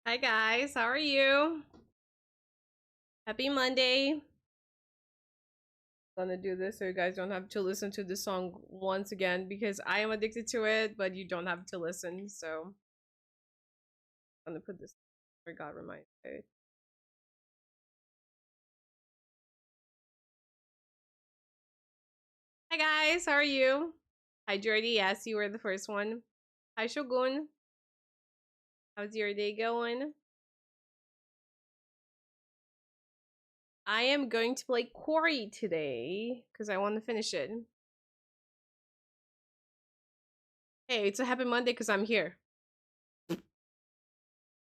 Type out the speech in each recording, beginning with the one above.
Hi guys, how are you? Happy Monday. Gonna do this so you guys don't have to listen to the song once again because I am addicted to it, but you don't have to listen. So I'm gonna put this. Forgot remind. Okay. Hi guys, how are you? Hi Jordy. Yes, you were the first one. Hi Shogun. How's your day going? I am going to play Quarry today because I want to finish it. Hey, it's a happy Monday because I'm here.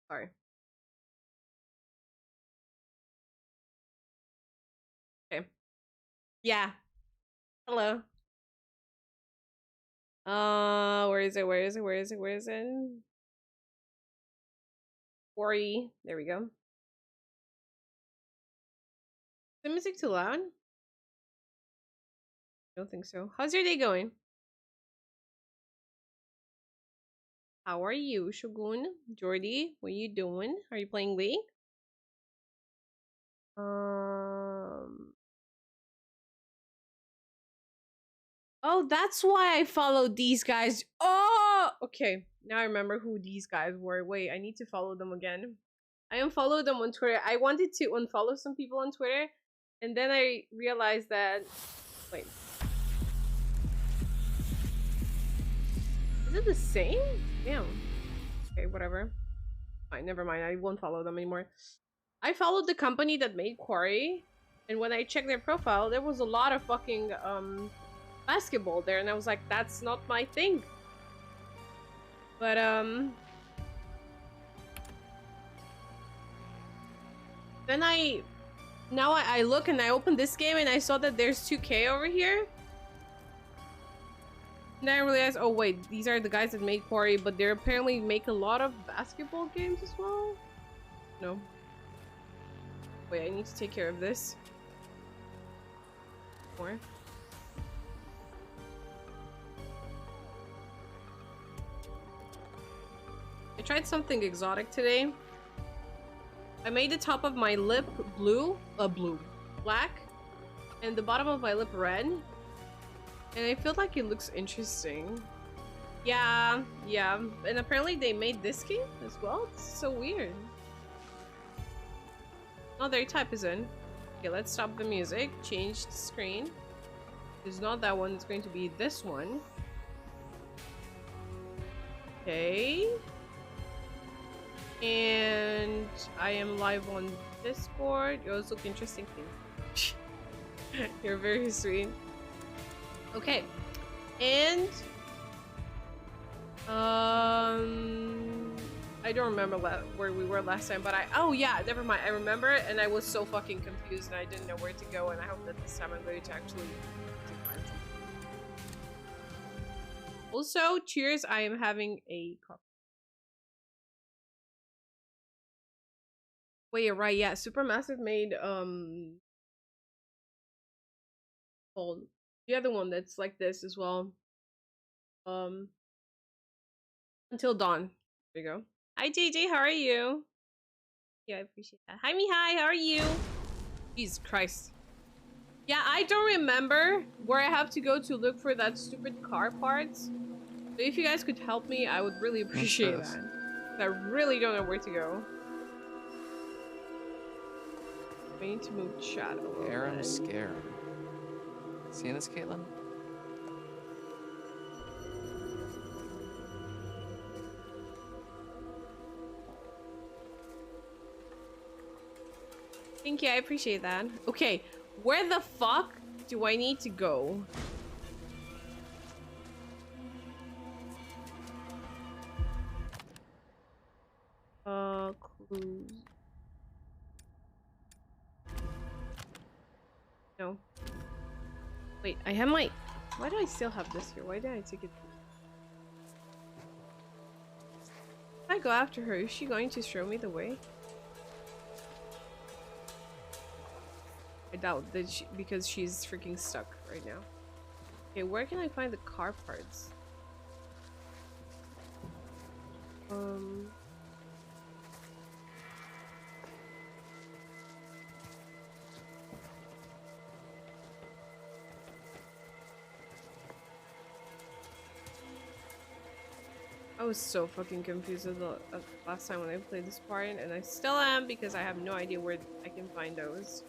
Sorry. Okay. Yeah. Hello. Where is it? Where is it? Where is it? Where is it? Quarry. There we go. Is the music too loud? I don't think so. How's your day going? How are you, Shogun? Jordy, what are you doing? Are you playing League? Oh, that's why I followed these guys. Oh, okay. Now I remember who these guys were. Wait, I need to follow them again. I unfollowed them on Twitter. I wanted to unfollow some people on Twitter, and then I realized that. Wait. Is it the same? Damn. Okay, whatever. Fine, never mind. I won't follow them anymore. I followed the company that made Quarry, and when I checked their profile, there was a lot of fucking basketball there, and I was like, that's not my thing. But then I look and I open this game and I saw that there's 2K over here. And then I realized, oh wait, these are the guys that made Quarry, but they apparently make a lot of basketball games as well. No. Wait, I need to take care of this. More. I tried something exotic today. I made the top of my lip black, and the bottom of my lip red. And I feel like it looks interesting. Yeah. And apparently they made this game as well. It's so weird. Oh, their type is in. Okay, let's stop the music. Change the screen. It's not that one. It's going to be this one. Okay. And I am live on Discord. You always look interesting. You're very sweet. Okay. And I don't remember where we were last time, but oh yeah, never mind. I remember it, and I was so fucking confused, and I didn't know where to go. And I hope that this time I'm going to actually find something. Also, cheers! I am having a coffee. Wait, you're right. Yeah, Supermassive made called the other one that's like this as well. Until Dawn. There you go. Hi JJ, how are you? Yeah, I appreciate that. Hi Mihai, how are you? Jesus Christ. Yeah, I don't remember where I have to go to look for that stupid car parts. So if you guys could help me, I would really appreciate that. I really don't know where to go. I need to move chat a little Aaron Scare. Seeing this, Caitlin? Thank you, I appreciate that. Okay, where the fuck do I need to go? Clues. No. Wait, I have my... Why do I still have this here? Why did I take it? If I go after her, is she going to show me the way? I doubt that because she's freaking stuck right now. Okay, where can I find the car parts? I was so fucking confused at the last time when I played this part, and I still am because I have no idea where I can find those.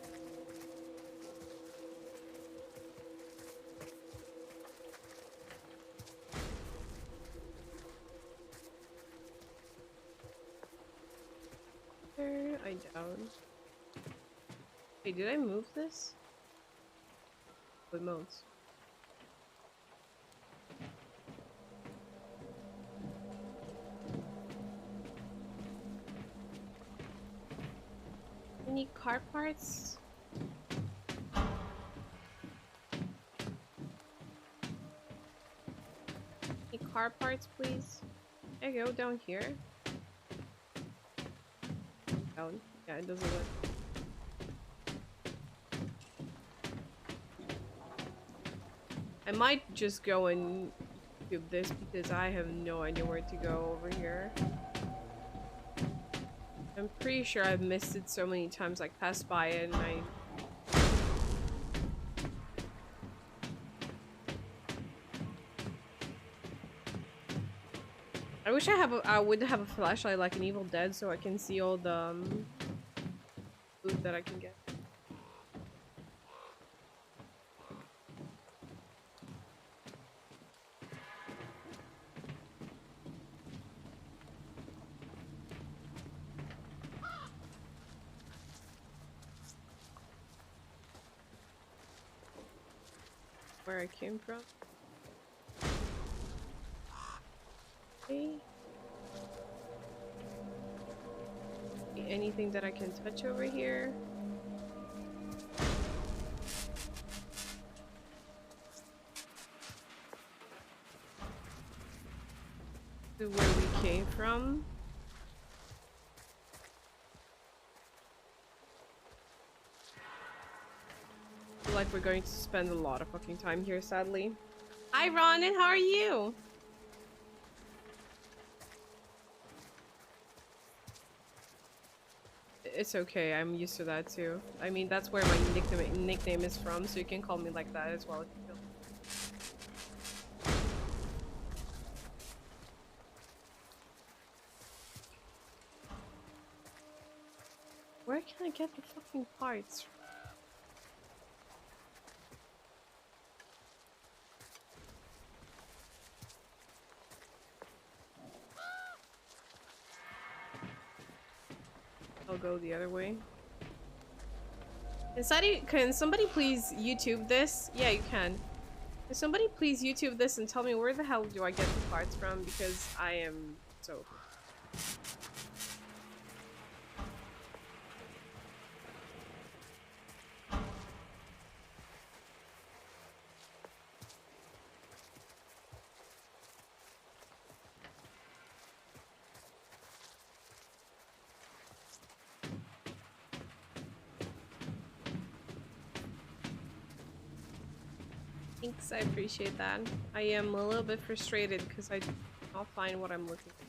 I doubt. Wait, did I move this? With modes. Any car parts? Any car parts, please? There you go, down here. Down. Yeah, it doesn't work. I might just go and do this because I have no idea where to go over here. I'm pretty sure I've missed it so many times, like passed by it and I wish I would have a flashlight like in Evil Dead so I can see all the food that I can get. Where I came from. Okay. Anything that I can touch over here? To where we came from. I feel like we're going to spend a lot of fucking time here, sadly. Hi, Ronan, how are you? It's okay, I'm used to that too. I mean, that's where my nickname is from, so you can call me like that as well if you feel. Where can I get the fucking parts? I'll go the other way. Can somebody please YouTube this? Yeah, you can. Can somebody please YouTube this and tell me where the hell do I get the parts from? Because I am so... Thanks, I appreciate that. I am a little bit frustrated because I can't find what I'm looking for.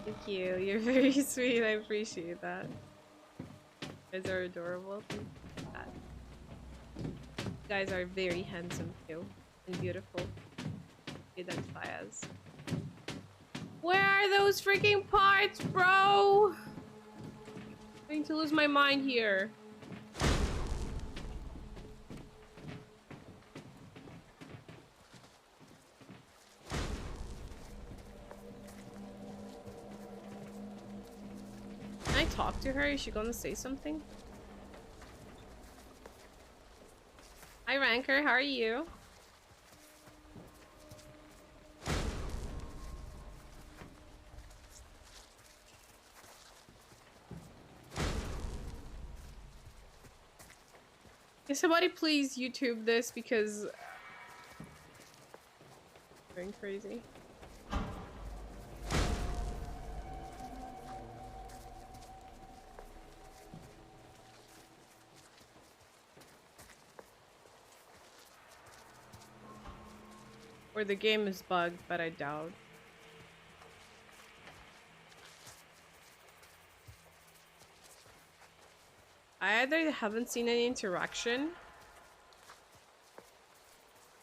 Thank you, you're very sweet, I appreciate that. You guys are adorable. Thank you for that. You guys are very handsome too, and beautiful. Identify as. Where are those freaking parts, bro? I'm going to lose my mind here. Can I talk to her? Is she gonna say something? Hi, Ranker. How are you? Can somebody please YouTube this because I'm going crazy. Or the game is bugged, but I doubt. either haven't seen any interaction,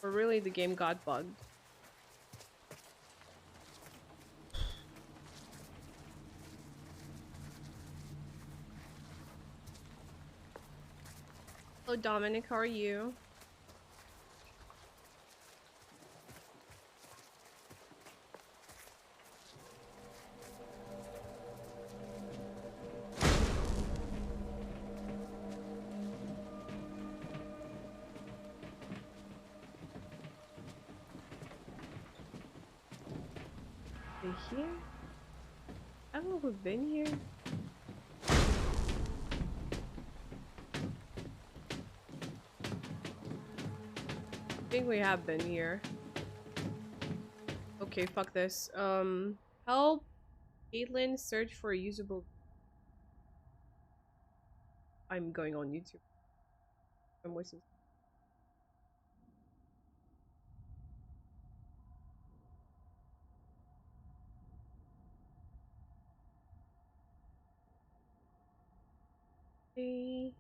or really the game got bugged. Hello Dominic, how are you? Here? I don't know if we've been here. I think we have been here. Okay, fuck this. Help Caitlin search for a usable. I'm going on YouTube. I'm wasting. Okay,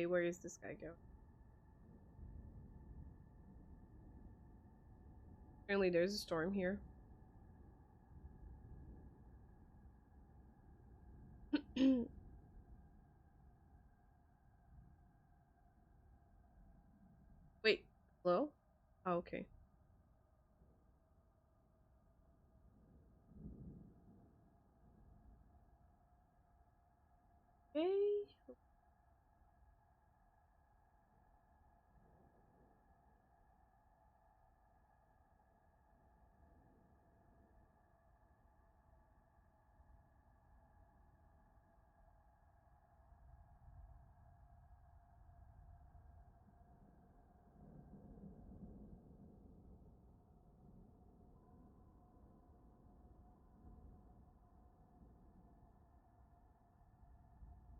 where is this guy go? Apparently there's a storm here. Wait, hello? Oh, okay. Okay.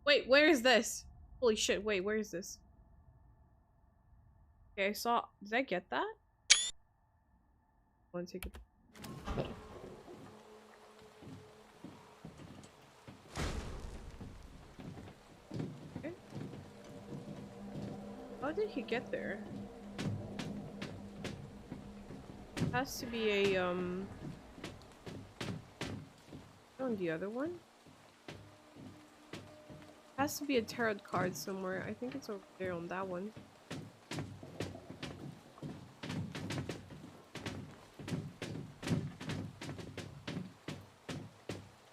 Wait, where is this? Holy shit, wait, where is this? Okay, I saw. Did I get that? One ticket. Okay. How did he get there? Has to be a on the other one. Has to be a tarot card somewhere. I think it's over there on that one.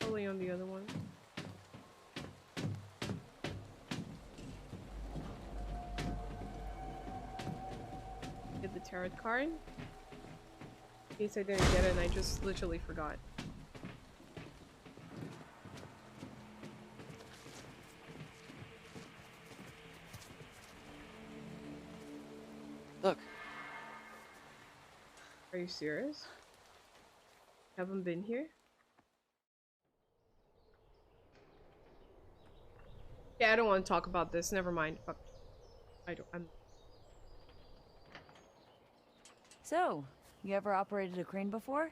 Probably on the other one. Get the tarot card. In case I didn't get it and I just literally forgot. Look. Are you serious? Haven't been here? Yeah, I don't want to talk about this. Never mind. Fuck. I'm. So, you ever operated a crane before?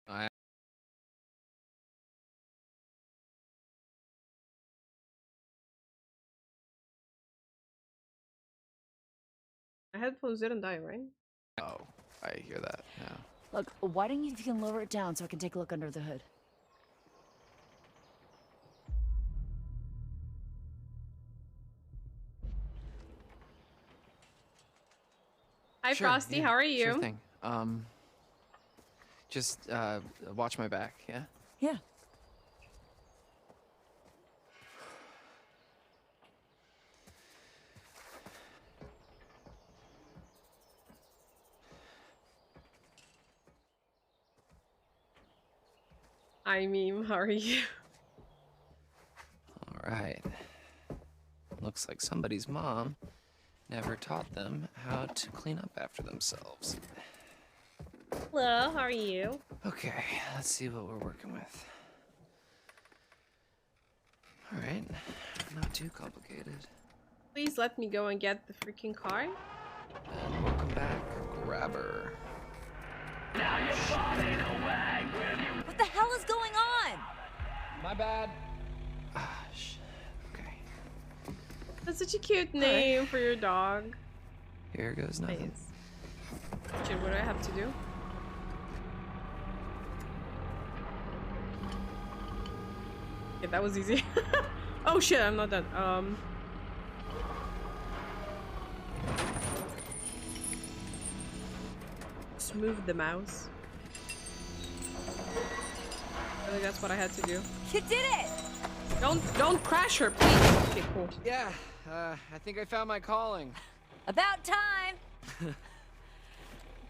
I My headphones didn't die, right? Oh, I hear that now. Look, why don't you if you can lower it down so I can take a look under the hood? Hi, Sure, Frosty. yeah, How are you? Sure thing. Just watch my back, yeah? Yeah. Hi, Meme. How are you? All right. Looks like somebody's mom never taught them how to clean up after themselves. Hello. How are you? Okay, let's see what we're working with. All right, not too complicated. Please let me go and get the freaking car. And welcome back, Grabber. What the hell is going on? My bad. Ah, shit. Okay. That's such a cute name for your dog. Here goes nothing. Nice. Shit, what do I have to do? Yeah, that was easy. Oh shit, I'm not done. Smooth the mouse. I think that's what I had to do. You did it! Don't crash her, please. Okay, cool. Yeah, I think I found my calling. About time!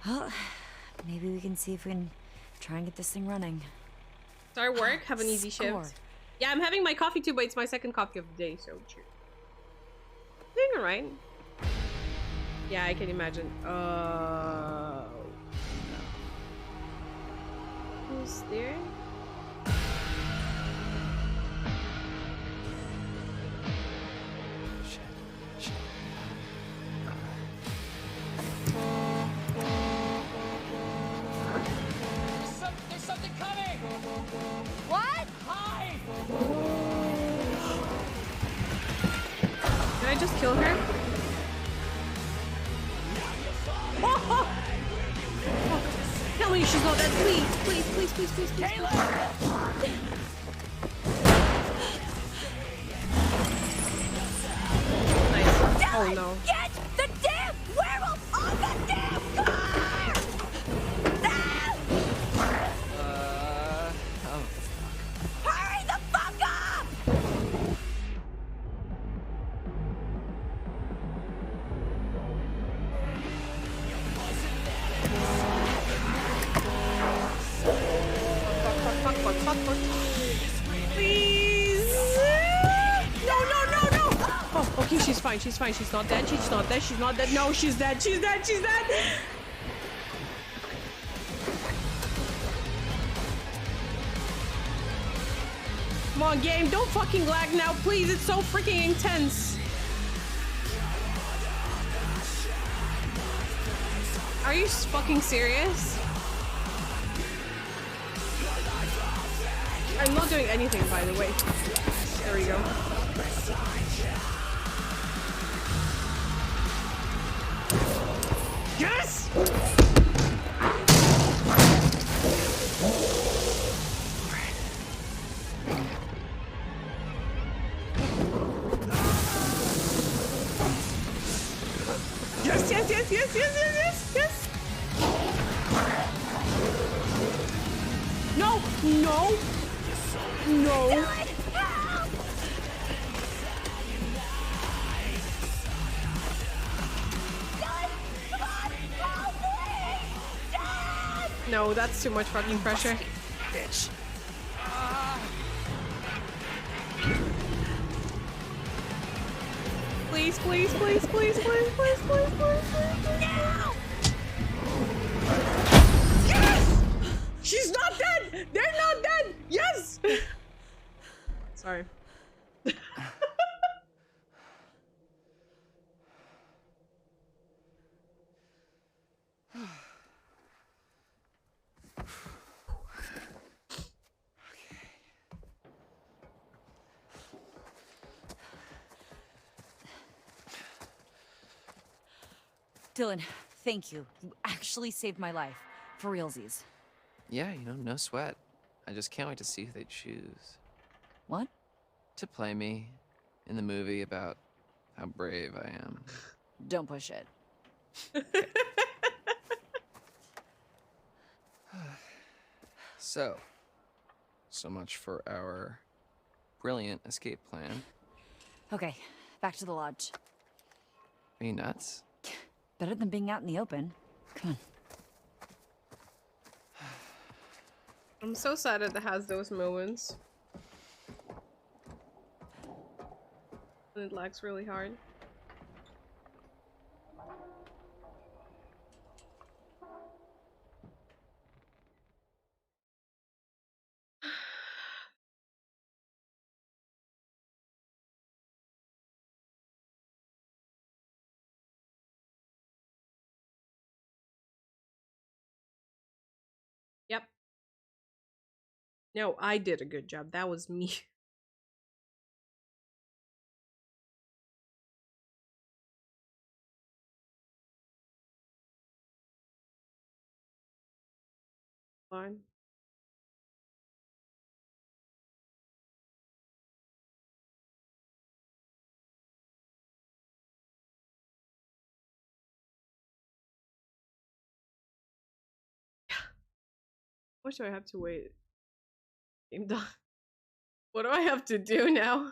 Well, maybe we can see if we can try and get this thing running. Start work, have an easy Score. shift. Yeah, I'm having my coffee too, but it's my second coffee of the day, so cheers. Doing alright. Yeah, I can imagine. Who's there? Shit. There's something coming! What? Hi! Did I just kill her? Oh! Tell me she's not dead, please. Nice. Oh no. Get the damn werewolf on the damn car! Oh. Hurry the fuck up! Fuck. Please. No. Oh, okay, she's fine. She's not dead. No, she's dead. Come on, game. Don't fucking lag now, please. It's so freaking intense. Are you fucking serious? I'm not doing anything, by the way. There we go. Yes! Yes! No! No, that's too much fucking pressure. Bitch. Please. Now! Yes! She's not dead! They're not dead! Yes! Sorry. Dylan, thank you. You actually saved my life. For realsies. Yeah, no sweat. I just can't wait to see who they choose What? to play me in the movie about how brave I am. Don't push it. So much for our brilliant escape plan. Okay, back to the lodge. Are you nuts? Better than being out in the open. Come on. I'm so sad that it has those moments. And it lags really hard. No, I did a good job. That was me. Fine. What do I have to wait? Game done. What do I have to do now?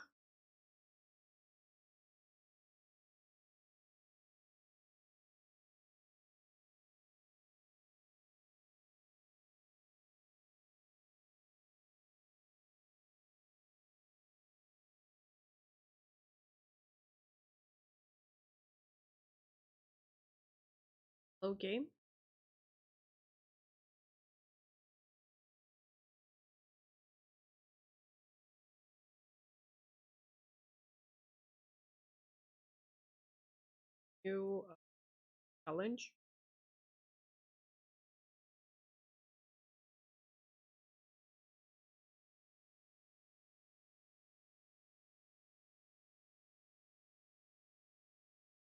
Okay. New challenge.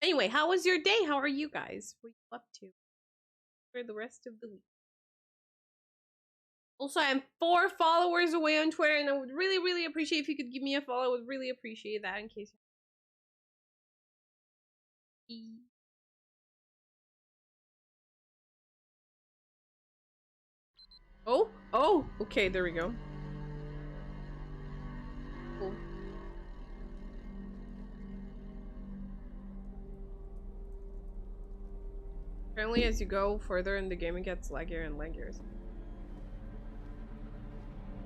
Anyway, how was your day? How are you guys? What are you up to for the rest of the week? Also, I'm 4 followers away on Twitter, and I would really, really appreciate if you could give me a follow. I would really appreciate that in case. Oh, okay, there we go. Cool. Apparently, as you go further in the game, it gets laggier and laggier.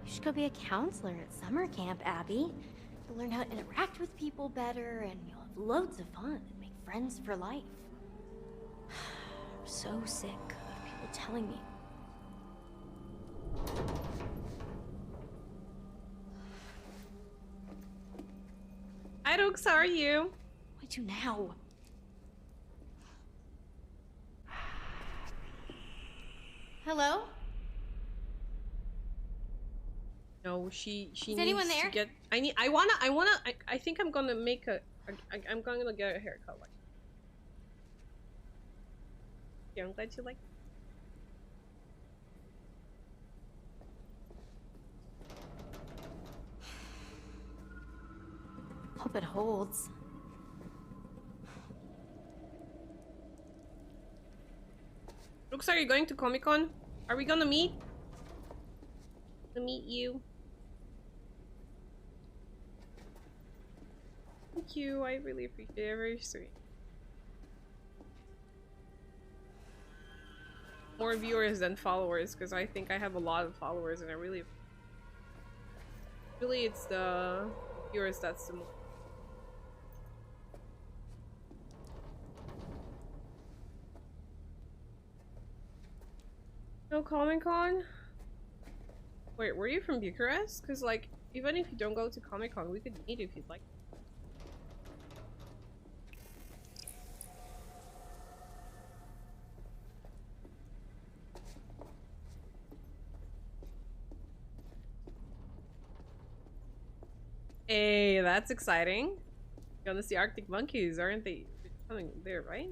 You should go be a counselor at summer camp, Abby. You'll learn how to interact with people better, and you'll have loads of fun and make friends for life. I'm so sick of people telling me. Hi, Dukes, how are you? What do now? Hello? No, she Is anyone needs to there? get. I think I'm gonna make I'm gonna get a haircut. Like, yeah, I'm glad you like. Hope it holds. Looks are you going to Comic-Con? Are we gonna meet? To meet you. Thank you, I really appreciate it. Very sweet. More viewers than followers, because I think I have a lot of followers, and I really it's the viewers that's the most. No Comic-Con? Wait, were you from Bucharest? Because, like, even if you don't go to Comic-Con, we could meet if you'd like. Hey, that's exciting. You're gonna see Arctic monkeys, aren't they? They're coming there, right?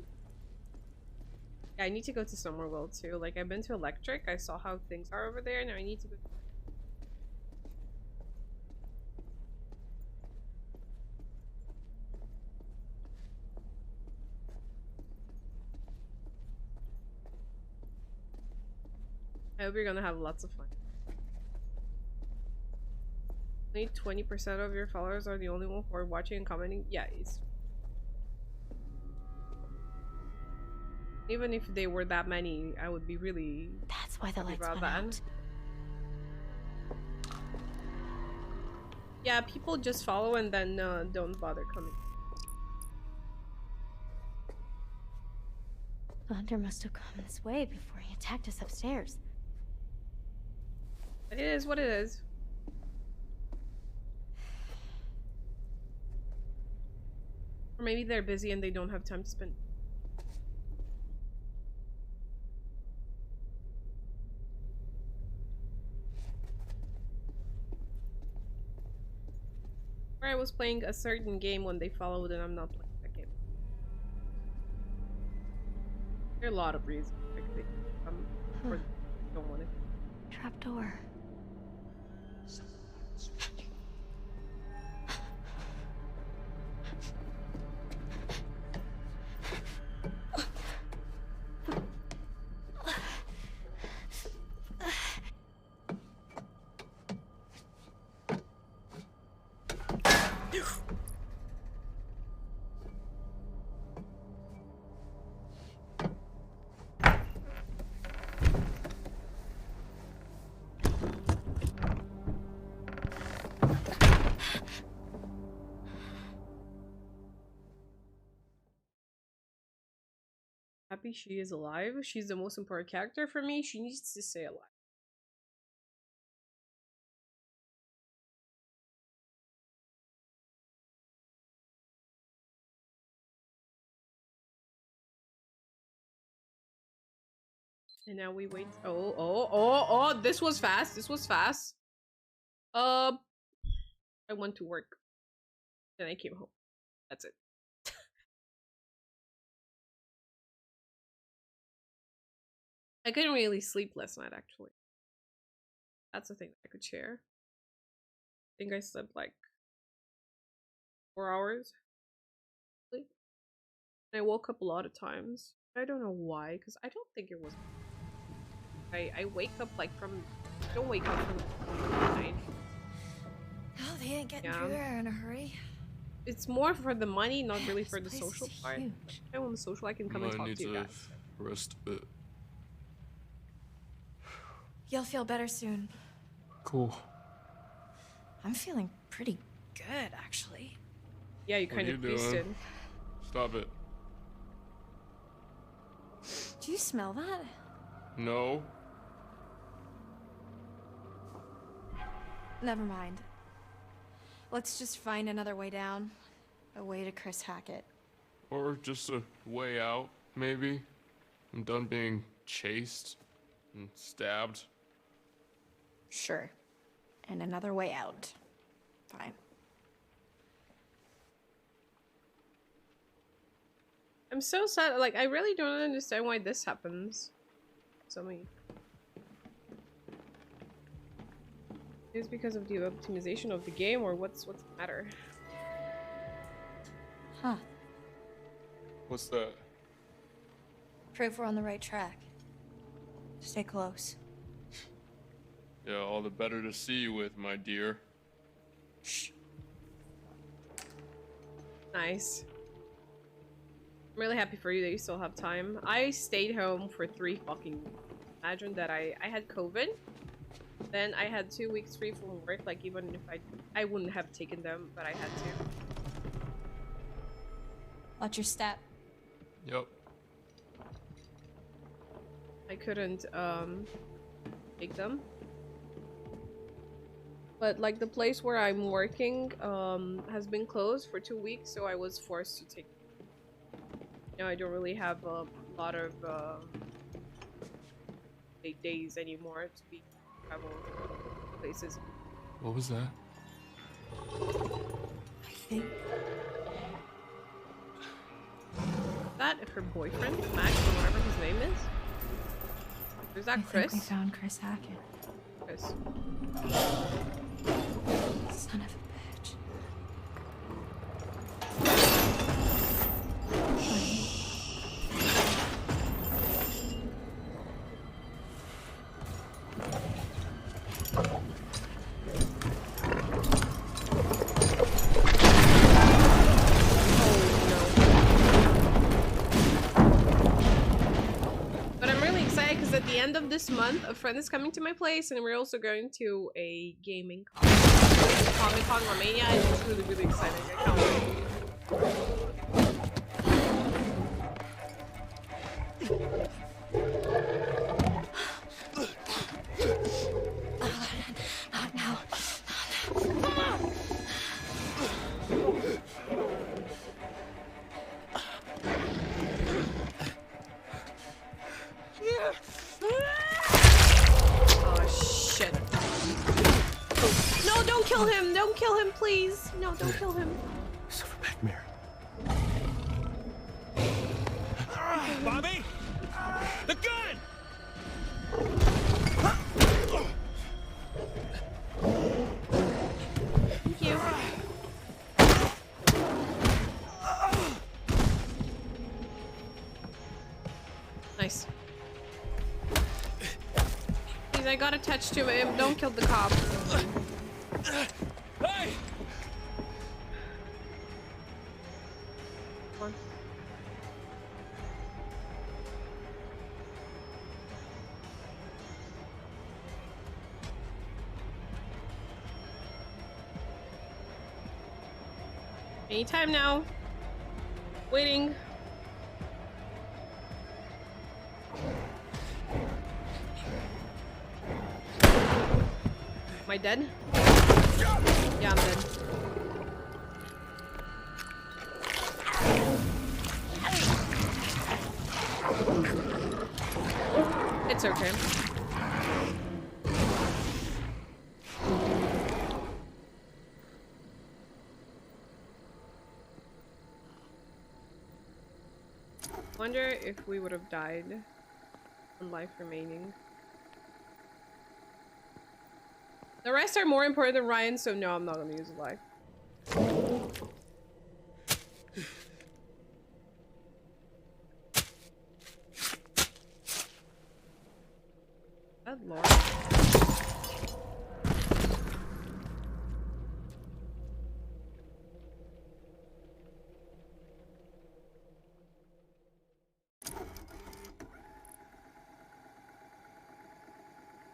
Yeah, I need to go to Summerworld too. Like, I've been to Electric, I saw how things are over there, and I need to go. I hope you're gonna have lots of fun. Only 20% of your followers are the only one who are watching and commenting. Yeah, it's... Even if they were that many, I would be really... That's why the lights about went that. out. Yeah, people just follow and then don't bother coming. Thunder must have come this way before he attacked us upstairs. It is what it is. Or maybe they're busy and they don't have time to spend. I was playing a certain game when they followed and I'm not playing that game. There are a lot of reasons I could or don't want it. Trapdoor. Happy she is alive. She's the most important character for me. She needs to stay alive. And now we wait. Oh, this was fast. This was fast. I went to work. Then I came home. That's it. I couldn't really sleep last night, actually. That's the thing I could share. I think I slept like 4 hours. And I woke up a lot of times. I don't know why, because I don't think it was. I wake up like from. I don't wake up from the night. Oh, they ain't getting through there in a hurry. It's more for the money, not really for the This social place is part. huge. I want the social. I can come and talk to you guys. Rest a bit. You'll feel better soon. Cool. I'm feeling pretty good, actually. Yeah, you What kind are of you doing? boosted. Stop it. Do you smell that? No. Never mind. Let's just find another way down. A way to Chris Hackett. Or just a way out, maybe. I'm done being chased and stabbed. Sure. And another way out. Fine. I'm so sad. Like, I really don't understand why this happens. So many. Is because of the optimization of the game, or what's the matter? Huh. What's that? Prove we're on the right track. Stay close. Yeah, all the better to see you with, my dear. Shh. Nice. I'm really happy for you that you still have time. I stayed home for 3 fucking weeks. Imagine that I had COVID. Then I had 2 weeks free from work. Like, even if I wouldn't have taken them, but I had to. Watch your step. Yep. I couldn't take them. But like the place where I'm working has been closed for 2 weeks, so I was forced to take them. You know, I don't really have a lot of days anymore to be travel places. What was that? I think. That her boyfriend, Max, or whatever his name is. Is that Chris? I think we found Chris Hackett. Chris. Son of a bitch. This month, a friend is coming to my place, and we're also going to a gaming Comic-Con Romania, and it's really, really exciting. I can't wait. Not now. Oh shit. No, don't kill him! Don't kill him! him, please. No, don't kill him. Silverback Mary. Bobby! The gun! Thank you. Nice. Please, I got attached to him. Don't kill the cop. Hey! Come on. Anytime now. Waiting. Am I dead? Yeah, I'm dead. It's okay. Wonder if we would have died on life remaining. The rest are more important than Ryan, so no, I'm not gonna use a life. Good lord.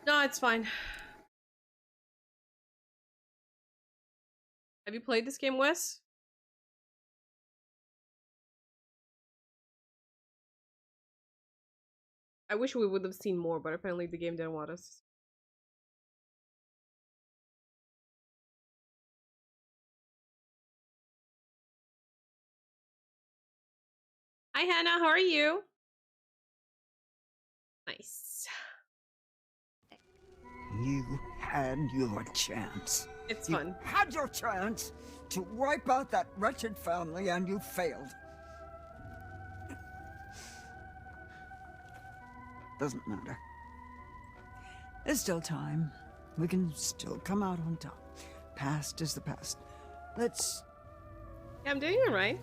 No, it's fine. Have you played this game, Wes? I wish we would have seen more, but apparently the game didn't want us. Hi, Hannah. How are you? Nice. You had your chance. It's You fun. had your chance to wipe out that wretched family, and you failed. Doesn't matter. There's still time. We can still come out on top. Past is the past. Let's... Yeah, I'm doing alright.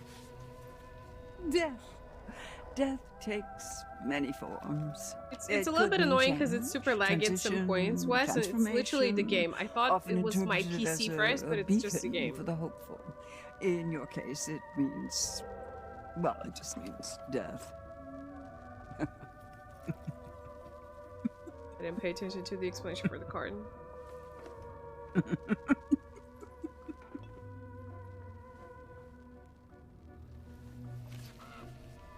Death. Death takes many forms. It's a little bit annoying because it's super laggy at some points, Wes, and it's literally the game. I thought it was my PC first, but it's just a game. For the hopeful. In your case, it means... well, it just means death. I didn't pay attention to the explanation for the card.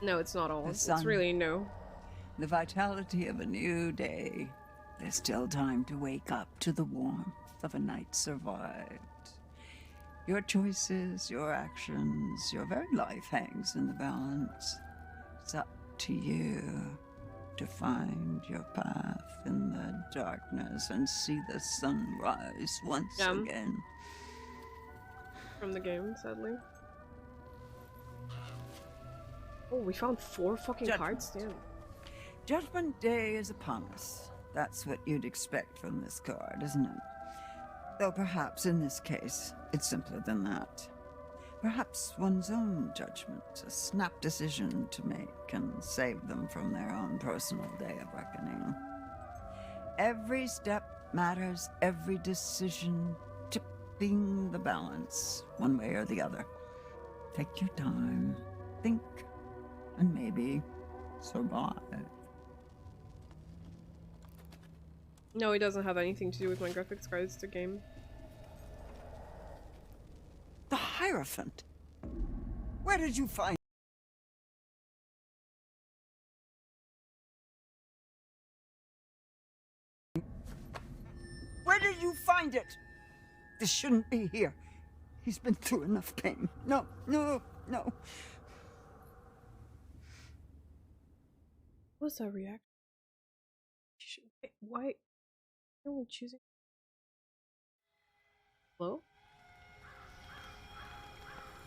No, it's not all. The It's sun. really no. The vitality of a new day. There's still time to wake up to the warmth of a night survived. Your choices, your actions, your very life hangs in the balance. It's up to you to find your path in the darkness and see the sun rise once again. From the game, sadly. Oh, we found 4 fucking cards? Damn. Judgment Day is upon us. That's what you'd expect from this card, isn't it? Though perhaps in this case, it's simpler than that. Perhaps one's own judgment, a snap decision to make, can save them from their own personal day of reckoning. Every step matters, every decision tipping the balance, one way or the other. Take your time, think, and maybe survive. No, it doesn't have anything to do with my graphics card, it's the game. The Hierophant? Where did you find... Where did you find it? This shouldn't be here. He's been through enough pain. No, no, no. What's that reaction? Why are we choosing? Hello?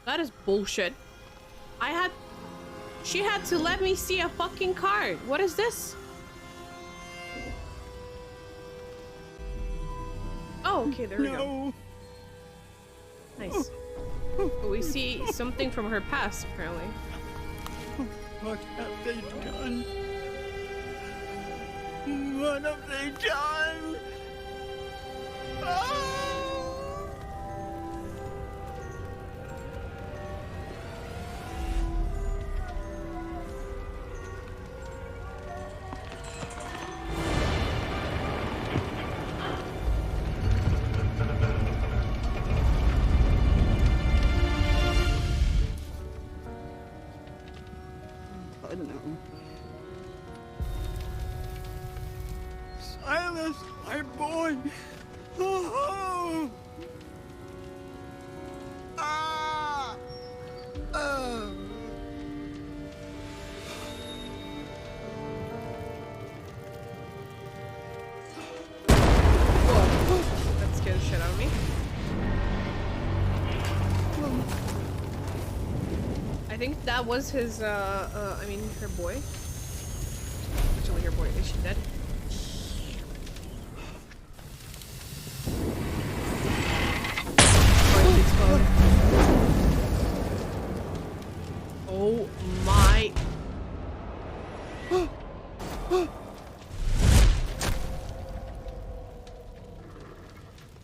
That is bullshit. She had to let me see a fucking card. What is this? Oh, okay, there we go. Nice. But we see something from her past, apparently. What have they done? What have they done? Oh! Silas, my boy. Oh. Ah. Whoa. That scared the shit out of me. I think that was his, I mean, her boy. Actually, her boy. Is she dead? Oh my.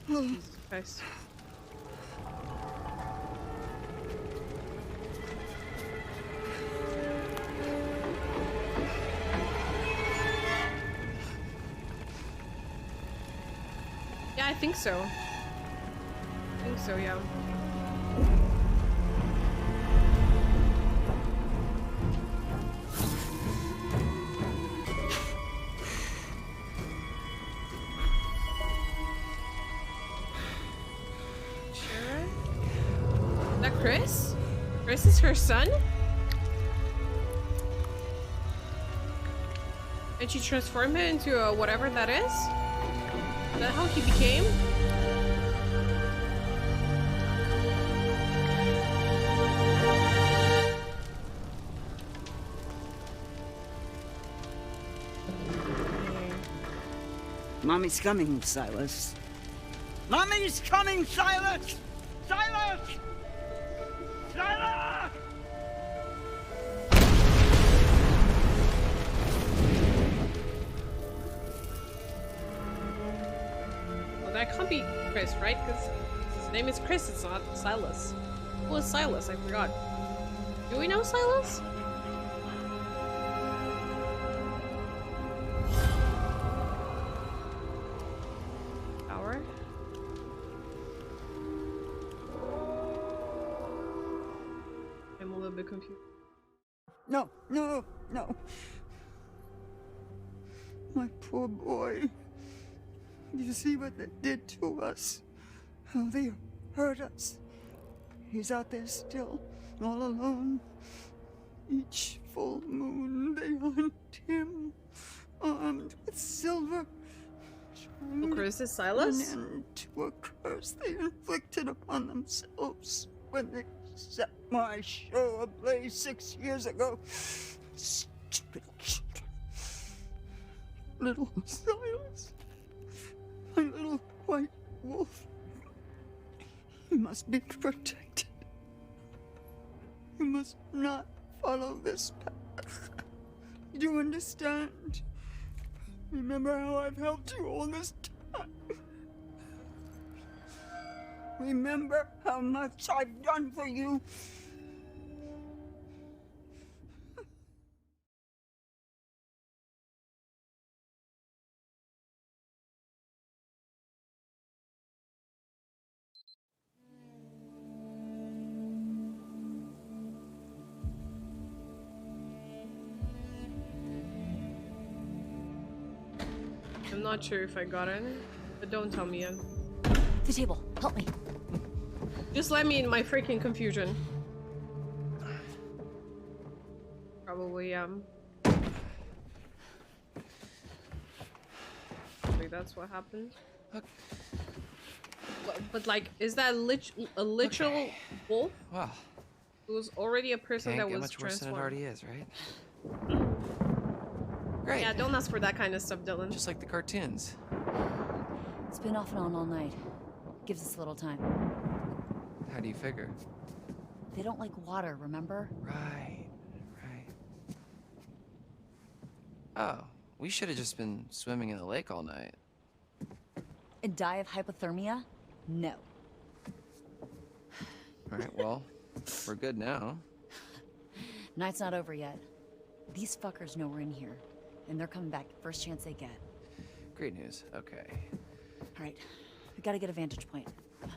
Jesus Christ. Yeah, I think so. I think so, yeah. Is that Chris? Chris is her son? And she transformed him into whatever that is? Is that how he became? Mommy's coming, Silas. Mommy's coming, Silas! Silas! Silas! Well, that can't be Chris, right? Because his name is Chris, it's not Silas. Who is Silas? I forgot. Do we know Silas? Power? I'm a little bit confused. No, no, no. My poor boy. You see what they did to us? How they hurt us. He's out there still, all alone. Each full moon they hunt him, armed with silver. Oh, Chris is An Silas? end to a curse they inflicted upon themselves when they set my show ablaze 6 years ago. Stupid children. Little Silas. My little white wolf. You must be protected. You must not follow this path. Do you understand? Remember how I've helped you all this time. Remember how much I've done for you. I'm not sure if I got it, but don't tell me yet. The table, help me. Just let me in my freaking confusion. Probably, Wait, that's what happened? But like, is that a literal wolf? Well, It was already a person Can't that get was much worse than it transformed. already is, right? Great. Yeah, don't ask for that kind of stuff, Dylan. Just like the cartoons. It's been off and on all night. Gives us a little time. How do you figure? They don't like water, remember? Right. Oh, we should have just been swimming in the lake all night. And die of hypothermia? No. All right, well, we're good now. Night's not over yet. These fuckers know we're in here, and they're coming back first chance they get. Great news. Okay. All right, we gotta get a vantage point. Come on.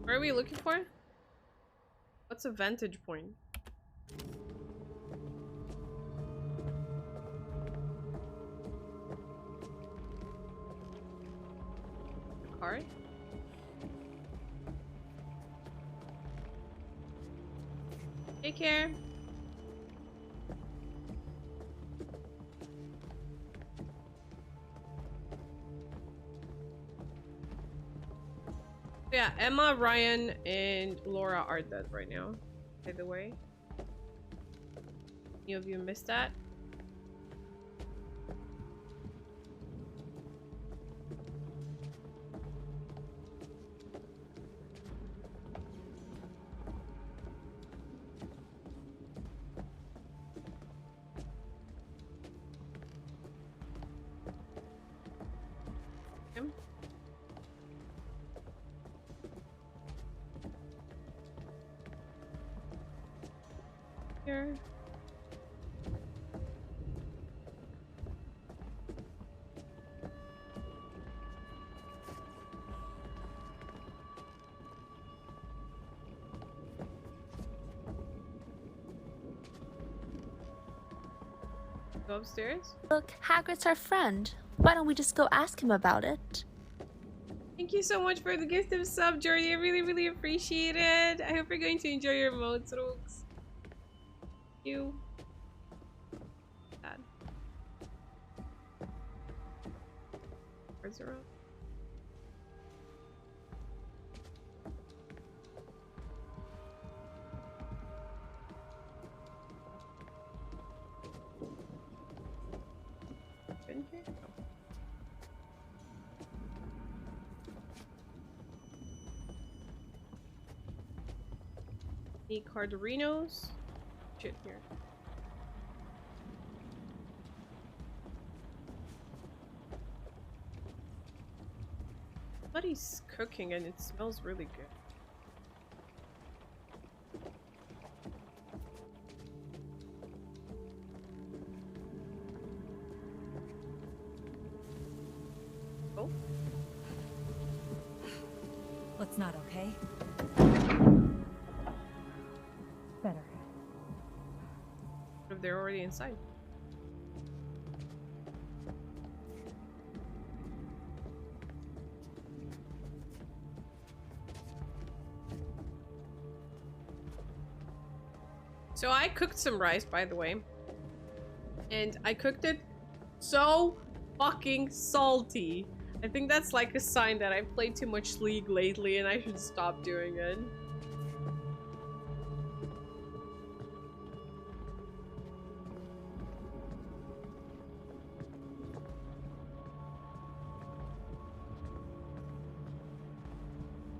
Where are we looking for? What's a vantage point? The car? Take care. Yeah, Emma, Ryan, and Laura are dead right now. By the way. Any of you missed that? Him? Here. Go upstairs. Look, Hagrid's our friend. Why don't we just go ask him about it? Thank you so much for the gift of sub, Jordy. I really, really appreciate it. I hope you're going to enjoy your modes, Rooks. Thank you. Sad. Where's the road? Been here? Oh. Need Cardarinos. Shit here. Somebody's cooking and it smells really good. Oh, What's not okay? Better. what if they're already inside? So I cooked some rice, by the way. And I cooked it so fucking salty. I think that's like a sign that I've played too much League lately and I should stop doing it.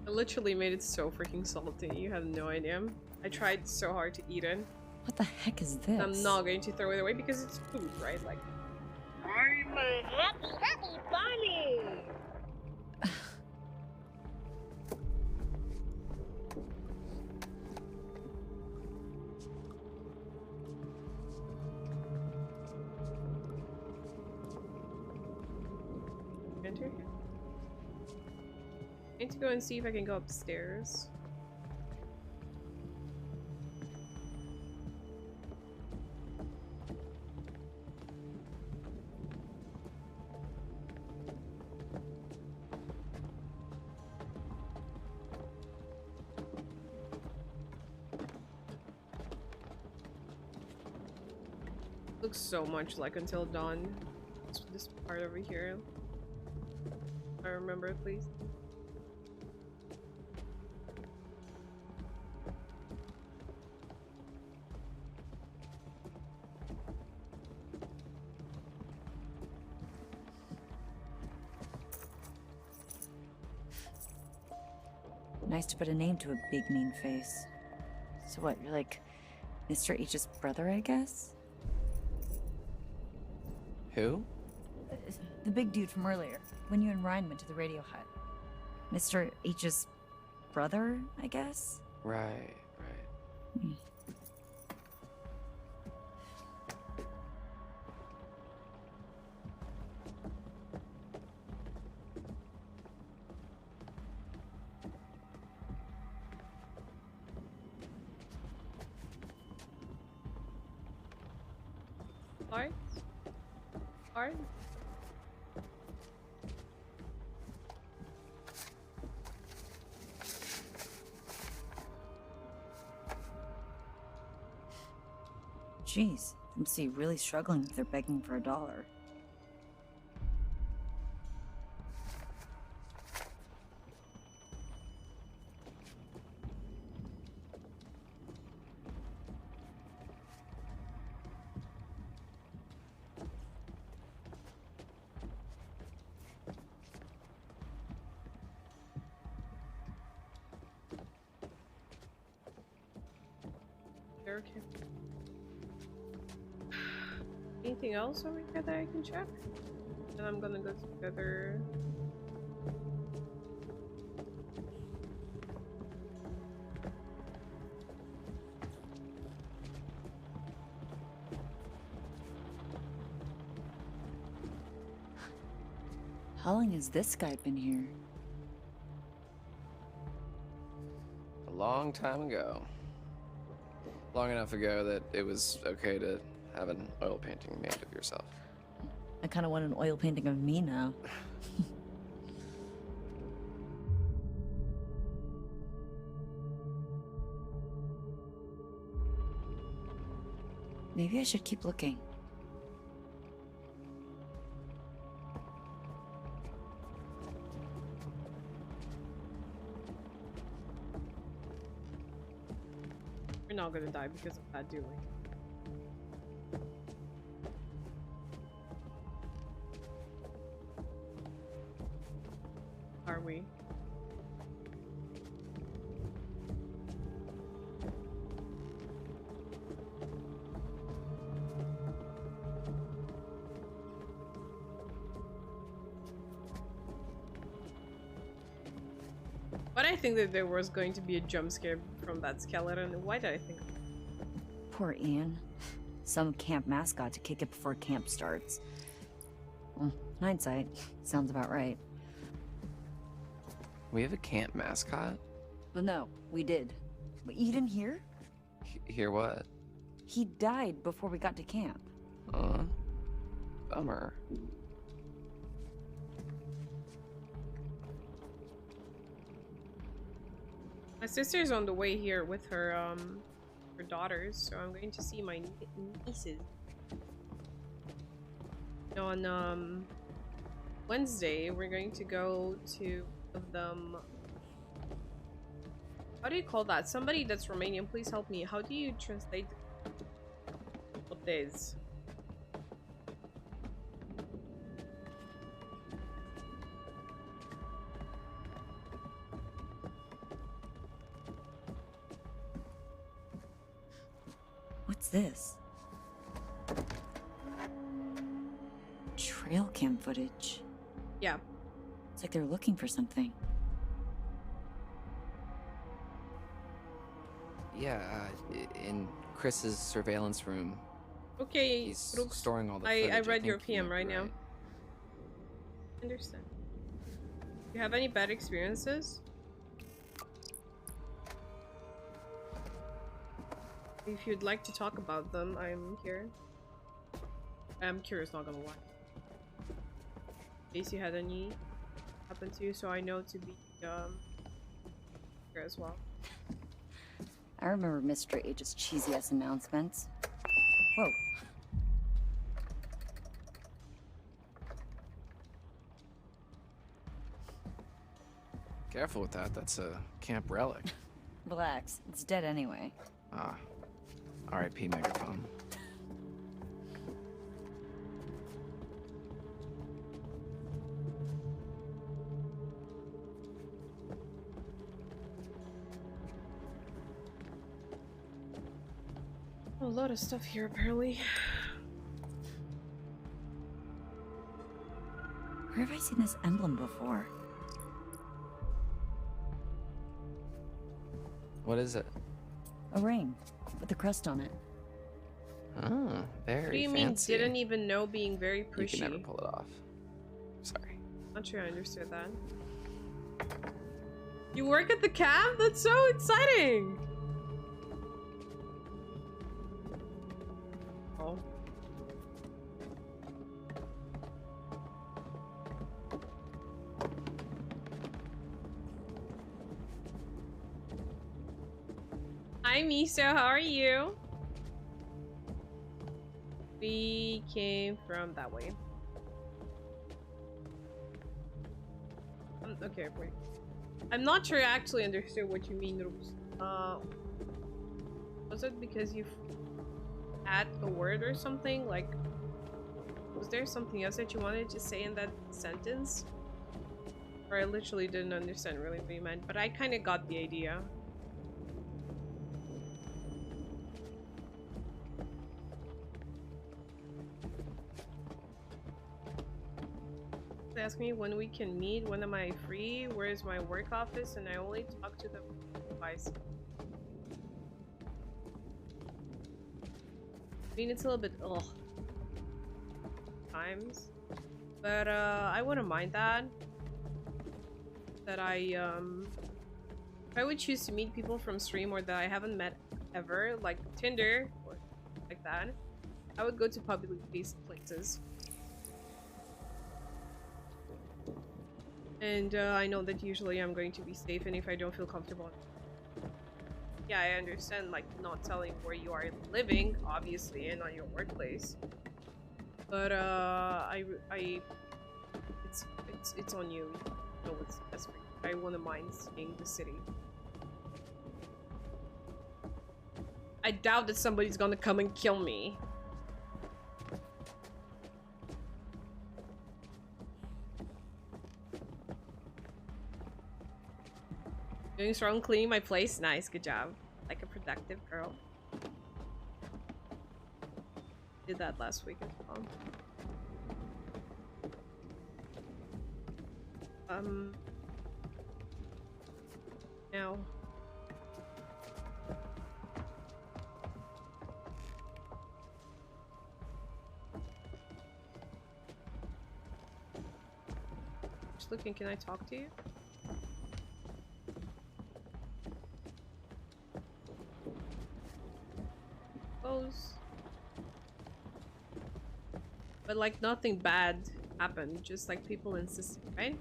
I literally made it so freaking salty. You have no idea. I tried so hard to eat it. What the heck is this? I'm not going to throw it away because it's food, right? Like, I'm a happy, happy bunny! Enter here. I need to go and see if I can go upstairs. Looks so much like Until Dawn. This part over here. If I remember it, please. Nice to put a name to a big mean face. So what, you're like Mr. H's brother, I guess? Who? The big dude from earlier, when you and Ryan went to the radio hut. Mr. H's brother, I guess? Right. Alright. Jeez, I see really struggling if they're begging for $1. Okay. Anything else over here that I can check? And I'm gonna go to the other. How long has this guy been here? A long time ago. Long enough ago that it was okay to have an oil painting made of yourself. I kind of want an oil painting of me now. Maybe I should keep looking. We're not gonna die because of that, do we? Are we? But I think that there was going to be a jump scare from that skeleton. Why did I think? Poor Ian. Some camp mascot to kick it before camp starts. Well, hindsight, sounds about right. We have a camp mascot? But no, we did. But you didn't hear? Hear what? He died before we got to camp. Bummer. My sister's on the way here with her daughters, so I'm going to see my nieces on Wednesday. We're going to go to of them. How do you call that? Somebody that's Romanian, please help me. How do you translate botez? What's this? Trail cam footage. Yeah. It's like they're looking for something. Yeah, in Chris's surveillance room. Okay, He's Brooks, storing all the footage. I read your think you PM might right be now. Understand. You have any bad experiences? If you'd like to talk about them, I'm here. I'm curious, not gonna lie. In case you had any happen to you, so I know to be here as well. I remember Mr. H's cheesy ass announcements. Whoa. Careful with that. That's a camp relic. Relax. It's dead anyway. Ah. R.I.P. megaphone. A lot of stuff here, apparently. Where have I seen this emblem before? What is it? A ring with a crest on it. Oh, very What do you fancy. mean, didn't even know being very You pushy? can never pull it off. Sorry. Not sure I understood that. You work at the camp? That's so exciting! Oh. Hi Miso, how are you? We came from that way. Okay, wait. I'm not sure I actually understood what you mean, Rubes. Was it because you add a word or something? Like, was there something else that you wanted to say in that sentence? Or I literally didn't understand really what you meant, but I kind of got the idea. They ask me when we can meet, when am I free, where is my work office, and I only talk to them twice. I mean, it's a little bit ugh times, but I wouldn't mind that. That if I would choose to meet people from stream or that I haven't met ever, like Tinder or like that, I would go to publicly based places. And I know that usually I'm going to be safe, and if I don't feel comfortable, yeah, I understand like not telling where you are living, obviously, and not your workplace. But it's on you. You know what's best for you. I wouldn't mind seeing the city. I doubt that somebody's gonna come and kill me. Doing strong, cleaning my place. Nice, good job. Like a productive girl. Did that last week as well. Now. Just looking, can I talk to you? But like nothing bad happened, just like people insisted, right?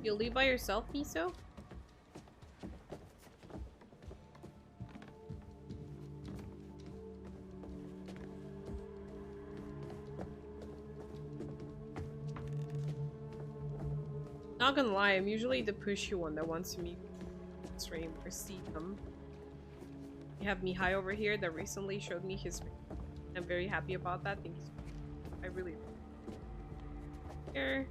You'll leave by yourself, Miso? Not gonna lie, I'm usually the pushy one that wants to meet stream or see them. You have Mihai over here that recently showed me his stream. I'm very happy about that. Thank you so much. I really here.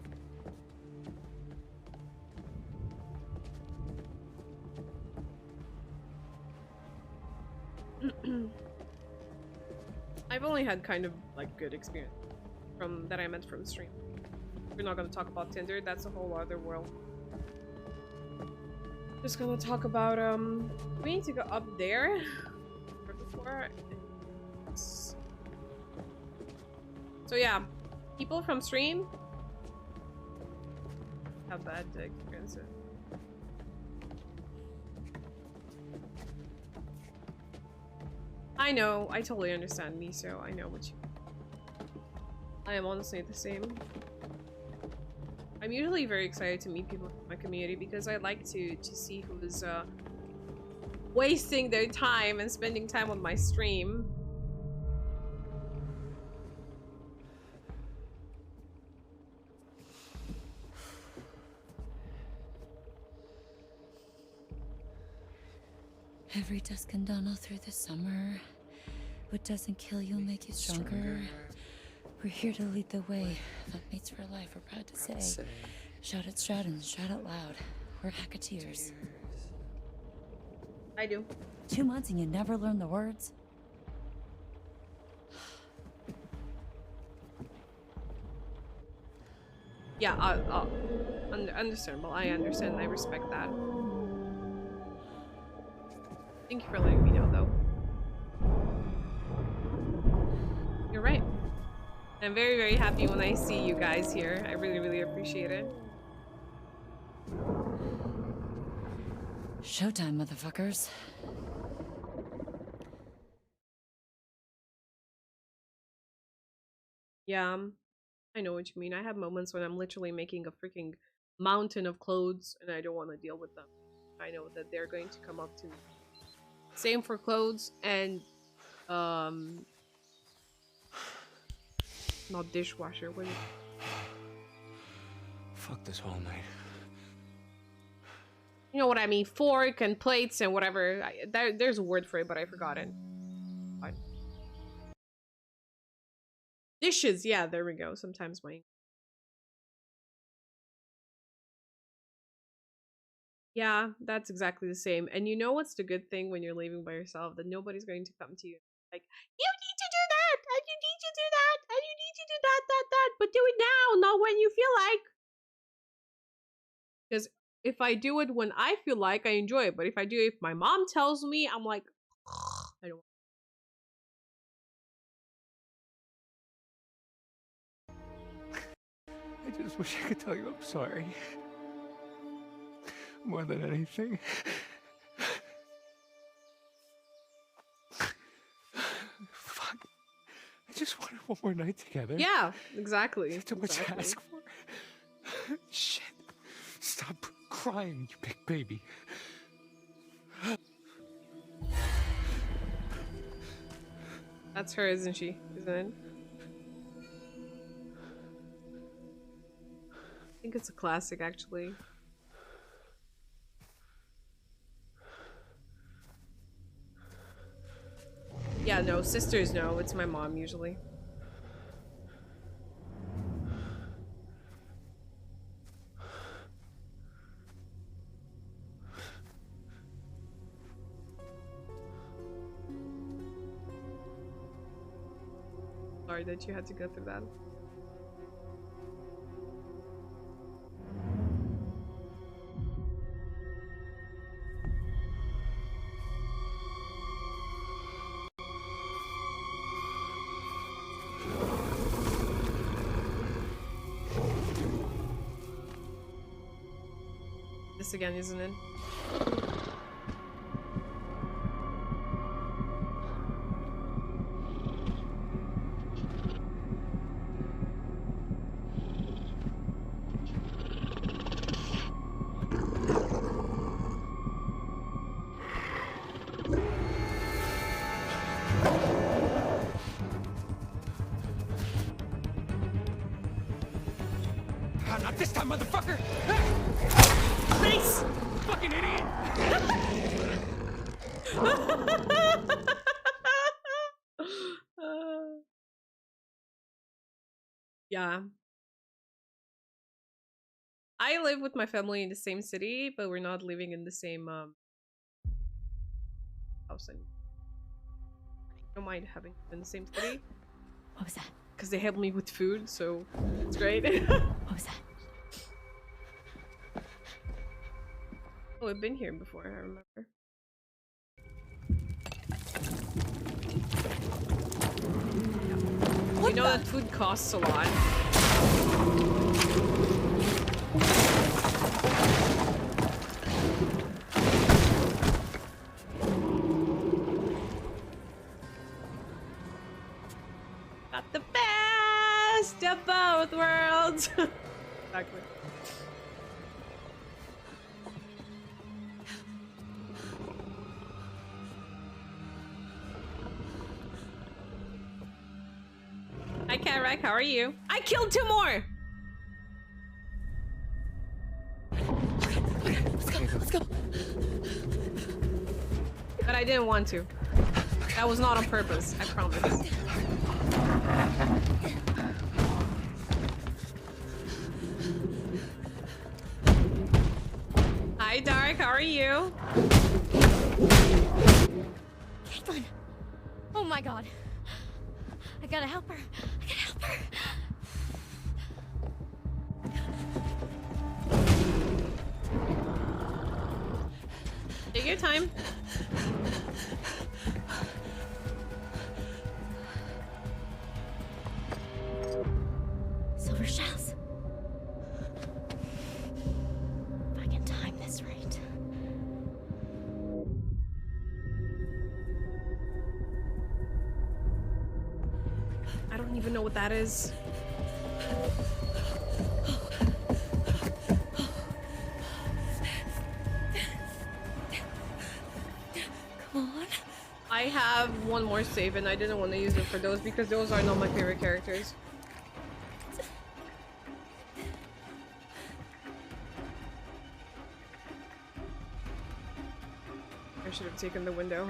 I've only had kind of like good experience from that I meant from stream. We're not gonna talk about Tinder, that's a whole other world. Just gonna talk about we need to go up there before. So yeah, people from stream have bad experiences. I know, I totally understand Miso. I know what you mean. I am honestly the same. I'm usually very excited to meet people from my community because I like to see who's wasting their time and spending time on my stream. Every dusk and dawn all through the summer. What doesn't kill you make you stronger. We're here to lead the way. Mates for life, we're proud to say. Shout at Stratton, shout out loud. We're Hacketeers. I do. 2 months and you never learn the words? Yeah, understandable. I understand. I respect that. Thank you for letting me know, though. You're right. I'm very, very happy when I see you guys here. I really, really appreciate it. Showtime, motherfuckers. Yeah, I know what you mean. I have moments when I'm literally making a freaking mountain of clothes and I don't want to deal with them. I know that they're going to come up to me. Same for clothes and not dishwasher. What is it? Fuck this whole night. You know what I mean? Fork and plates and whatever. There's a word for it, but I forgot it. Fine. Dishes, yeah, there we go. Sometimes my... Yeah, that's exactly the same. And you know what's the good thing when you're leaving by yourself? That nobody's going to come to you like, you need to do that! And you need to do that! And you need to do that, but do it now, not when you feel like. Because if I do it when I feel like, I enjoy it. But if I do it if my mom tells me, I'm like, I don't. I just wish I could tell you I'm sorry. More than anything. Fuck. I just wanted one more night together. Yeah, exactly. It's too much to ask for. Shit. Stop crying, you big baby. That's her, isn't she? Isn't it? I think it's a classic, actually. Yeah, no, sisters no. It's my mom, usually. Sorry that you had to go through that. This again, isn't it? Not this time, motherfucker! Nice! Fucking idiot! Yeah. I live with my family in the same city, but we're not living in the same house anymore. I don't mind having them in the same city. What was that? Because they help me with food, so it's great. What was that? Oh, I've been here before, I remember. You know that food costs a lot. Got the best of both worlds. Exactly. Hi, Karak. How are you? I killed 2 more. Let's go. But didn't want to. That was not on purpose, I promise. Hi, Dark, how are you? Caitlin! Oh my god. I gotta help her. I gotta help her. Take your time. Silver shells. If I can time this right. I don't even know what that is. Come on. I have one more save and I didn't want to use it for those because those are not my favorite characters. I should have taken the window.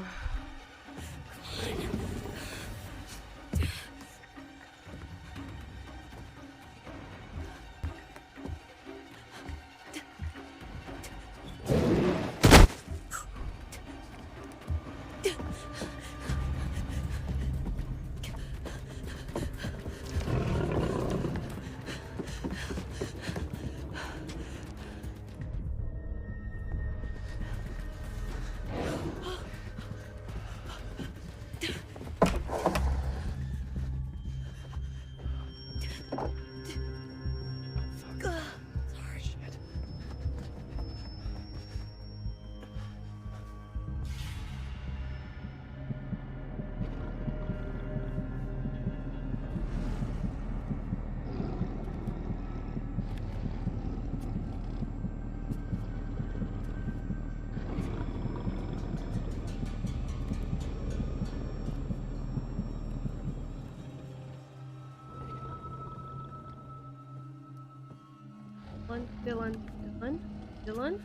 Dylan?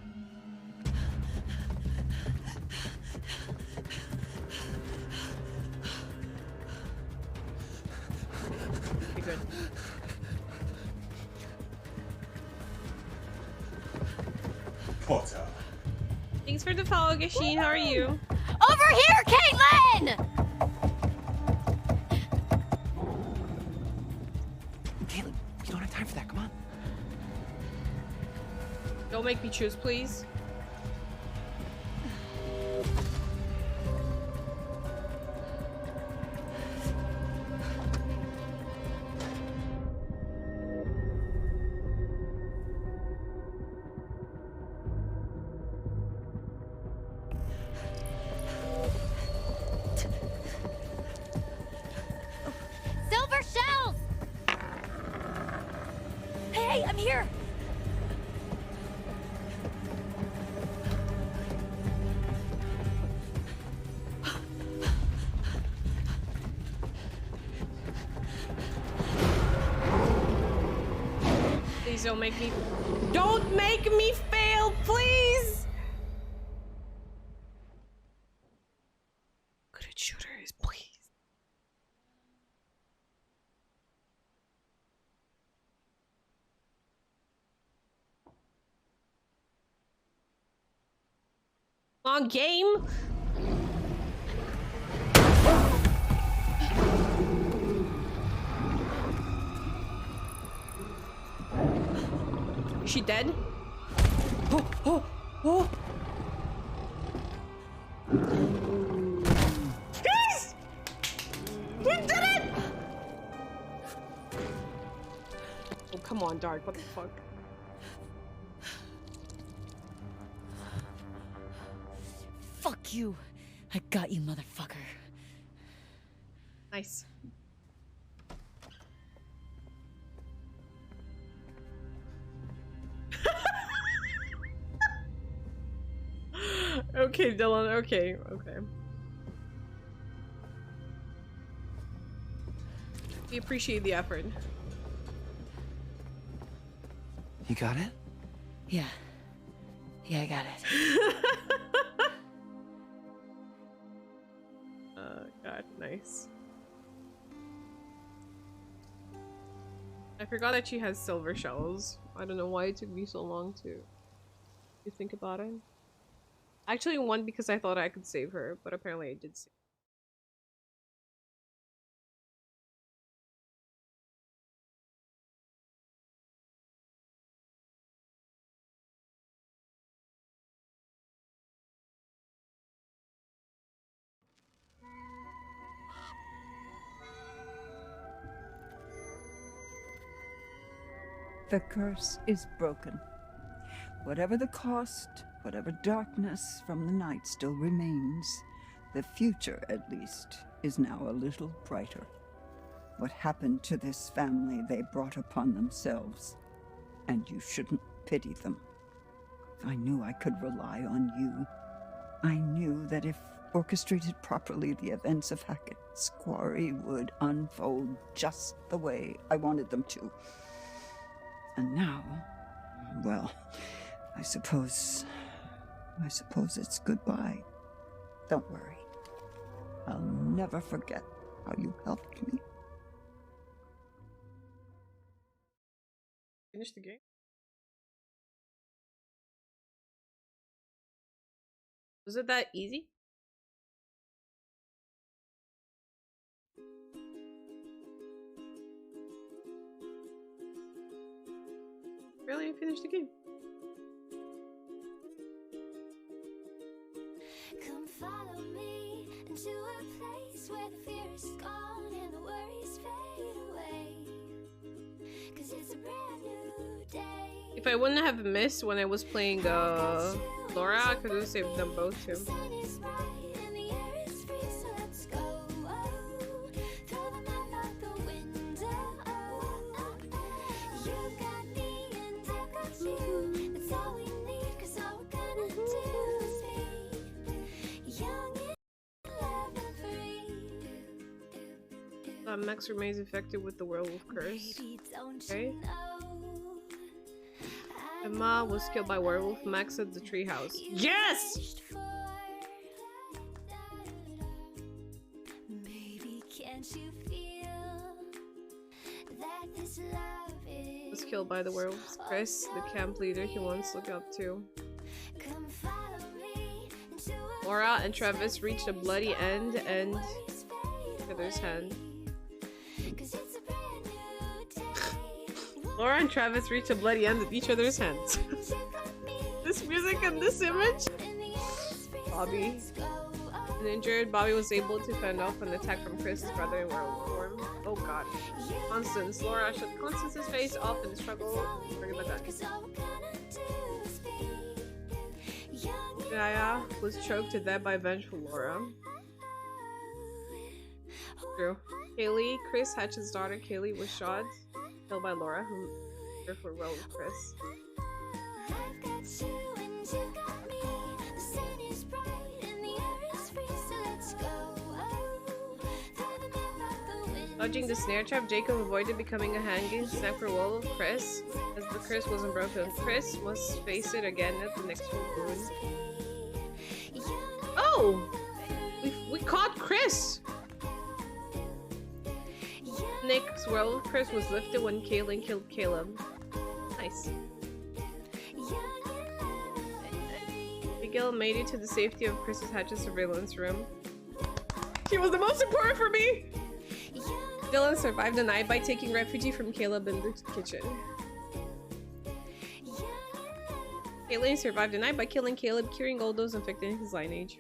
Be good. Potter. Thanks for the follow, Gashin. How are you? Over here, Caitlin! Caitlin, you don't have time for that. Come on. Don't make me choose, please. Silver shells! Hey, I'm here! Please don't make me... Don't make me fail, please! Good at shooters, please. On game? Is she dead? Oh, oh, oh! Yes! We did it! Oh, come on, Dark. What the fuck? Fuck you. I got you, motherfucker. Nice. Okay, Dylan. Okay, okay. We appreciate the effort. You got it? Yeah. Yeah, I got it. Nice. I forgot that she has silver shells. I don't know why it took me so long to think about it. Actually, one because I thought I could save her, but apparently I did save. The curse is broken. Whatever the cost, whatever darkness from the night still remains, the future, at least, is now a little brighter. What happened to this family they brought upon themselves, and you shouldn't pity them. I knew I could rely on you. I knew that if orchestrated properly, the events of Hackett's Quarry would unfold just the way I wanted them to. And now, well, I suppose it's goodbye. Don't worry. I'll never forget how you helped me. Finish the game? Was it that easy? Really? I finished the game. Come follow me into a place where the fear is gone and the worries fade away. 'Cause it's a brand new day. If I wouldn't have missed when I was playing Laura, I could have saved them both too. Max remains infected with the werewolf curse. Okay. Emma was killed by werewolf. Max at the treehouse. Yes! Was killed by the werewolves. Chris, the camp leader he once looked up to. Laura and Travis reached a bloody end and each other's hand. Laura and Travis reach a bloody end with each other's hands. This music and this image. Bobby. An injured Bobby was able to fend off an attack from Chris's brother in werewolf form. Oh god. Constance. Laura shook Constance's face off in the struggle. Bring it back. Gaia was choked to death by vengeful Laura. True. Kaylee, Chris Hatch's daughter, Kaylee was shot. Killed by Laura, who therefore well with Chris. Dodging the snare trap, Jacob avoided becoming a hanging snack for Wolf of Chris, as the curse wasn't broken. Chris must face it again at the next full moon. Oh! We caught Chris! Nick's werewolf curse was lifted when Kaylin killed Caleb. Nice. Abigail made it to the safety of Chris's Hatch's surveillance room. She was the most important for me! Dylan survived the night by taking refuge from Caleb in the kitchen. Kaylin survived the night by killing Caleb, curing all those infected in his lineage.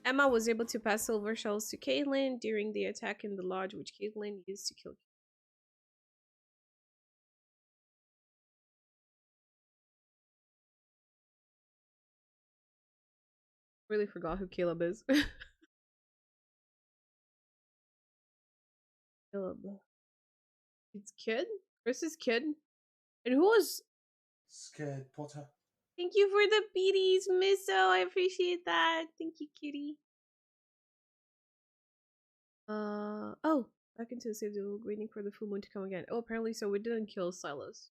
Emma was able to pass silver shells to Caitlin during the attack in the lodge, which Caitlin used to kill. Really forgot who Caleb is. Caleb. It's kid? Chris's kid? And who was Scared Potter? Thank you for the beaties, Misso. I appreciate that. Thank you, kitty. Oh, back into the save the waiting for the full moon to come again. Oh, apparently so we didn't kill Silas.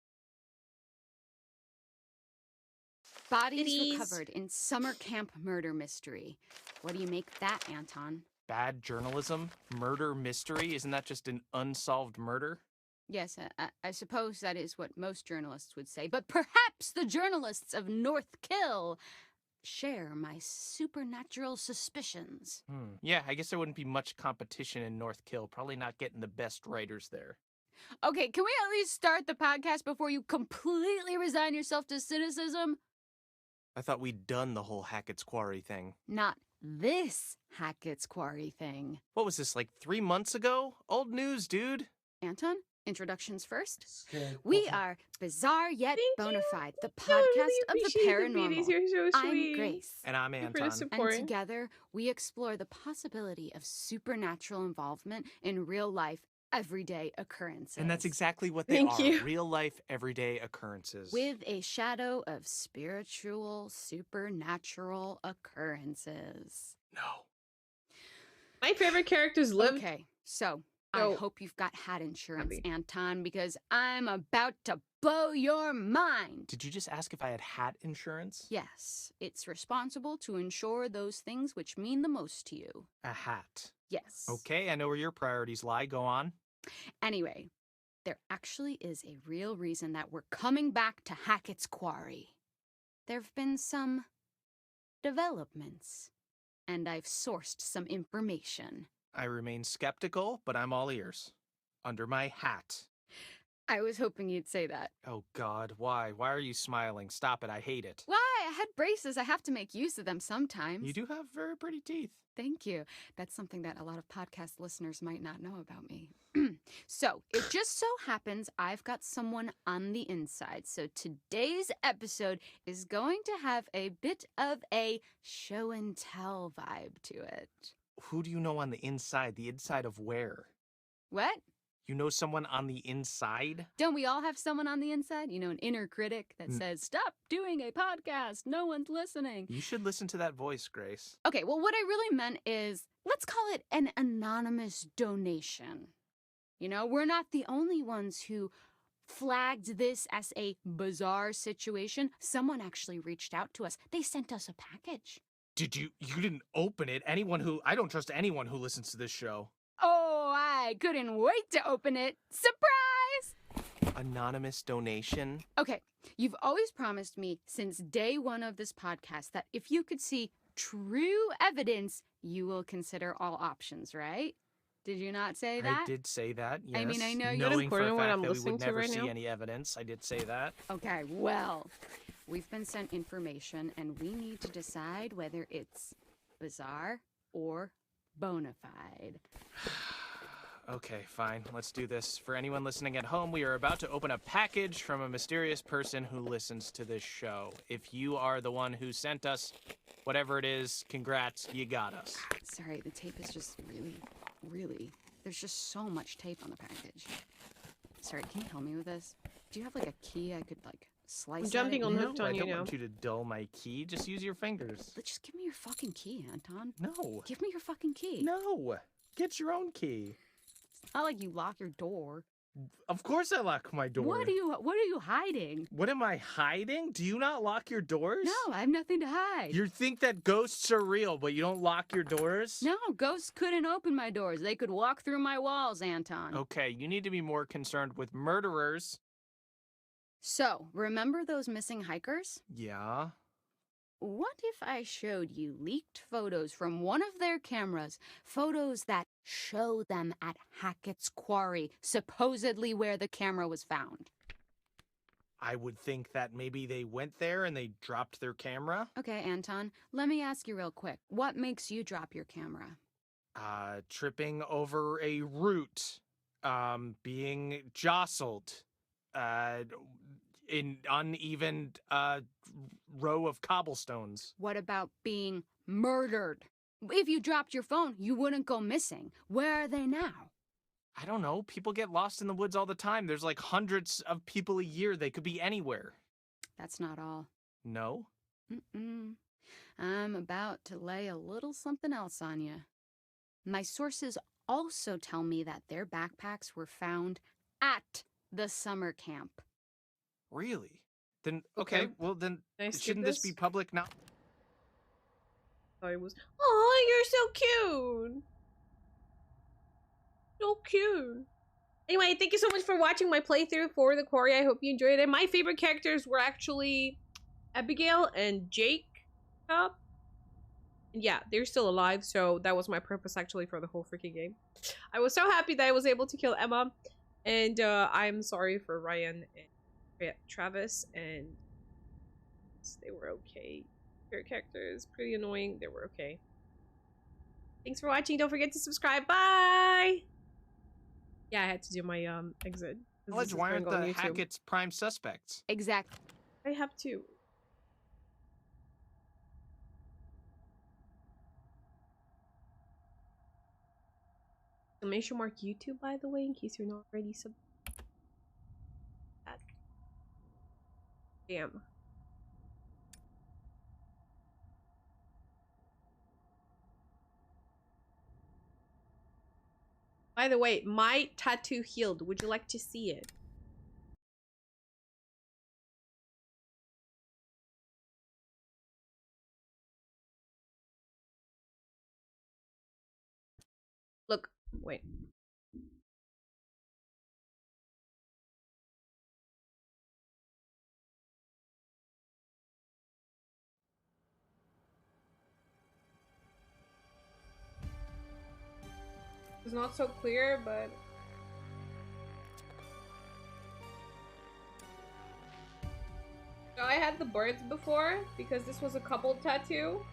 Bodies Kitties. recovered in summer camp murder mystery. What do you make of that, Anton? Bad journalism? Murder mystery? Isn't that just an unsolved murder? Yes, I suppose that is what most journalists would say, but perhaps the journalists of North Kill share my supernatural suspicions. Yeah, I guess there wouldn't be much competition in North Kill. Probably not getting the best writers there. Okay, can we at least start the podcast before you completely resign yourself to cynicism? I thought we'd done the whole Hackett's Quarry thing. Not this Hackett's Quarry thing. What was this, like 3 months ago? Old news, dude. Anton, introductions first. Scared We Potter. are Bizarre Yet Thank Bona you. Fide, the I podcast really of the appreciate the paranormal. babies. You're so I'm sweet. Grace. And I'm Thank you for the Anton. support. And together, we explore the possibility of supernatural involvement in real life, everyday occurrences. And that's exactly what they Thank are. you. Real life, everyday occurrences. with a shadow of spiritual, supernatural occurrences. No. My favorite characters live. Okay, so No. I hope you've got hat insurance, Abby. Anton, because I'm about to blow your mind. Did you just ask if I had hat insurance? Yes, it's responsible to insure those things which mean the most to you. A hat. Yes. Okay, I know where your priorities lie. Go on. Anyway, there actually is a real reason that we're coming back to Hackett's Quarry. There have been some developments, and I've sourced some information. I remain skeptical, but I'm all ears. Under my hat. I was hoping you'd say that. Oh, God, why? Why are you smiling? Stop it, I hate it. Why? I had braces. I have to make use of them sometimes. You do have very pretty teeth. Thank you. That's something that a lot of podcast listeners might not know about me. So, it just so happens I've got someone on the inside. So, today's episode is going to have a bit of a show and tell vibe to it. Who do you know on the inside? The inside of where? What? You know someone on the inside? Don't we all have someone on the inside? You know, an inner critic that Mm. says, stop doing a podcast. No one's listening. You should listen to that voice, Grace. Okay, well, what I really meant is, let's call it an anonymous donation. You know, we're not the only ones who flagged this as a bizarre situation. Someone actually reached out to us. They sent us a package. You didn't open it? I don't trust anyone who listens to this show. Oh, I couldn't wait to open it. Surprise! Anonymous donation? Okay, you've always promised me since day one of this podcast that if you could see true evidence, you will consider all options, right? Did you not say that? I did say that, yes. I mean, I know you- Knowing for a Important what fact I'm that we listening would to never right see now. any evidence. I did say that. Okay, well, we've been sent information and we need to decide whether it's bizarre or bona fide. Okay, fine. Let's do this. For anyone listening at home, we are about to open a package from a mysterious person who listens to this show. If you are the one who sent us whatever it is, congrats, you got us. Sorry, the tape is just really, there's just so much tape on the package. Sorry, can you help me with this? Do you have like a key I could like slice I'm jumping at? on No, hooked on I you don't now. want you to dull my key. Just use your fingers. Just give me your fucking key, Anton. No. Give me your fucking key. No. Get your own key. It's not like you lock your door. Of course I lock my door. What are you hiding? What am I hiding? Do you not lock your doors? No, I have nothing to hide. You think that ghosts are real, but you don't lock your doors? No, ghosts couldn't open my doors. They could walk through my walls, Anton. Okay, you need to be more concerned with murderers. So, remember those missing hikers? Yeah. What if I showed you leaked photos from one of their cameras, photos that show them at Hackett's Quarry, supposedly where the camera was found? I would think that maybe they went there and they dropped their camera. Okay, Anton, let me ask you real quick. What makes you drop your camera? Tripping over a root. Being jostled. In uneven, row of cobblestones. What about being murdered? If you dropped your phone, you wouldn't go missing. Where are they now? I don't know. People get lost in the woods all the time. There's like hundreds of people a year. They could be anywhere. That's not all. No? Mm-mm. I'm about to lay a little something else on you. My sources also tell me that their backpacks were found at the summer camp. Really? Then okay, well then shouldn't this be public now? Thought it was. Oh, you're so cute. So cute. Anyway, thank you so much for watching my playthrough for the quarry. I hope you enjoyed it. My favorite characters were actually Abigail and Jake. And yeah, they're still alive, so that was my purpose actually for the whole freaking game. I was so happy that I was able to kill Emma, and I'm sorry for Ryan and Travis, and they were okay. Their characters pretty annoying. They were okay. Thanks for watching. Don't forget to subscribe. Bye. Yeah, I had to do my exit. Why aren't the Hackett's prime suspects? Exactly. I have to. Exclamation mark YouTube, by the way, in case you're not already sub. Damn. By the way, my tattoo healed. Would you like to see it? Look, wait. It's not so clear, but so I had the birds before because this was a couple tattoo,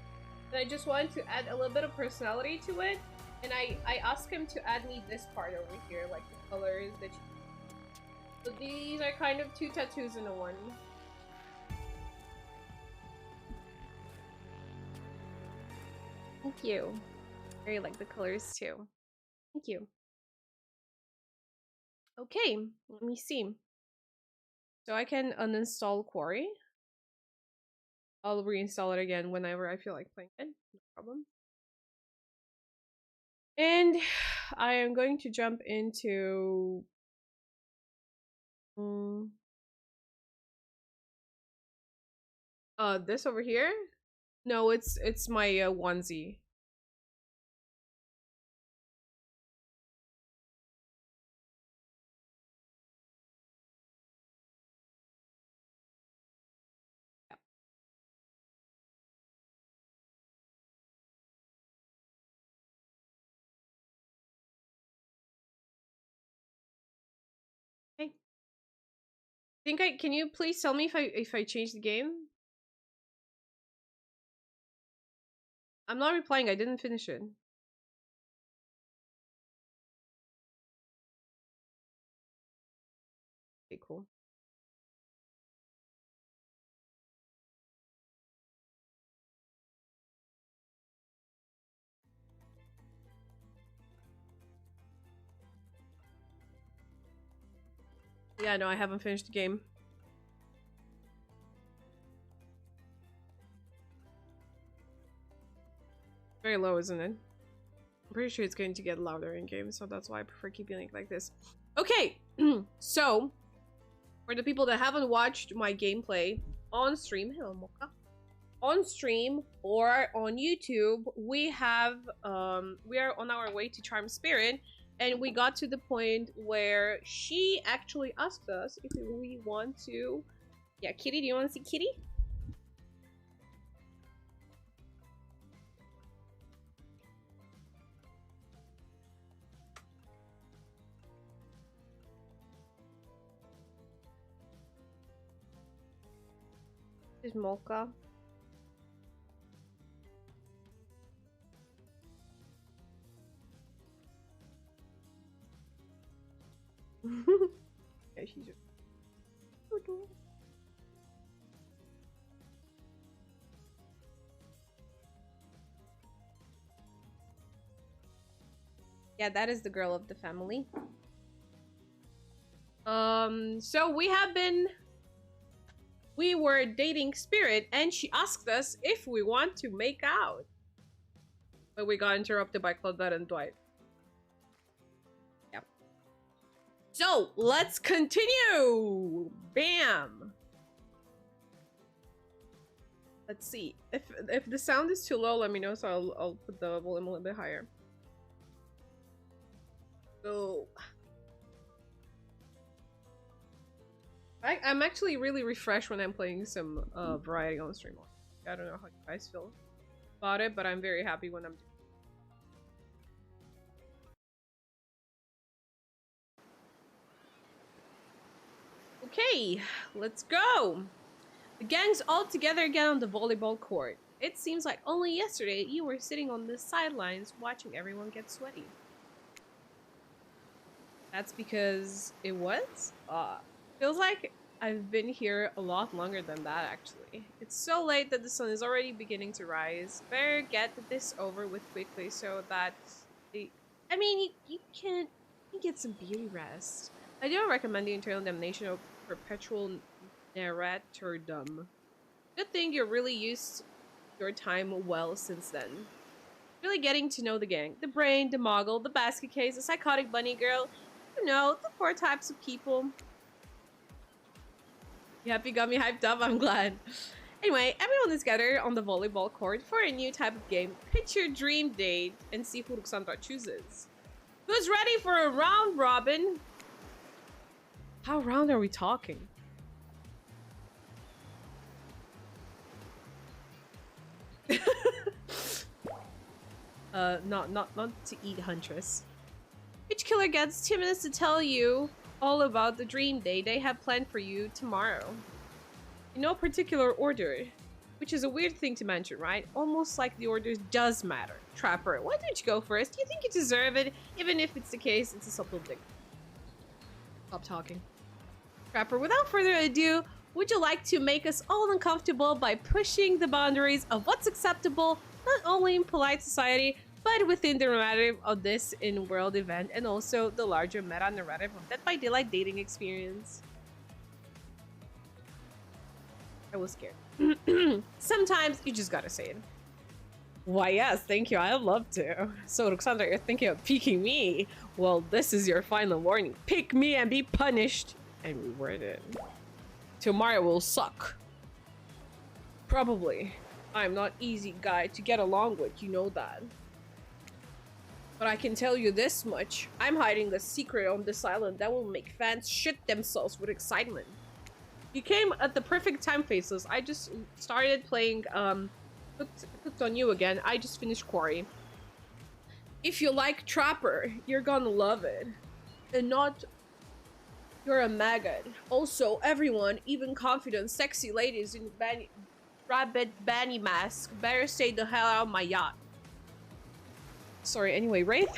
and I just wanted to add a little bit of personality to it. And I asked him to add me this part over here, like the colors that you... So these are kind of two tattoos in a one. Thank you. I really like the colors too. Thank you. Okay, let me see. So I can uninstall Quarry. I'll reinstall it again whenever I feel like playing it. No problem. And I am going to jump into this over here. No, it's my onesie. Can you please tell me if I change the game? I'm not replying, I didn't finish it. Okay, cool. Yeah, no, I haven't finished the game. Very low, isn't it? I'm pretty sure it's going to get louder in game, so that's why I prefer keeping it like this. Okay, so for the people that haven't watched my gameplay on stream, hello Mocha, on stream or on YouTube, we are on our way to Charm Spirit. And we got to the point where she actually asked us if we want to... Yeah, Kitty, do you want to see Kitty? This is Mocha. Yeah, she's just... Yeah, that is the girl of the family. So we were dating Spirit, and she asked us if we want to make out. But we got interrupted by Claudette and Dwight. Yeah. So, let's continue! Bam! Let's see. If the sound is too low, let me know, so I'll put the volume a little bit higher. So I'm actually really refreshed when I'm playing some variety on stream. I don't know how you guys feel about it, but I'm very happy when I'm doing it. Okay, let's go. The gang's all together again on the volleyball court. It seems like only yesterday you were sitting on the sidelines watching everyone get sweaty. That's because it was? Feels like I've been here a lot longer than that, actually. It's so late that the sun is already beginning to rise. Better get this over with quickly so that I mean, you can get some beauty rest. I don't recommend the internal damnation of perpetual narratordom. Good thing you're really used your time well since then. Really getting to know the gang. The brain, the moggle, the basket case, the psychotic bunny girl. You know, the 4 types of people. You happy got me hyped up? I'm glad. Anyway, everyone is gathered on the volleyball court for a new type of game. Pitch your dream date and see who Ruxandra chooses. Who's ready for a round robin? How round are we talking? Not to eat, Huntress. Each killer gets 2 minutes to tell you all about the dream day they have planned for you tomorrow. In no particular order, which is a weird thing to mention, right? Almost like the order does matter. Trapper, why don't you go first? You think you deserve it? Even if it's the case, it's a subtle thing. Stop talking. Trapper, without further ado, would you like to make us all uncomfortable by pushing the boundaries of what's acceptable, not only in polite society, but within the narrative of this in-world event and also the larger meta-narrative of Dead by Daylight dating experience? I was scared. Sometimes you just gotta say it. Why yes, thank you, I'd love to. So Ruxandra, you're thinking of piquing me? Well, this is your final warning. Pick me and be punished and rewarded. Tomorrow will suck. Probably. I'm not easy guy to get along with, you know that. But I can tell you this much. I'm hiding a secret on this island that will make fans shit themselves with excitement. You came at the perfect time, Faceless. I just started playing Hooked on You again. I just finished Quarry. If you like Trapper, you're gonna love it. And not... You're a maggot. Also, everyone, even confident, sexy ladies in rabbit banny mask, better stay the hell out of my yacht. Sorry, anyway, Wraith?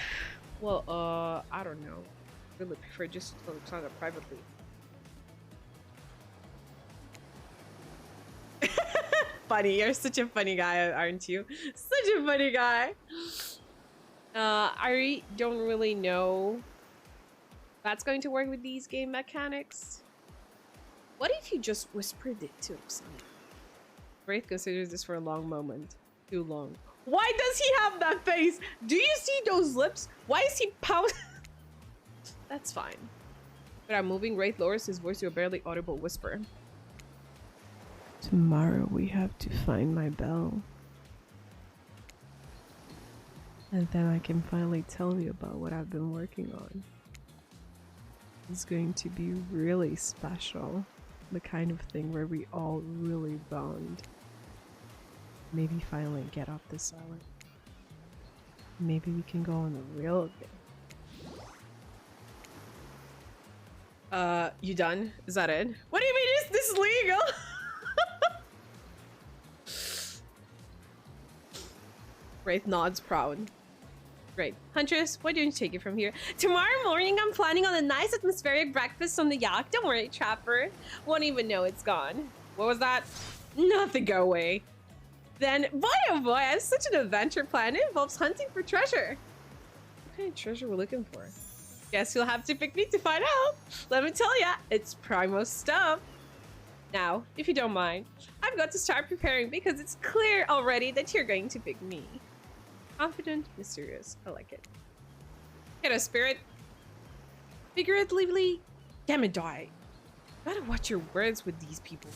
Well, I don't know. I really prefer just to talk to privately. Funny, you're such a funny guy, aren't you? Such a funny guy. I don't really know if that's going to work with these game mechanics. What if you just whispered it to someone? Wraith considers this for a long moment. Too long. Why does he have that face? Do you see those lips? Why is he pouting? That's fine. But I'm moving. Wraith lowers his voice to a barely audible whisper. Tomorrow we have to find my bell. And then I can finally tell you about what I've been working on. It's going to be really special. The kind of thing where we all really bond. Maybe finally get off this island. Maybe we can go on the real again. You done? Is that it? What do you mean, is this legal? Wraith nods proud. Great. Huntress, why don't you take it from here? Tomorrow morning, I'm planning on a nice atmospheric breakfast on the yacht. Don't worry, Trapper. Won't even know it's gone. What was that? Nothing, go away. Then, boy oh boy, I have such an adventure plan. It involves hunting for treasure. What kind of treasure we're looking for? Guess you'll have to pick me to find out. Let me tell ya, it's Primo stuff. Now, if you don't mind, I've got to start preparing because it's clear already that you're going to pick me. Confident, mysterious. I like it. Get a spirit. Figuratively, damn it, die. Gotta watch your words with these people.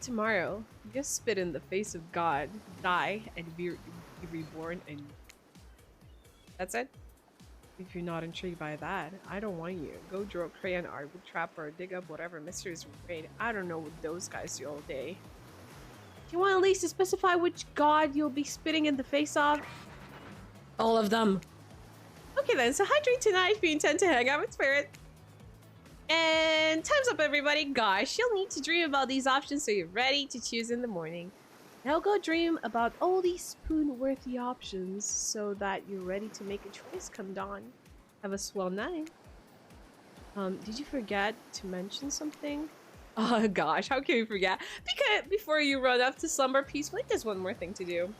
Tomorrow, you spit in the face of God, die, and be reborn, and that's it. If you're not intrigued by that, I don't want you. Go draw crayon art with Trapper, dig up whatever mysteries we made. I don't know what those guys do all day. Do you want at least to specify which god you'll be spitting in the face of? All of them. Okay then, so hydrate tonight if you intend to hang out with Spirit. And time's up, everybody. Gosh, you'll need to dream about these options so you're ready to choose in the morning. Now go dream about all these spoon-worthy options so that you're ready to make a choice come dawn. Have a swell night. Did you forget to mention something? Oh gosh, how can you forget? Because before you run off to slumber peacefully, there's one more thing to do.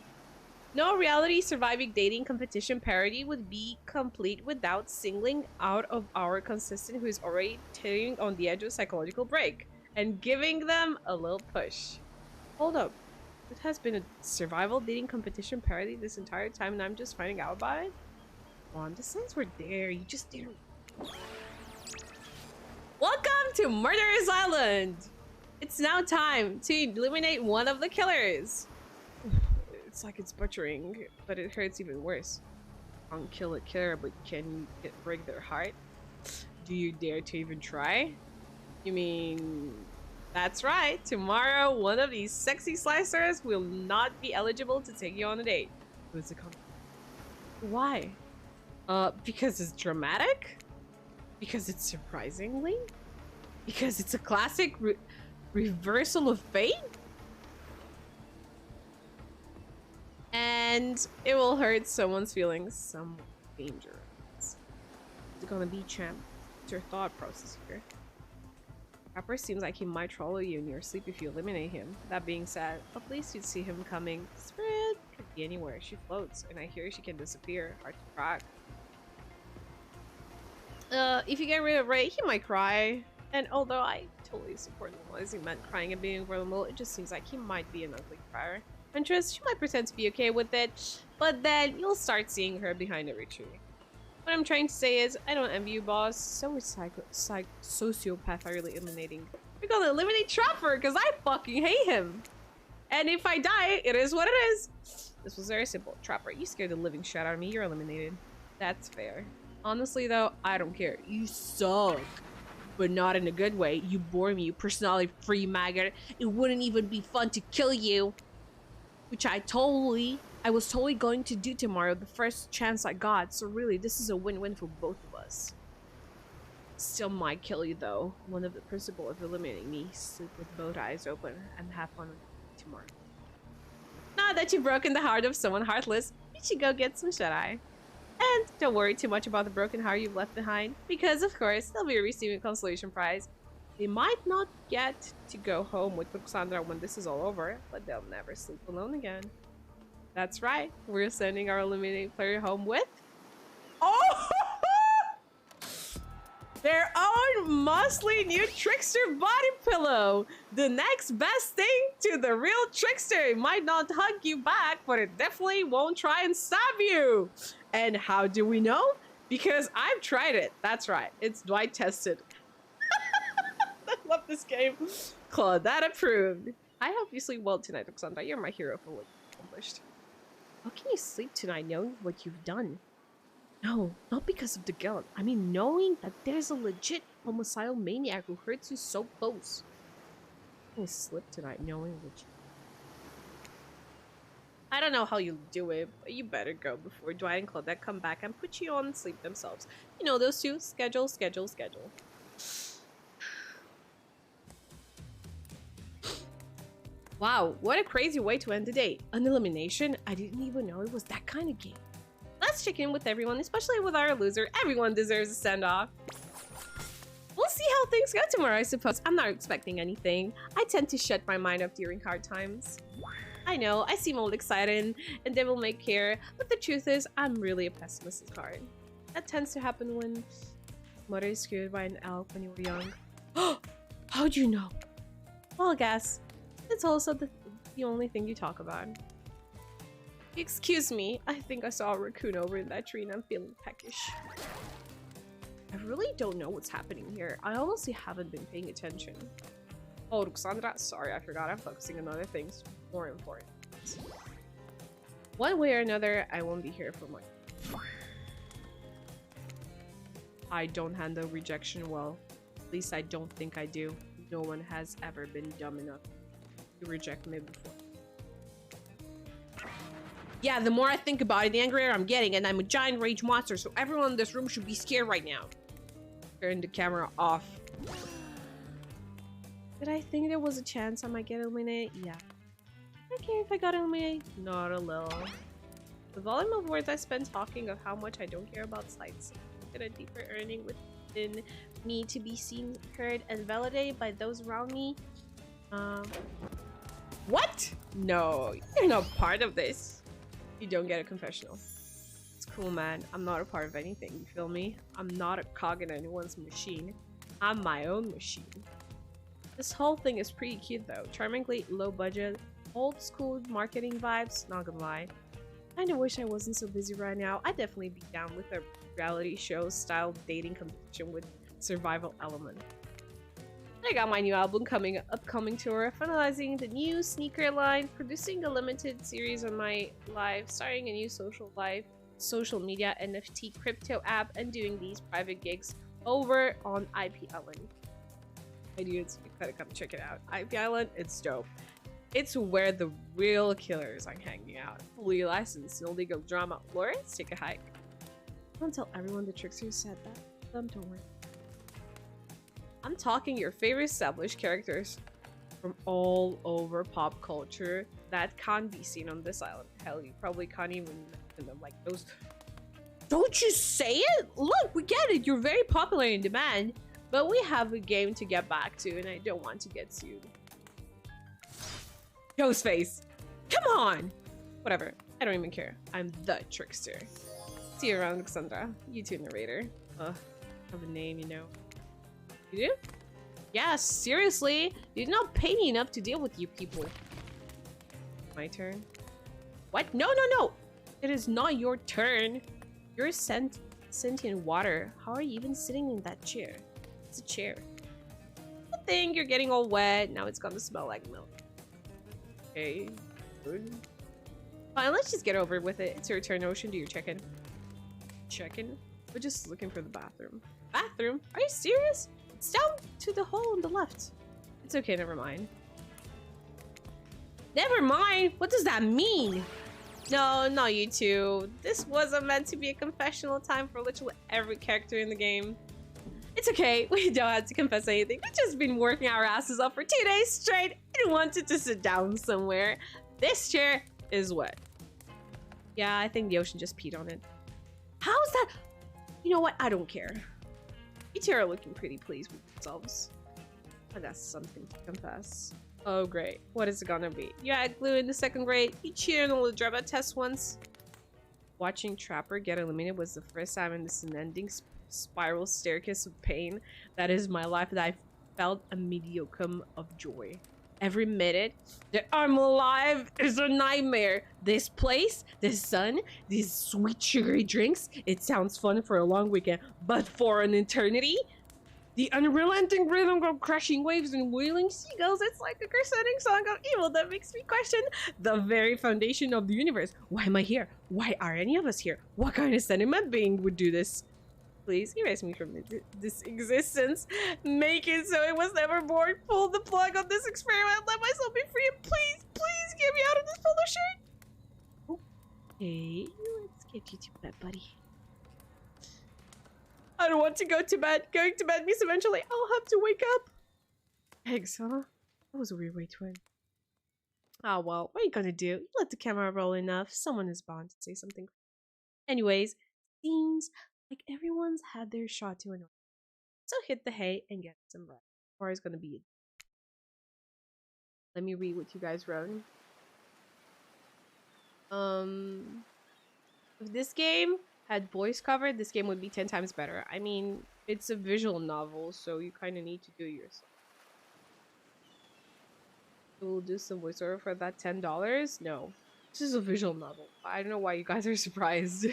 No reality surviving dating competition parody would be complete without singling out of our contestant who is already teetering on the edge of psychological break and giving them a little push. Hold up. It has been a survival dating competition parody this entire time and I'm just finding out about it? Come on, the signs were there, you just didn't. Welcome to Murderer's Island! It's now time to eliminate one of the killers. It's like it's butchering, but it hurts even worse. Can't kill a killer, but can you break their heart? Do you dare to even try? You mean... That's right, tomorrow one of these sexy slicers will not be eligible to take you on a date. Who's it called? Why? Because it's dramatic? Because it's surprisingly? Because it's a classic reversal of fate? And it will hurt someone's feelings somewhat dangerous. It's gonna be champ. What's your thought process here? Trapper seems like he might follow you in your sleep if you eliminate him. That being said, at least you'd see him coming. Spirit could be anywhere. She floats, and I hear she can disappear. Hard to track. If you get rid of Ray, he might cry. And although I totally support normalizing men crying and being vulnerable, it just seems like he might be an ugly crier. Interest, she might pretend to be okay with it, but then you'll start seeing her behind every tree. What I'm trying to say is, I don't envy you, boss. So is sociopath are really eliminating. We're gonna eliminate Trapper because I fucking hate him. And if I die, it is what it is. This was very simple. Trapper, you scared the living shit out of me. You're eliminated. That's fair. Honestly, though, I don't care. You suck. But not in a good way. You bore me, you personality-free maggot. It wouldn't even be fun to kill you. Which I was totally going to do tomorrow the first chance I got. So really, this is a win-win for both of us. Still might kill you, though. One of the principle of eliminating me. Sleep with both eyes open and have fun tomorrow. Now that you've broken the heart of someone heartless, you should go get some shut-eye. And don't worry too much about the broken heart you've left behind, because of course they'll be receiving a consolation prize. They might not get to go home with Roxandra when this is all over, but they'll never sleep alone again. That's right, we're sending our eliminated player home with... Oh! Their own muscly new Trickster body pillow! The next best thing to the real Trickster. It might not hug you back, but it definitely won't try and stab you! And how do we know? Because I've tried it. That's right. It's Dwight tested. I love this game. Claudette approved. I hope you sleep well tonight, Roxandra. You're my hero for what you accomplished. How can you sleep tonight knowing what you've done? No, not because of the guilt. I mean knowing that there's a legit homicidal maniac who hurts you so close. How can you sleep tonight knowing what you... I don't know how you'll do it, but you better go before Dwight and Claudette come back and put you on sleep themselves. You know those two. Schedule, schedule, schedule. Wow, what a crazy way to end the day. An elimination? I didn't even know it was that kind of game. Let's check in with everyone, especially with our loser. Everyone deserves a send-off. We'll see how things go tomorrow, I suppose. I'm not expecting anything. I tend to shut my mind off during hard times. I know, I seem all excited and devil may care, but the truth is, I'm really a pessimist at heart. That tends to happen when mother is scared by an elf when you were young. How'd you know? Well, I guess it's also the only thing you talk about. Excuse me, I think I saw a raccoon over in that tree and I'm feeling peckish. I really don't know what's happening here. I honestly haven't been paying attention. Oh, Ruxandra, sorry, I forgot. I'm focusing on other things more important. One way or another, I won't be here for much. I don't handle rejection well. At least I don't think I do. No one has ever been dumb enough to reject me before. Yeah, the more I think about it, the angrier I'm getting, and I'm a giant rage monster, so everyone in this room should be scared right now. Turn the camera off. Did I think there was a chance I might get eliminated? Yeah. I don't care if I got eliminated. Not a little. The volume of words I spent talking of how much I don't care about sites. Get a deeper earning within me to be seen, heard, and validated by those around me. What? No, you're not part of this. You don't get a confessional. It's cool, man. I'm not a part of anything, you feel me? I'm not a cog in anyone's machine. I'm my own machine. This whole thing is pretty cute though. Charmingly low budget, old school marketing vibes, not gonna lie. Kinda wish I wasn't so busy right now. I'd definitely be down with a reality show style dating competition with survival element. I got my new album upcoming tour, finalizing the new sneaker line, producing a limited series on my live, starting a new social media NFT crypto app, and doing these private gigs over on IP Island. Hey dudes, you gotta come check it out. IP Island, it's dope. It's where the real killers are hanging out. Fully licensed, no legal drama. Lawrence, take a hike. Don't tell everyone the Trickster said that. Don't worry. I'm talking your favorite established characters from all over pop culture that can't be seen on this island. Hell, you probably can't even mention them, like those. Don't you say it? Look, we get it. You're very popular in demand, but we have a game to get back to, and I don't want to get sued. Ghostface, come on. Whatever. I don't even care. I'm the Trickster. See you around, Alexandra. You too, narrator. Ugh, have a name, you know. You do? Yeah, seriously. You did not pay me enough to deal with you people. My turn? What? No, no, no! It is not your turn. You're sentient water. How are you even sitting in that chair? It's a chair. Good thing you're getting all wet. Now it's gonna smell like milk. Okay. Good. Fine, let's just get over with it. It's your turn, Ocean. Do your check-in. Check-in? We're just looking for the bathroom. Bathroom? Are you serious? It's down to the hole on the left. It's okay, never mind. Never mind? What does that mean? No, not you two. This wasn't meant to be a confessional time for literally every character in the game. It's okay, we don't have to confess anything. We've just been working our asses off for 2 days straight and wanted to sit down somewhere. This chair is wet. Yeah, I think the Ocean just peed on it. How's that? You know what? I don't care. You two are looking pretty pleased with yourselves. I got something to confess. Oh great, what is it gonna be? You had glue in the 2nd grade, you cheated on all the drama tests once. Watching Trapper get eliminated was the first time in this unending spiral staircase of pain that is my life that I felt a modicum of joy. Every minute that I'm alive is a nightmare. This place, this sun, these sweet sugary drinks, it sounds fun for a long weekend, but for an eternity? The unrelenting rhythm of crashing waves and wailing seagulls, it's like a crescending song of evil that makes me question the very foundation of the universe. Why am I here? Why are any of us here? What kind of sentiment being would do this? Please erase me from this existence. Make it so it was never born. Pull the plug on this experiment. Let myself be free. And please, please get me out of this polo shirt. Okay, let's get you to bed, buddy. I don't want to go to bed. Going to bed means eventually I'll have to wake up. Eggs, huh? That was a weird way to end. Oh well, what are you gonna do? You let the camera roll enough. Someone is bound to say something. Anyways, seems like everyone's had their shot to annoy. So hit the hay and get some rest. Or it's gonna be a... Let me read what you guys wrote. If this game had voice cover, this game would be 10 times better. I mean, it's a visual novel, so you kind of need to do it yourself. We'll do some voiceover for that $10? No. This is a visual novel. I don't know why you guys are surprised.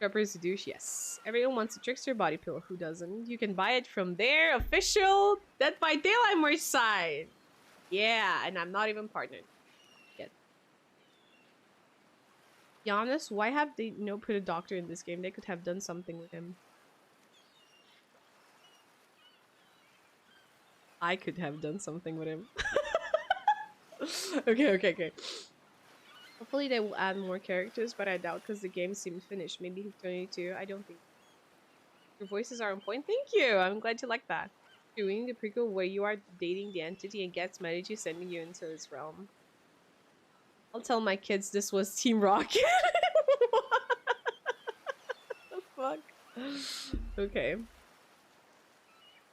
Trapper's douche, yes. Everyone wants a trickster body pillow. Who doesn't? You can buy it from their official Dead by Daylight merch site. Yeah, and I'm not even partnered yet. Be honest, why have they put a doctor in this game? They could have done something with him. I could have done something with him. Okay. Hopefully they will add more characters, but I doubt because the game seems finished. Maybe he's 22. I don't think. Your voices are on point. Thank you. I'm glad you like that. Doing the prequel where you are dating the entity and gets mad at you, sending you into his realm. I'll tell my kids this was Team Rocket. What the fuck? Okay.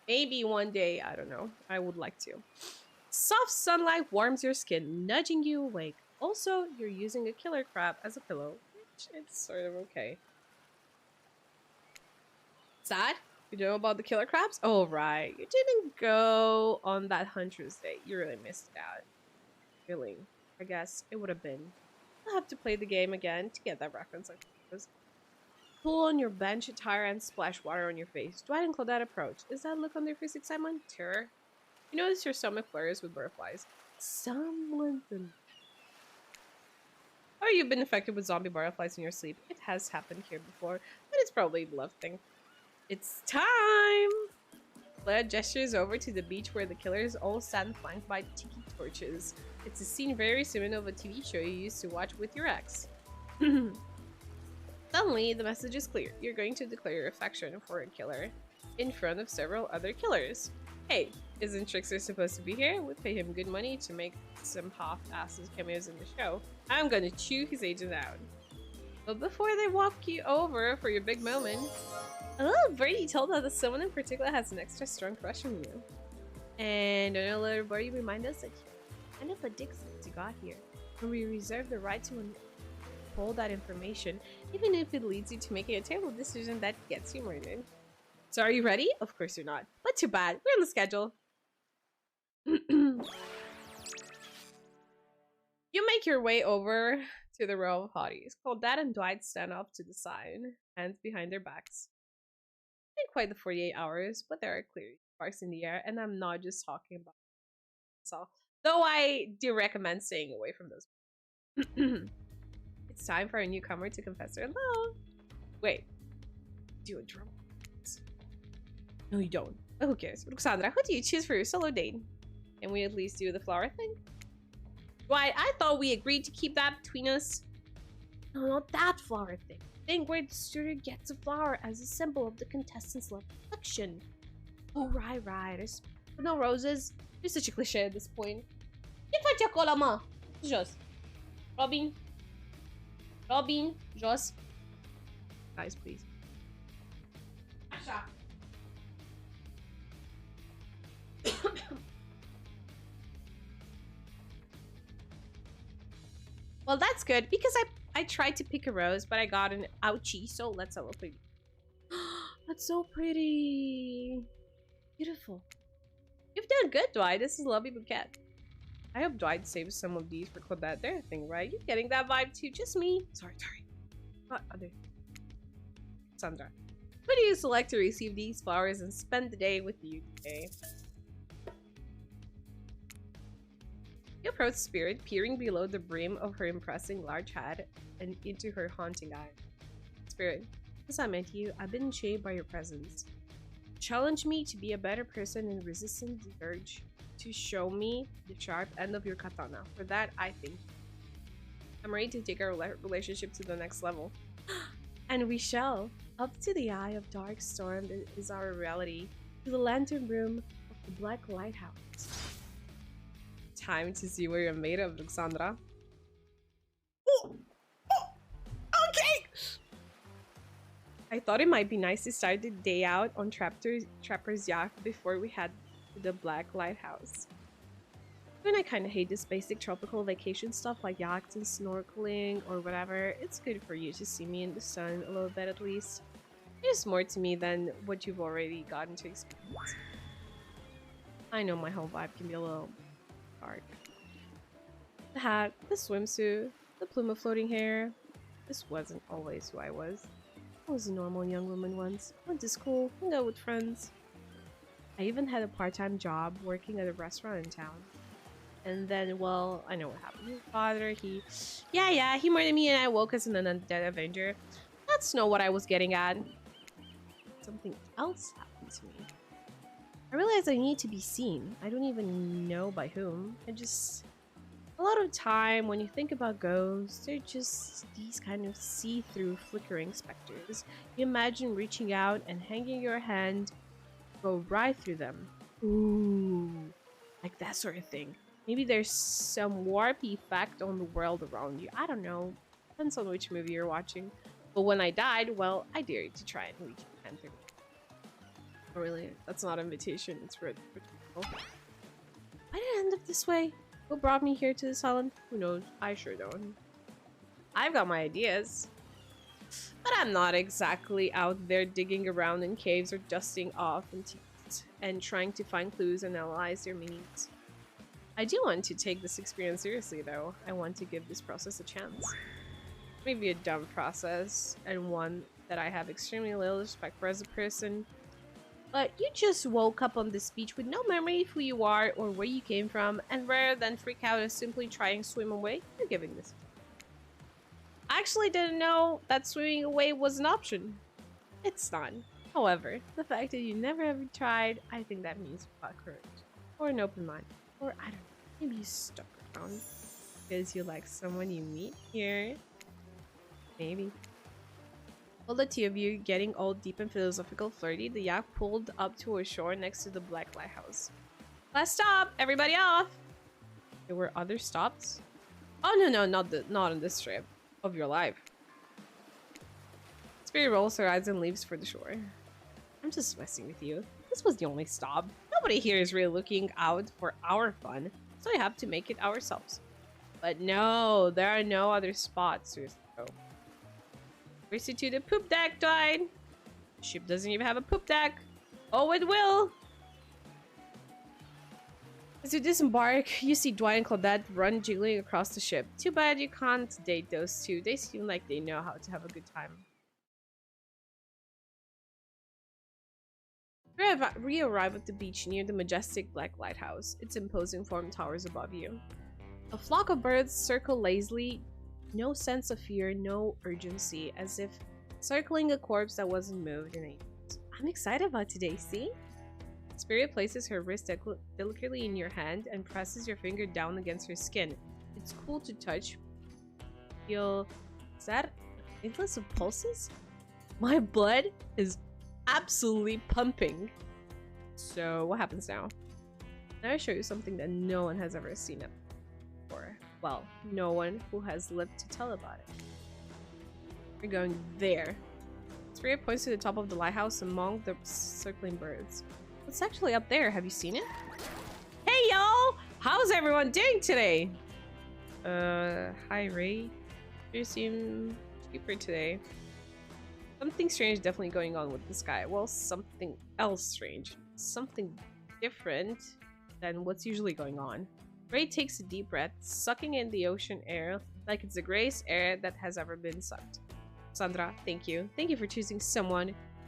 Maybe one day, I don't know. I would like to. Soft sunlight warms your skin, nudging you awake. Also, you're using a killer crab as a pillow, which it's sort of okay. Sad? You know about the killer crabs? Oh, right. You didn't go on that Hunter's Day. You really missed out. Really. I guess it would have been. I'll have to play the game again to get that reference. Pull on your bench attire and splash water on your face. Dwight and Claudette approach. Is that look on their face excitement? Terror? You notice your stomach flurs with butterflies. Someone's been... Or you've been affected with zombie butterflies in your sleep. It has happened here before, but it's probably a love thing. It's time! Claire gestures over to the beach where the killers all stand flanked by tiki torches. It's a scene very similar to a TV show you used to watch with your ex. Suddenly, the message is clear. You're going to declare your affection for a killer in front of several other killers. Hey, isn't Trickster supposed to be here? We pay him good money to make some half-assed cameos in the show. I'm gonna chew his agent out. But before they walk you over for your big moment, oh, Birdie told us that someone in particular has an extra strong crush on you. And don't let everybody remind us that you're kind of a dick since you got here. And we reserve the right to hold that information, even if it leads you to making a terrible decision that gets you murdered. So are you ready? Of course you're not. But too bad. We're on the schedule. You make your way over to the row of hotties. Claudette and Dwight stand up to the side, hands behind their backs. Not quite the 48 hours, but there are clear sparks in the air, and I'm not just talking about myself. Though I do recommend staying away from those. It's time for a newcomer to confess her love. Wait. Do a drum. No, you don't. Oh, who cares? Roxandra, who do you choose for your solo date? Can we at least do the flower thing? Why, I thought we agreed to keep that between us. No, not that flower thing. Thing where the student gets a flower as a symbol of the contestant's love affection. Oh, right. There's no roses. You're such a cliche at this point. Quem faz a cola, ma? Jos. Robin, Jos. Guys, please. Well, that's good because I tried to pick a rose, but I got an ouchie. So let's have a look. That's so pretty. Beautiful. You've done good, Dwight. This is a lovely bouquet. I hope Dwight saves some of these for Claudette. They're a thing, right? You're getting that vibe too. Just me. Sorry. What other? Sandra. Who do you select to receive these flowers and spend the day with you today? You approach Spirit, peering below the brim of her impressive large hat and into her haunting eye. Spirit, since I met you, I've been shaped by your presence. Challenge me to be a better person and resisting the urge to show me the sharp end of your katana. For that, I think I'm ready to take our relationship to the next level. And we shall. Up to the eye of dark storm is our reality, to the lantern room of the Black Lighthouse. Time to see what you're made of, Alexandra. Okay! I thought it might be nice to start the day out on Trapper's yacht before we head to the Black Lighthouse. And I kind of hate this basic tropical vacation stuff like yachts and snorkeling or whatever. It's good for you to see me in the sun a little bit at least. There's more to me than what you've already gotten to experience. I know my whole vibe can be a little dark. The hat, the swimsuit, the plume of floating hair. This wasn't always who I was. I was a normal young woman once. Went to school, hung out with friends. I even had a part-time job working at a restaurant in town. And then, well, I know what happened. His father, he murdered me and I woke as an undead Avenger. That's not what I was getting at. Something else happened to me. I realized I need to be seen. I don't even know by whom. A lot of time when you think about ghosts, they're just these kind of see-through flickering specters. You imagine reaching out and hanging your hand, go right through them. Ooh, like that sort of thing. Maybe there's some warp effect on the world around you. I don't know. Depends on which movie you're watching. But when I died, well, I dare you to try and reach your hand through. Oh, really? That's not an invitation. It's for people. Why did it end up this way? Who brought me here to this island? Who knows? I sure don't. I've got my ideas. But I'm not exactly out there digging around in caves or dusting off and trying to find clues and analyze their meanings. I do want to take this experience seriously, though. I want to give this process a chance. Maybe a dumb process, and one that I have extremely little respect for as a person. But you just woke up on this beach with no memory of who you are or where you came from, and rather than freak out and simply try and swim away, you're giving this. I actually didn't know that swimming away was an option. It's not. However, the fact that you never ever tried, I think that means you've got courage. Or an open mind. Or, I don't know, maybe you stuck around because you like someone you meet here. Maybe. Well, the two of you getting all deep and philosophical flirty, the yacht pulled up to a shore next to the Black Lighthouse. Last stop! Everybody off! There were other stops? Oh, no, not on this trip of your life. Spirit rolls her eyes and leaves for the shore. I'm just messing with you. This was the only stop. Nobody here is really looking out for our fun, so we have to make it ourselves. But no, there are no other spots to go. Race to the poop deck, Dwight. The ship doesn't even have a poop deck. Oh, it will. As you disembark, you see Dwight and Claudette run jiggling across the ship. Too bad you can't date those two. They seem like they know how to have a good time. We arrive at the beach near the majestic Black Lighthouse. Its imposing form towers above you. A flock of birds circle lazily. No sense of fear, no urgency, as if circling a corpse that wasn't moved in ages. I'm excited about today, see? Spirit places her wrist delicately in your hand and presses your finger down against her skin. It's cool to touch. Is that endless of pulses? My blood is absolutely pumping. So what happens now? Now I show you something that no one has ever seen before. Well, no one who has lived to tell about it. We're going there. Spirit points to the top of the lighthouse among the circling birds. What's actually up there? Have you seen it? Hey y'all! How's everyone doing today? Hi Ray. You seem cheaper today. Something strange definitely going on with this guy. Well, something else strange. Something different than what's usually going on. Ray takes a deep breath, sucking in the ocean air like it's the greatest air that has ever been sucked. Sandra, thank you. Thank you for choosing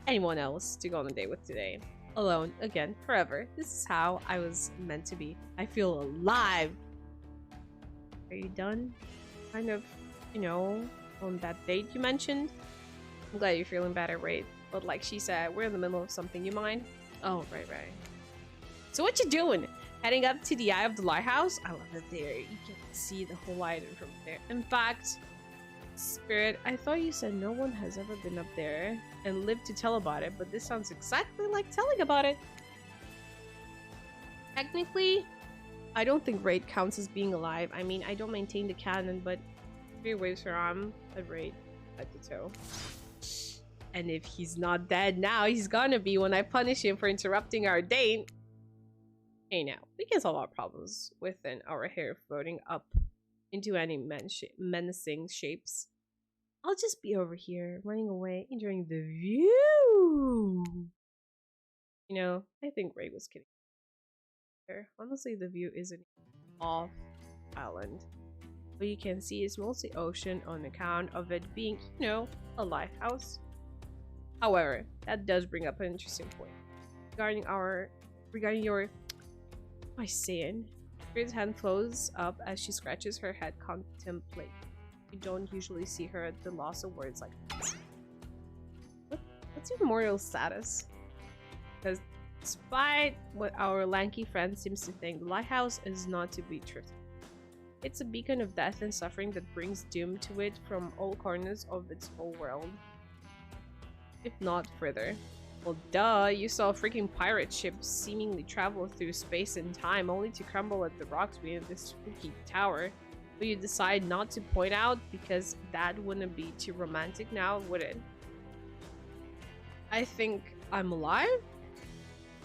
anyone else to go on a date with today. Alone, again, forever. This is how I was meant to be. I feel alive! Are you done? Kind of, you know, on that date you mentioned? I'm glad you're feeling better, Ray. But like she said, we're in the middle of something. You mind? Oh, right. So what you doing? Heading up to the eye of the lighthouse? I love it there. You can see the whole island from there. In fact, Spirit, I thought you said no one has ever been up there and lived to tell about it, but this sounds exactly like telling about it. Technically, I don't think Raid counts as being alive. I mean, I don't maintain the canon, but Spirit waves her arm at Raid at the toe. And if he's not dead now, he's gonna be when I punish him for interrupting our date. Hey now, we can solve our problems within our hair floating up into any menacing shapes. I'll just be over here, running away, enjoying the view. You know, I think Ray was kidding. Honestly, the view isn't off island. What you can see is mostly ocean on account of it being, you know, a lighthouse. However, that does bring up an interesting point. Regarding your... What am I saying? Spirit's hand flows up as she scratches her head contemplate. You don't usually see her at the loss of words like this. What's your moral status? Because despite what our lanky friend seems to think, the lighthouse is not to be trusted. It's a beacon of death and suffering that brings doom to it from all corners of its whole world. If not further. Well, duh, you saw a freaking pirate ship seemingly travel through space and time only to crumble at the rocks beneath this spooky tower. But you decide not to point out because that wouldn't be too romantic now, would it? I think I'm alive?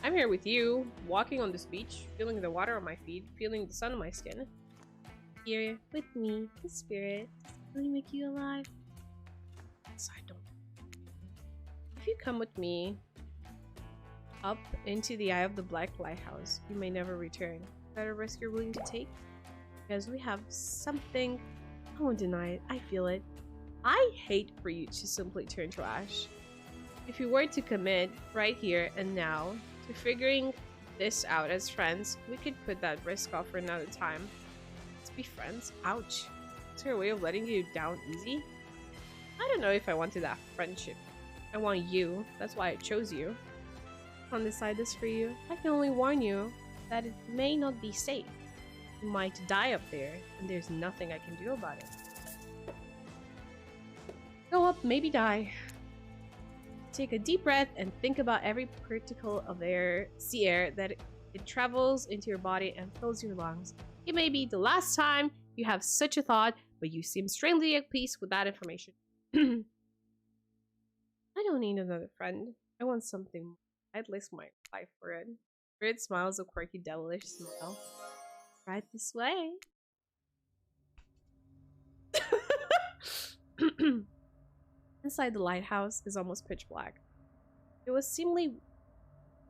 I'm here with you, walking on this beach, feeling the water on my feet, feeling the sun on my skin. Here with me, the spirit, does it really make you alive? Yes, I don't. If you come with me up into the eye of the Black Lighthouse, you may never return. Is that a risk you're willing to take? Because we have something. I won't deny it. I feel it. I hate for you to simply turn to ash. If you were to commit right here and now to figuring this out as friends, we could put that risk off for another time. Let's be friends. Ouch. Is there a way of letting you down easy? I don't know if I wanted that friendship. I want you. That's why I chose you. I'll decide this for you. I can only warn you that it may not be safe. You might die up there, and there's nothing I can do about it. Go up, maybe die. Take a deep breath and think about every particle of air, sea air that it travels into your body and fills your lungs. It may be the last time you have such a thought, but you seem strangely at peace with that information. I don't need another friend. I want something more. I'd risk my life for it. Spirit smiles a quirky, devilish smile. Right this way. Inside the lighthouse is almost pitch black. It was seemingly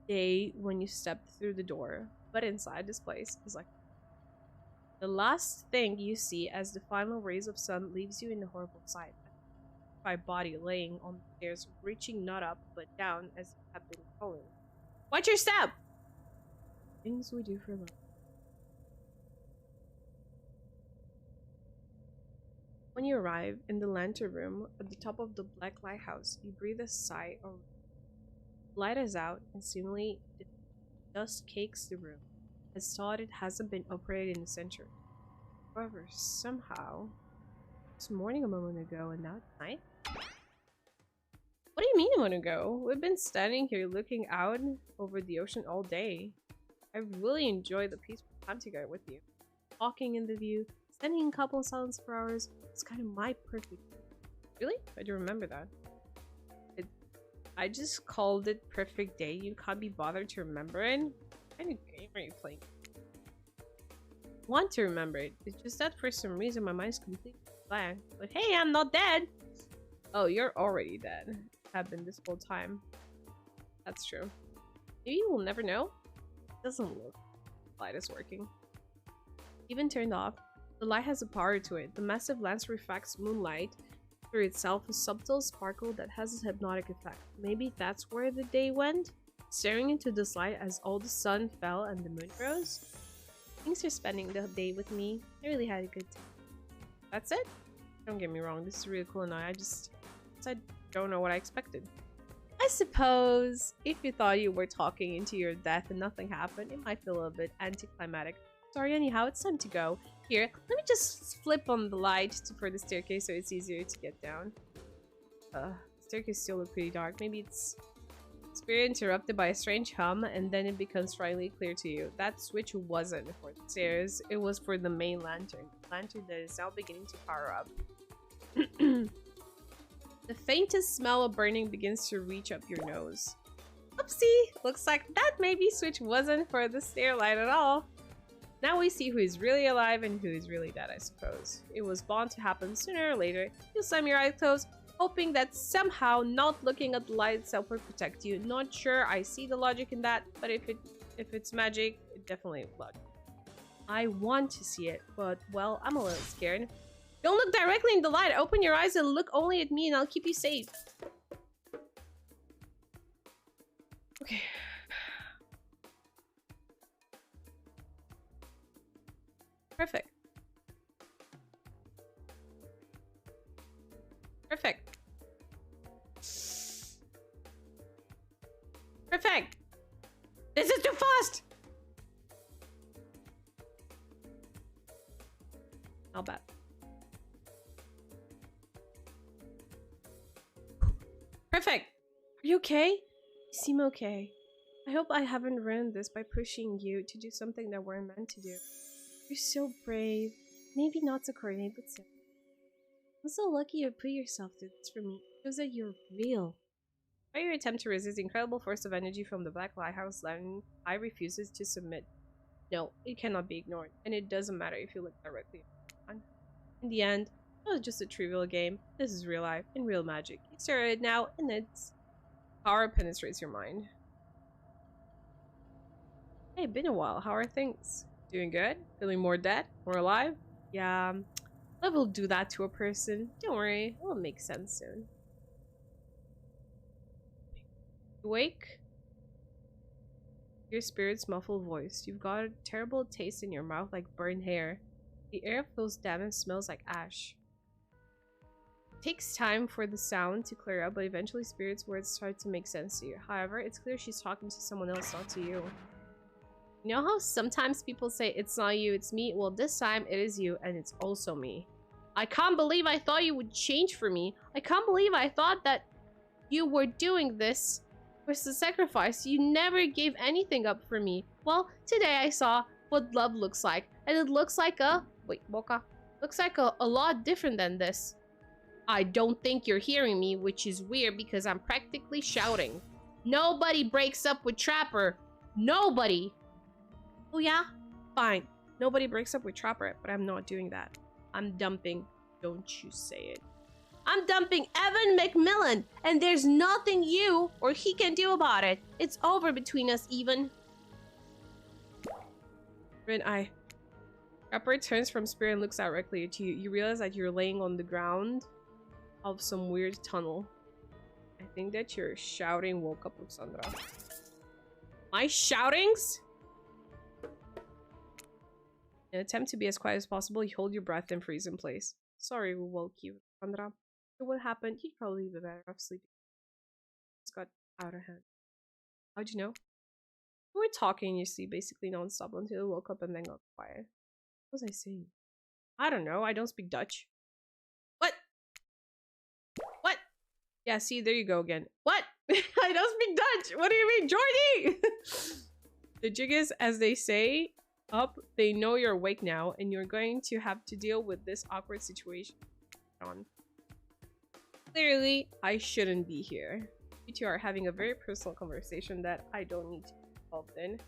day when you stepped through the door, but inside this place is like the last thing you see as the final rays of sun leaves you in a horrible sight. My body laying on the stairs, reaching not up but down as it had been falling. Watch your step! Things we do for love. When you arrive in the lantern room at the top of the Black Lighthouse, you breathe a sigh of light is out and seemingly the dust cakes the room, as thought it hasn't been operated in a century. However, somehow, it's morning a moment ago and now it's night? What do you mean a moment ago? We've been standing here looking out over the ocean all day. I really enjoyed the peaceful time together with you. Talking in the view, standing in couple silence for hours. It's kind of my perfect. Really? I do remember that. I just called it perfect day. You can't be bothered to remember it. What kind of game are you playing? Want to remember it. It's just that for some reason my mind's completely blank. But hey, I'm not dead. Oh, you're already dead. Have been this whole time. That's true. Maybe you will never know. It doesn't look. The light is working. Even turned off. The light has a power to it. The massive lens refracts moonlight through itself, a subtle sparkle that has a hypnotic effect. Maybe that's where the day went? Staring into this light as all the sun fell and the moon rose? Thanks for spending the day with me. I really had a good time. That's it? Don't get me wrong, this is really cool and I don't know what I expected. I suppose if you thought you were talking into your death and nothing happened, it might feel a bit anticlimactic. Sorry, anyhow, it's time to go. Here, let me just flip on the light for the staircase so it's easier to get down. Staircase still look pretty dark. Maybe it's spirit interrupted by a strange hum and then it becomes strikingly clear to you. That switch wasn't for the stairs, it was for the main lantern. The lantern that is now beginning to power up. The faintest smell of burning begins to reach up your nose. Oopsie! Looks like that maybe switch wasn't for the stair light at all. Now we see who is really alive and who is really dead, I suppose. It was bound to happen sooner or later. You slam your eyes closed, hoping that somehow not looking at the light itself will protect you. Not sure I see the logic in that, but if it's magic, it definitely logic. I want to see it, but well, I'm a little scared. Don't look directly in the light. Open your eyes and look only at me and I'll keep you safe. Okay. Perfect. Perfect. Perfect. This is too fast. Not bad. Perfect. Are you okay? You seem okay. I hope I haven't ruined this by pushing you to do something that weren't meant to do. You're so brave. Maybe not so coordinated, but still. I'm so lucky you put yourself through this for me. It shows that you're real. By your attempt to resist the incredible force of energy from the Black Lighthouse Landing, I refuses to submit. No, it cannot be ignored, and it doesn't matter if you look directly at it. In the end, it was just a trivial game. This is real life and real magic. You stare at it now, and its power penetrates your mind. Hey, been a while. How are things? Doing good? Feeling more dead? More alive? Yeah, love will do that to a person. Don't worry, it will make sense soon. Awake? Your spirit's muffled voice. You've got a terrible taste in your mouth like burnt hair. The air feels damp and smells like ash. It takes time for the sound to clear up, but eventually Spirit's words start to make sense to you. However, it's clear she's talking to someone else, not to you. You know how sometimes people say it's not you, it's me? Well, this time it is you, and it's also me. I can't believe I thought you would change for me. I can't believe I thought that you were doing this was the sacrifice. You never gave anything up for me. Well, today I saw what love looks like, and it looks like a... Wait, Boca. Looks like a lot different than this. I don't think you're hearing me, which is weird because I'm practically shouting. Nobody breaks up with Trapper. Nobody. Oh yeah? Fine. Nobody breaks up with Trapper, but I'm not doing that. I'm dumping. Don't you say it. I'm dumping Evan McMillan, and there's nothing you or he can do about it. It's over between us, even. Red eye. Trapper turns from Spirit and looks directly at you. You realize that you're laying on the ground of some weird tunnel. I think that your shouting woke up Luxandra. My shoutings? In an attempt to be as quiet as possible, you hold your breath and freeze in place. Sorry we woke you, Luxandra. What happened? You'd probably be better off sleeping. It's got out of hand. How'd you know? We were talking in your sleep basically non-stop until you woke up and then got quiet. What was I saying? I don't know. I don't speak Dutch. What? What? Yeah, see, there you go again. What? I don't speak Dutch. What do you mean, Jordy? The jig is, as they say, up. They know you're awake now, and you're going to have to deal with this awkward situation. On. Clearly, I shouldn't be here. You two are having a very personal conversation that I don't need to be involved in.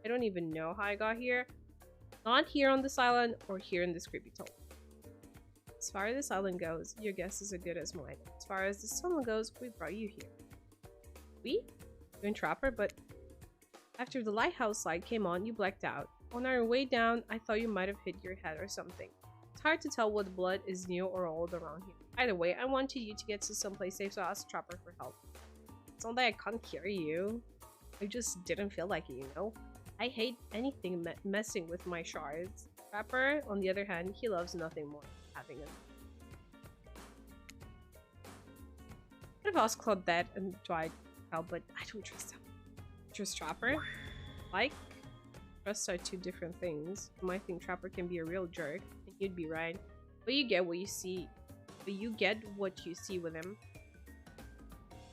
I don't even know how I got here. Not here on this island or here in this creepy tunnel. As far as this island goes, your guess is as good as mine. As far as this tunnel goes, we brought you here. We? You and Trapper, but after the lighthouse light came on, you blacked out. On our way down, I thought you might have hit your head or something. It's hard to tell what blood is new or old around here. Either way, I wanted you to get to someplace safe, so I asked Trapper for help. It's not that I can't carry you. I just didn't feel like it, you know? I hate anything messing with my shards. Trapper, on the other hand, he loves nothing more than having them. I could have asked Claudette and Dwight help, but I don't trust them. Trust Trapper? Like, trust are two different things. You might think Trapper can be a real jerk, and you'd be right. But you get what you see. But you get what you see with him.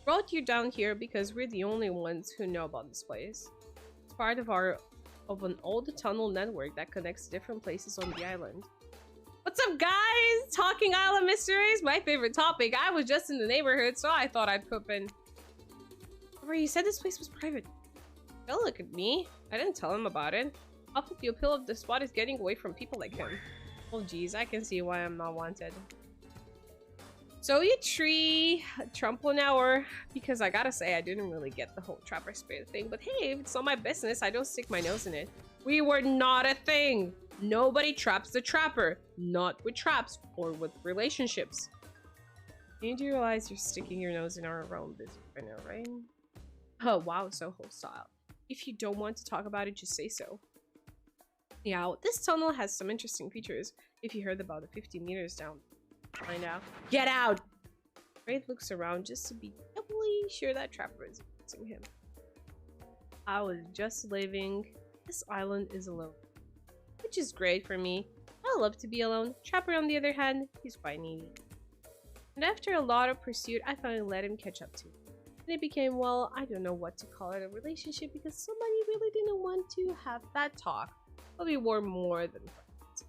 Brought you down here because we're the only ones who know about this place. It's part of an old tunnel network that connects different places on the island. What's up, guys? Talking Island Mysteries, my favorite topic. I was just in the neighborhood, so I thought I'd pop in. Remember, you said this place was private. Don't look at me. I didn't tell him about it. How could the appeal of the spot is getting away from people like him? Oh geez, I can see why I'm not wanted. So you tree trample an hour, because I gotta say I didn't really get the whole Trapper Spirit thing, but hey, if it's not my business, I don't stick my nose in it. We were not a thing. Nobody traps the Trapper, not with traps or with relationships. You do realize you're sticking your nose in our realm business right now, right? Oh, wow, so hostile. If you don't want to talk about it, just say so. Yeah, this tunnel has some interesting features. If you heard about the 50 meters down, find out. Get out! Wraith looks around just to be doubly sure that Trapper is using him. I was just leaving. This island is alone, which is great for me. I love to be alone. Trapper, on the other hand, he's quite needy. And after a lot of pursuit, I finally let him catch up to me. And it became, well, I don't know what to call it, a relationship, because somebody really didn't want to have that talk. But we were more than friends.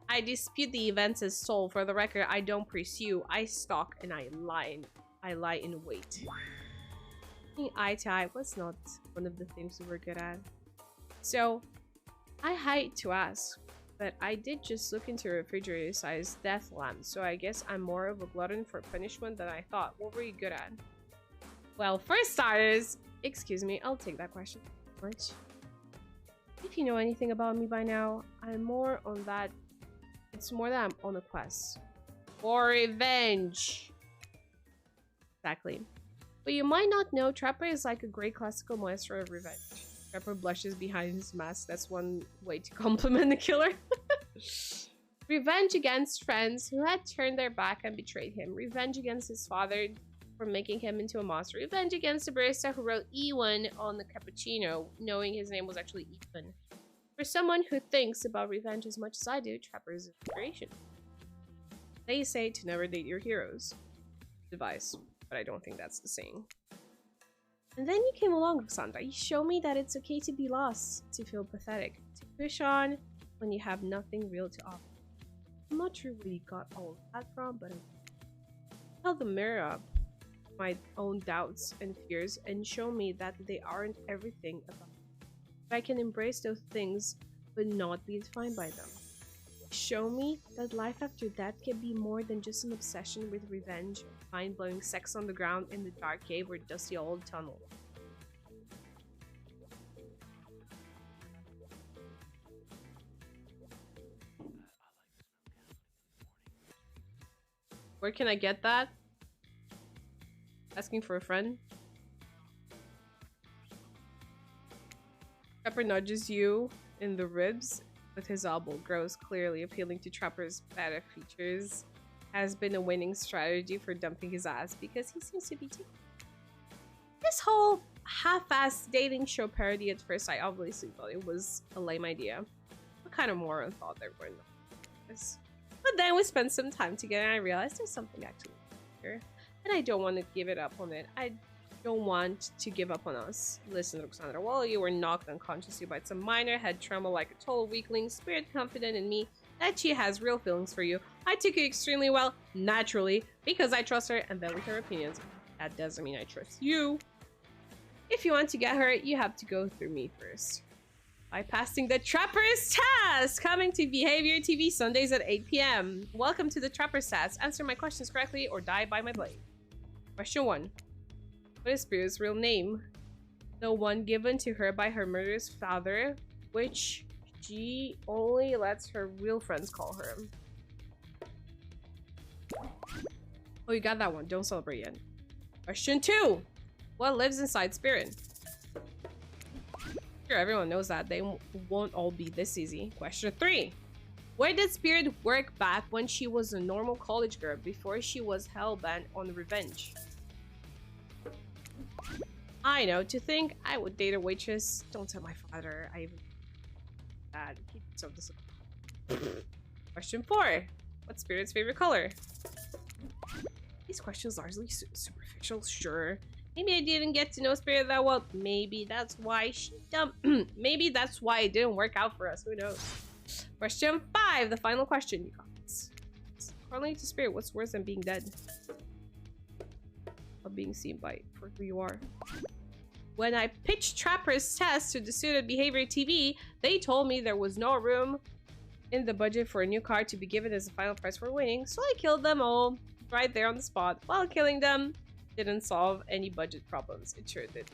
I dispute the events as soul. For the record, I don't pursue. I stalk and I lie in wait. Being eye to eye was not one of the things we were good at. So, I hate to ask, but I did just look into a refrigerator-sized death lamp, so I guess I'm more of a glutton for punishment than I thought. What were you good at? Well, for starters, excuse me, I'll take that question. Much. If you know anything about me by now, I'm more on that. It's more that I'm on a quest for revenge. Exactly. But you might not know, Trapper is like a great classical maestro of revenge. Trapper blushes behind his mask. That's one way to compliment the killer. Revenge against friends who had turned their back and betrayed him. Revenge against his father for making him into a monster. Revenge against the barista who wrote Ewan on the cappuccino, knowing his name was actually Ethan. For someone who thinks about revenge as much as I do, Trapper is inspiration. They say to never date your heroes. Device, but I don't think that's the saying. And then you came along, Roxandra. You show me that it's okay to be lost, to feel pathetic, to push on when you have nothing real to offer. I'm not sure where you got all of that from, but I held the mirror up my own doubts and fears and show me that they aren't everything about me. I can embrace those things but not be defined by them. Show me that life after death can be more than just an obsession with revenge, mind-blowing sex on the ground in the dark cave or dusty old tunnel. Where can I get that? Asking for a friend? Trapper nudges you in the ribs with his elbow. Gross, clearly appealing to Trapper's better features, has been a winning strategy for dumping his ass because he seems to be too. This whole half-assed dating show parody, at first I obviously thought it was a lame idea. What kind of moron thought there were no? But then we spent some time together and I realized there's something actually here. And I don't want to give it up on it. I don't want to give up on us. Listen, Roxandra, while you were knocked unconsciously by some minor head tremble like a total weakling, spirit confident in me that she has real feelings for you. I took it extremely well, naturally, because I trust her and value her opinions. That doesn't mean I trust you. If you want to get her, you have to go through me first. Bypassing the Trapper's Task! Coming to Behavior TV Sundays at 8 p.m. Welcome to the Trapper's Task. Answer my questions correctly or die by my blade. Question 1. What is Spirit's real name? The one given to her by her murderous father, which she only lets her real friends call her. Oh, you got that one. Don't celebrate yet. Question 2. What lives inside Spirit? Sure, everyone knows that. They won't all be this easy. Question 3. Where did Spirit work back when she was a normal college girl before she was hell-bent on revenge? I know, to think I would date a waitress. Don't tell my father. I even that. Keep so disappointed. Question 4. What's Spirit's favorite color? These questions largely superficial, sure. Maybe I didn't get to know Spirit that well. Maybe that's why she dumped. Maybe that's why it didn't work out for us. Who knows? Question 5. The final question. You got this. According to Spirit, what's worse than being dead? Of being seen by for who you are. When I pitched Trapper's Test to the Student Behavior TV, they told me there was no room in the budget for a new card to be given as a final prize for winning, so I killed them all right there on the spot. While killing them didn't solve any budget problems. It sure did.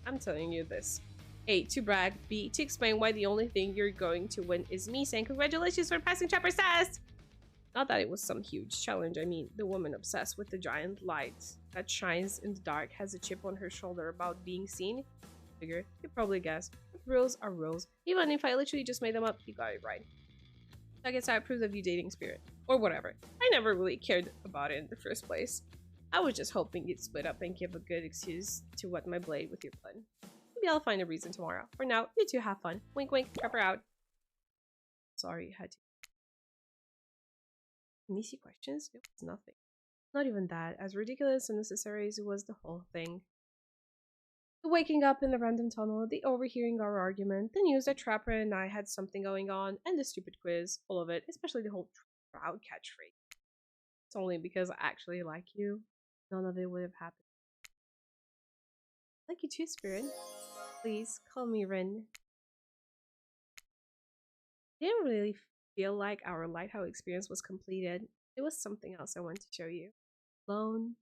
I'm telling you this. A, to brag. B, to explain why the only thing you're going to win is me saying congratulations for passing Trapper's Test. Not that it was some huge challenge. I mean, the woman obsessed with the giant light that shines in the dark has a chip on her shoulder about being seen. Figure, you probably guessed. Rules are rules. Even if I literally just made them up, you got it right. I guess I approve of you dating Spirit. Or whatever. I never really cared about it in the first place. I was just hoping you'd split up and give a good excuse to wet my blade with your blood. Maybe I'll find a reason tomorrow. For now, you two have fun. Wink wink, Pepper out. Sorry you had to. Missy questions? It was nothing. Not even that. As ridiculous and necessary as it was the whole thing. The waking up in the random tunnel, the overhearing our argument, the news that Trapper and I had something going on, and the stupid quiz. All of it, especially the whole crowd catchphrase. It's only because I actually like you. None of it would have happened. I like you too, Spirit. Please, call me Rin. I didn't really feel like our lighthouse experience was completed. It was something else I wanted to show you. Alone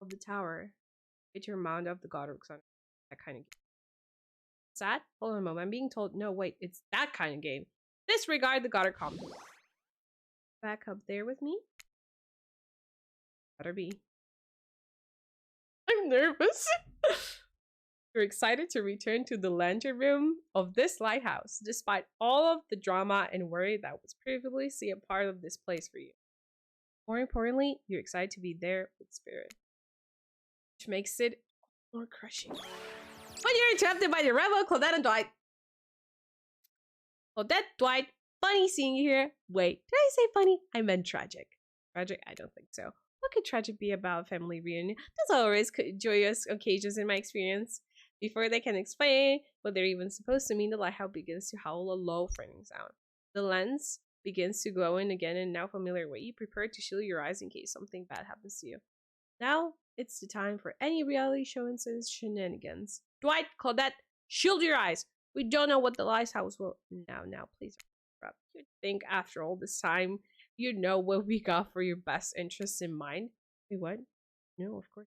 of the tower. Get your mound of the God of Sun. That kind of game. What's that? Hold on a moment. I'm being told. No, wait. It's that kind of game. Disregard the Goddard comment. Back up there with me. Better be. I'm nervous. You're excited to return to the lantern room of this lighthouse, despite all of the drama and worry that was previously a part of this place for you. More importantly, you're excited to be there with Spirit, which makes it more crushing. When you're interrupted by the rebel Claudette and Dwight. Claudette, Dwight, funny seeing you here. Wait, did I say funny? I meant tragic. Tragic? I don't think so. What could tragic be about a family reunion? There's always joyous occasions in my experience. Before they can explain what they're even supposed to mean, the lighthouse begins to howl a low, frightening sound. The lens begins to glow in again in a now familiar way. You prepare to shield your eyes in case something bad happens to you. Now, it's the time for any reality show and shenanigans. Dwight, Claudette, shield your eyes. We don't know what the lighthouse will... Now, please. You'd think after all this time, you know what we got for your best interests in mind. Wait, what? No, of course.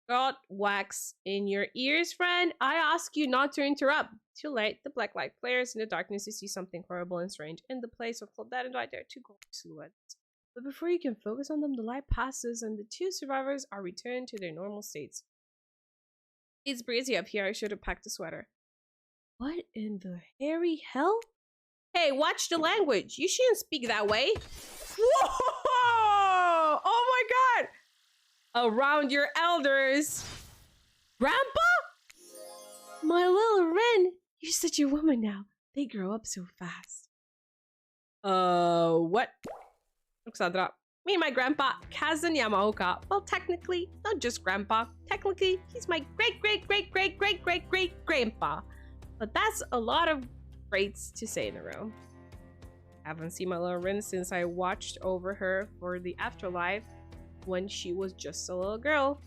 Got wax in your ears, friend. I ask you not to interrupt. Too late. The black light flares in the darkness. You see something horrible and strange. In the place of Claudette and Dwight, there are two glowing silhouettes. But before you can focus on them, the light passes and the two survivors are returned to their normal states. It's breezy up here. I should have packed a sweater. What in the hairy hell? Hey, watch the language. You shouldn't speak that way. Whoa! Oh my god! Around your elders. Grandpa? My little Ren. You're such a woman now. They grow up so fast. What? Me and my grandpa, Kazan Yamaoka. Well, technically, not just grandpa. Technically, he's my great-great-great-great-great-great-grandpa. But that's a lot of greats to say in a row. Haven't seen my little Rin since I watched over her for the afterlife when she was just a little girl.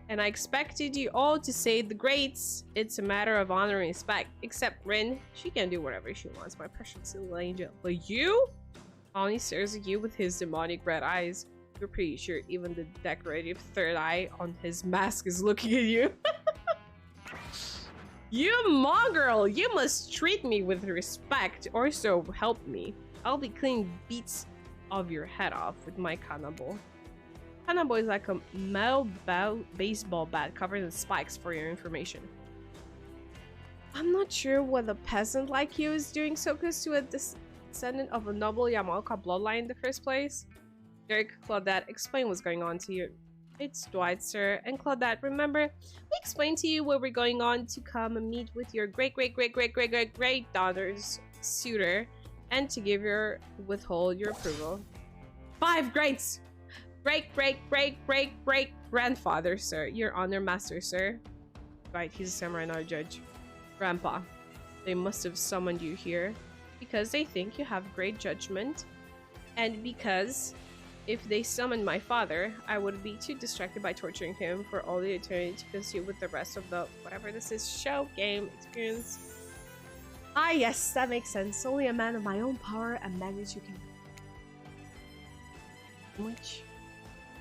And I expected you all to say the greats. It's a matter of honor and respect. Except Rin, she can do whatever she wants, my precious little angel. But you? Oni stares at you with his demonic red eyes. You're pretty sure even the decorative third eye on his mask is looking at you. You mongrel! You must treat me with respect, or so help me. I'll be cleaning beats of your head off with my kanabo. Kanabo is like a metal baseball bat covered in spikes, for your information. I'm not sure what a peasant like you is doing so close to a descendant of a noble Yamaoka bloodline in the first place. Derek, Claudette, explain what's going on to you. It's Dwight, sir. And Claudette, remember, we explained to you where we're going on to come and meet with your great-great-great-great-great-great-great-daughter's suitor and to give your withhold your approval. 5 greats! Great-great-great-great-great-grandfather, sir. Your honor, master, sir. Right, he's a samurai, not a judge. Grandpa, they must have summoned you here because they think you have great judgment, and because if they summoned my father, I would be too distracted by torturing him for all the eternity to consume with the rest of the whatever this is show, game, experience. Ah yes, that makes sense. Only a man of my own power and magnitude can. Which?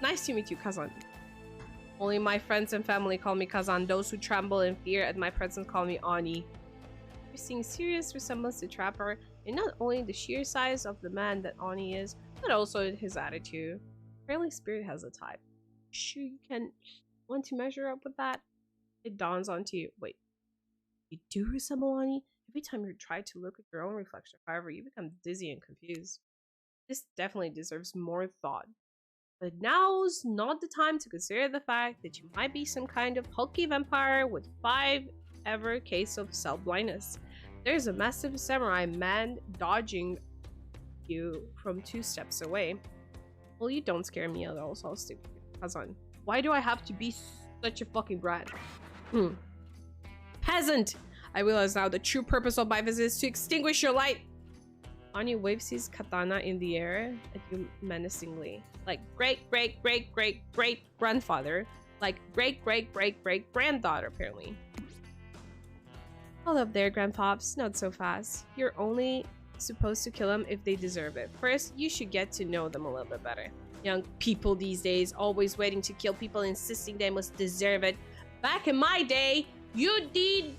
Nice to meet you, Kazan. Only my friends and family call me Kazan. Those who tremble in fear at my presence call me Ani. You're seeing serious resemblance to Trapper in not only the sheer size of the man that Ani is, but also his attitude. Apparently Spirit has a type. Sure you can want to measure up with that? It dawns onto you. Wait, you do resemble Ani? Every time you try to look at your own reflection, however, you become dizzy and confused. This definitely deserves more thought. But now's not the time to consider the fact that you might be some kind of hulky vampire with 5 ever case of cell blindness. There's a massive samurai man dodging you from 2 steps away. Well, you don't scare me at all, so I'll stick with you. Kazan. Why do I have to be such a fucking brat? Peasant! I realize now the true purpose of my visit is to extinguish your light! Ani waves his katana in the air at you menacingly. Like great-great-great-great-great-grandfather. Like great-great-great-great-granddaughter, apparently. Hold up there, grandpops. Not so fast. You're only supposed to kill them if they deserve it. First, you should get to know them a little bit better. Young people these days, always waiting to kill people, insisting they must deserve it. Back in my day, you did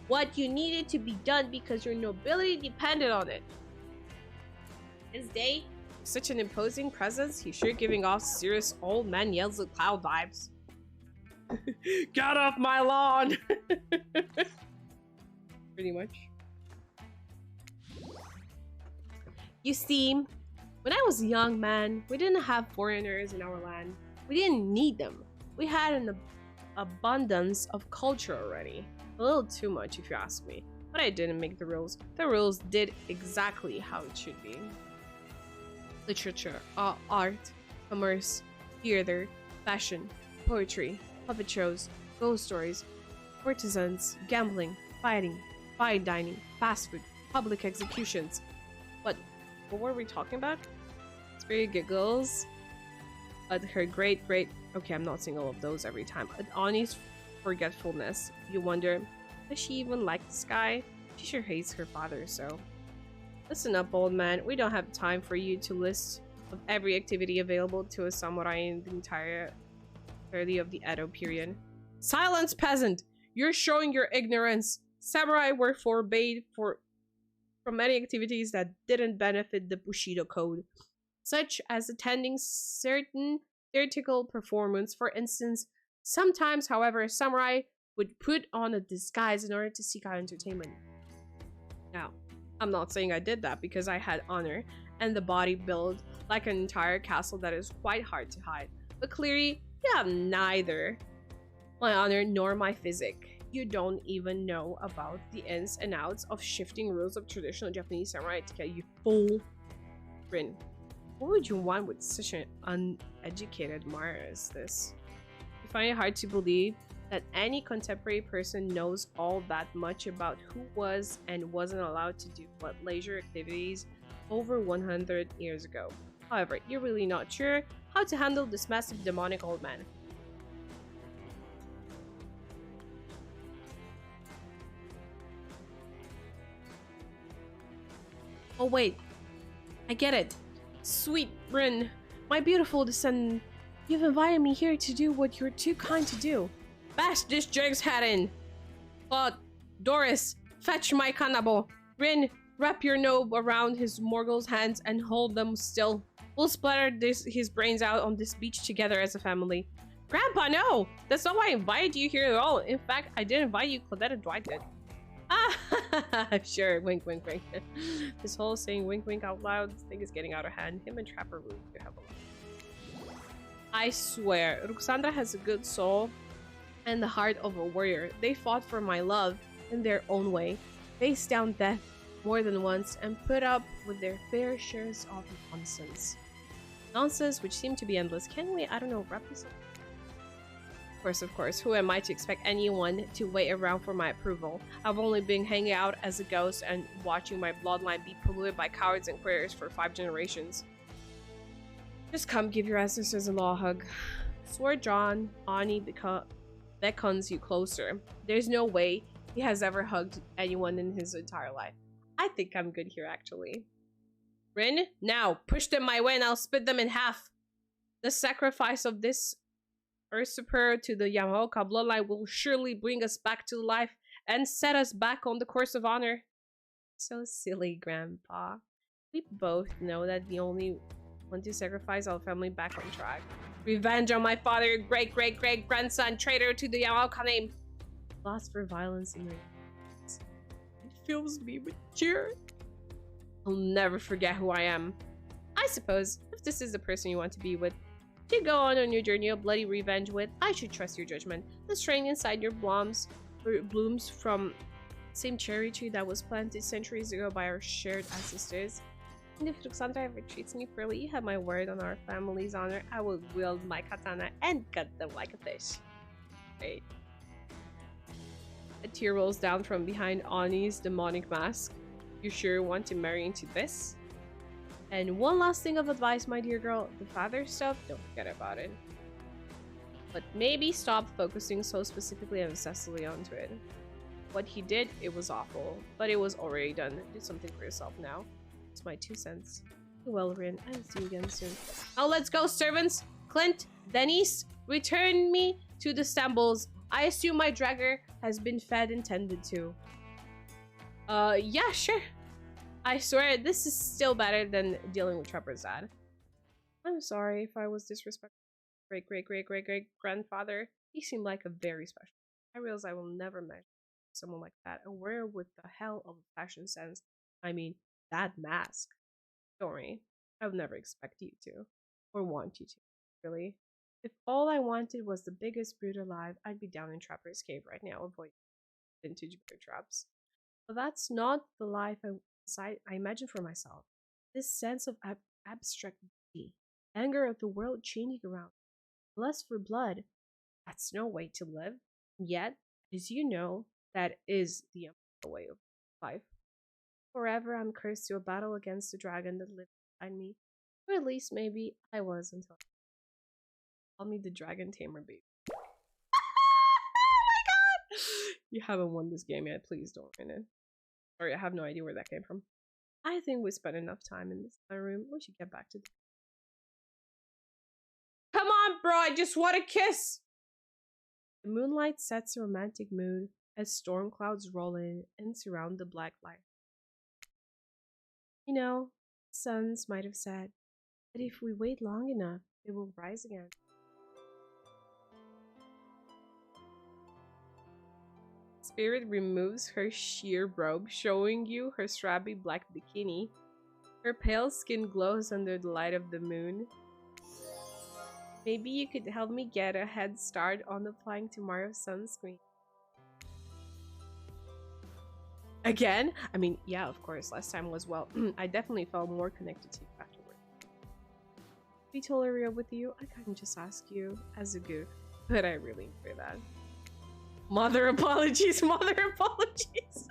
what you needed to be done because your nobility depended on it. His day, such an imposing presence, he's sure giving off serious old man yells at cloud vibes. Get off my lawn! Pretty much. You see, when I was a young man, we didn't have foreigners in our land. We didn't need them. We had an abundance of culture already. A little too much if you ask me. But I didn't make the rules. The rules did exactly how it should be. Literature, art, commerce, theater, fashion, poetry, puppet shows, ghost stories, courtesans, gambling, fighting, fine dining, fast food, public executions. What were we talking about? Spirit giggles at her great okay, I'm not saying all of those every time. At Ani's forgetfulness, you wonder, does she even like this guy? She sure hates her father, so. Listen up, old man. We don't have time for you to list of every activity available to a samurai in the entirety of the Edo period. Silence, peasant! You're showing your ignorance. Samurai were forbade from many activities that didn't benefit the Bushido code, such as attending certain theatrical performance. For instance, sometimes, however, samurai would put on a disguise in order to seek out entertainment. Now, I'm not saying I did that because I had honor and the body built like an entire castle that is quite hard to hide. But clearly, you have neither my honor nor my physique. You don't even know about the ins and outs of shifting rules of traditional Japanese samurai etiquette, you fool. Rin, what would you want with such an uneducated admirer as this? You find it hard to believe that any contemporary person knows all that much about who was and wasn't allowed to do what leisure activities over 100 years ago. However, you're really not sure how to handle this massive demonic old man. Oh wait, I get it. Sweet Rin, my beautiful descendant, you've invited me here to do what you're too kind to do. Bash this jerk's head in. Claude, Doris, fetch my kanabo. Rin, wrap your nobe around his Morgul's hands and hold them still. We'll splatter his brains out on this beach together as a family. Grandpa, no! That's not why I invited you here at all. In fact, I didn't invite you, Claudette and Dwight did. Ah, sure, wink, wink, wink. This whole saying wink, wink out loud thing is getting out of hand. Him and Trapper really do have a lot. I swear, Ruxandra has a good soul and the heart of a warrior. They fought for my love in their own way, faced down death more than once, and put up with their fair shares of nonsense. Nonsense which seemed to be endless. Can we, I don't know, wrap this up? Of course, who am I to expect anyone to wait around for my approval? I've only been hanging out as a ghost and watching my bloodline be polluted by cowards and queers for 5 generations. Just come give your ancestors-in-law a hug. Swear John, Ani beckons you closer. There's no way he has ever hugged anyone in his entire life. I think I'm good here, actually. Rin, now, push them my way and I'll split them in half. The sacrifice of this usurper to the Yamaoka bloodline will surely bring us back to life and set us back on the course of honor. So silly, Grandpa. We both know that the only Want to sacrifice our family back on track. Revenge on my father, great-great-great-grandson, traitor to the Al-Qanim. Lost for violence in my hands. It fills me with cheer. I'll never forget who I am. I suppose, if this is the person you want to be with, to go on your journey of bloody revenge with, I should trust your judgment. The strain inside your blooms from the same cherry tree that was planted centuries ago by our shared ancestors. And if Luxandra ever treats me poorly, you have my word on our family's honor. I will wield my katana and cut them like a fish. Wait. A tear rolls down from behind Ani's demonic mask. You sure want to marry into this? And one last thing of advice, my dear girl. The father stuff, don't forget about it. But maybe stop focusing so specifically and obsessively onto it. What he did, it was awful. But it was already done. Do something for yourself now. It's my 2 cents. Well, Rin, I'll see you again soon. Now let's go, servants! Clint, Denise, return me to the stambles. I assume my dragger has been fed and tended to. Yeah, sure. I swear, this is still better than dealing with Trapper's dad. I'm sorry if I was disrespectful. Great-great-great-great-great-grandfather. He seemed like a very special. I realize I will never measure someone like that. And where with the hell of a fashion sense? I mean, that mask. Don't worry. I would never expect you to. Or want you to. Really. If all I wanted was the biggest brute alive, I'd be down in Trapper's Cave right now, avoiding vintage bear traps. But that's not the life I imagine for myself. This sense of abstract beauty, anger at the world changing around, lust for blood, that's no way to live. Yet, as you know, that is the way of life. Forever I'm cursed to a battle against the dragon that lives inside me. Or at least maybe I was until call me the dragon tamer baby. Oh my god! You haven't won this game yet, please don't win it. Sorry, I have no idea where that came from. I think we spent enough time in this room. We should get back to the... Come on, bro, I just want a kiss! The moonlight sets a romantic mood as storm clouds roll in and surround the black light. You know, suns might have said that if we wait long enough, it will rise again. Spirit removes her sheer robe, showing you her strappy black bikini. Her pale skin glows under the light of the moon. Maybe you could help me get a head start on applying tomorrow's sunscreen. Again? I mean, yeah, of course, last time was, well, I definitely felt more connected to you afterward. To be totally real with you, I couldn't just ask you as a goof, but I really enjoy that. Mother apologies, mother apologies.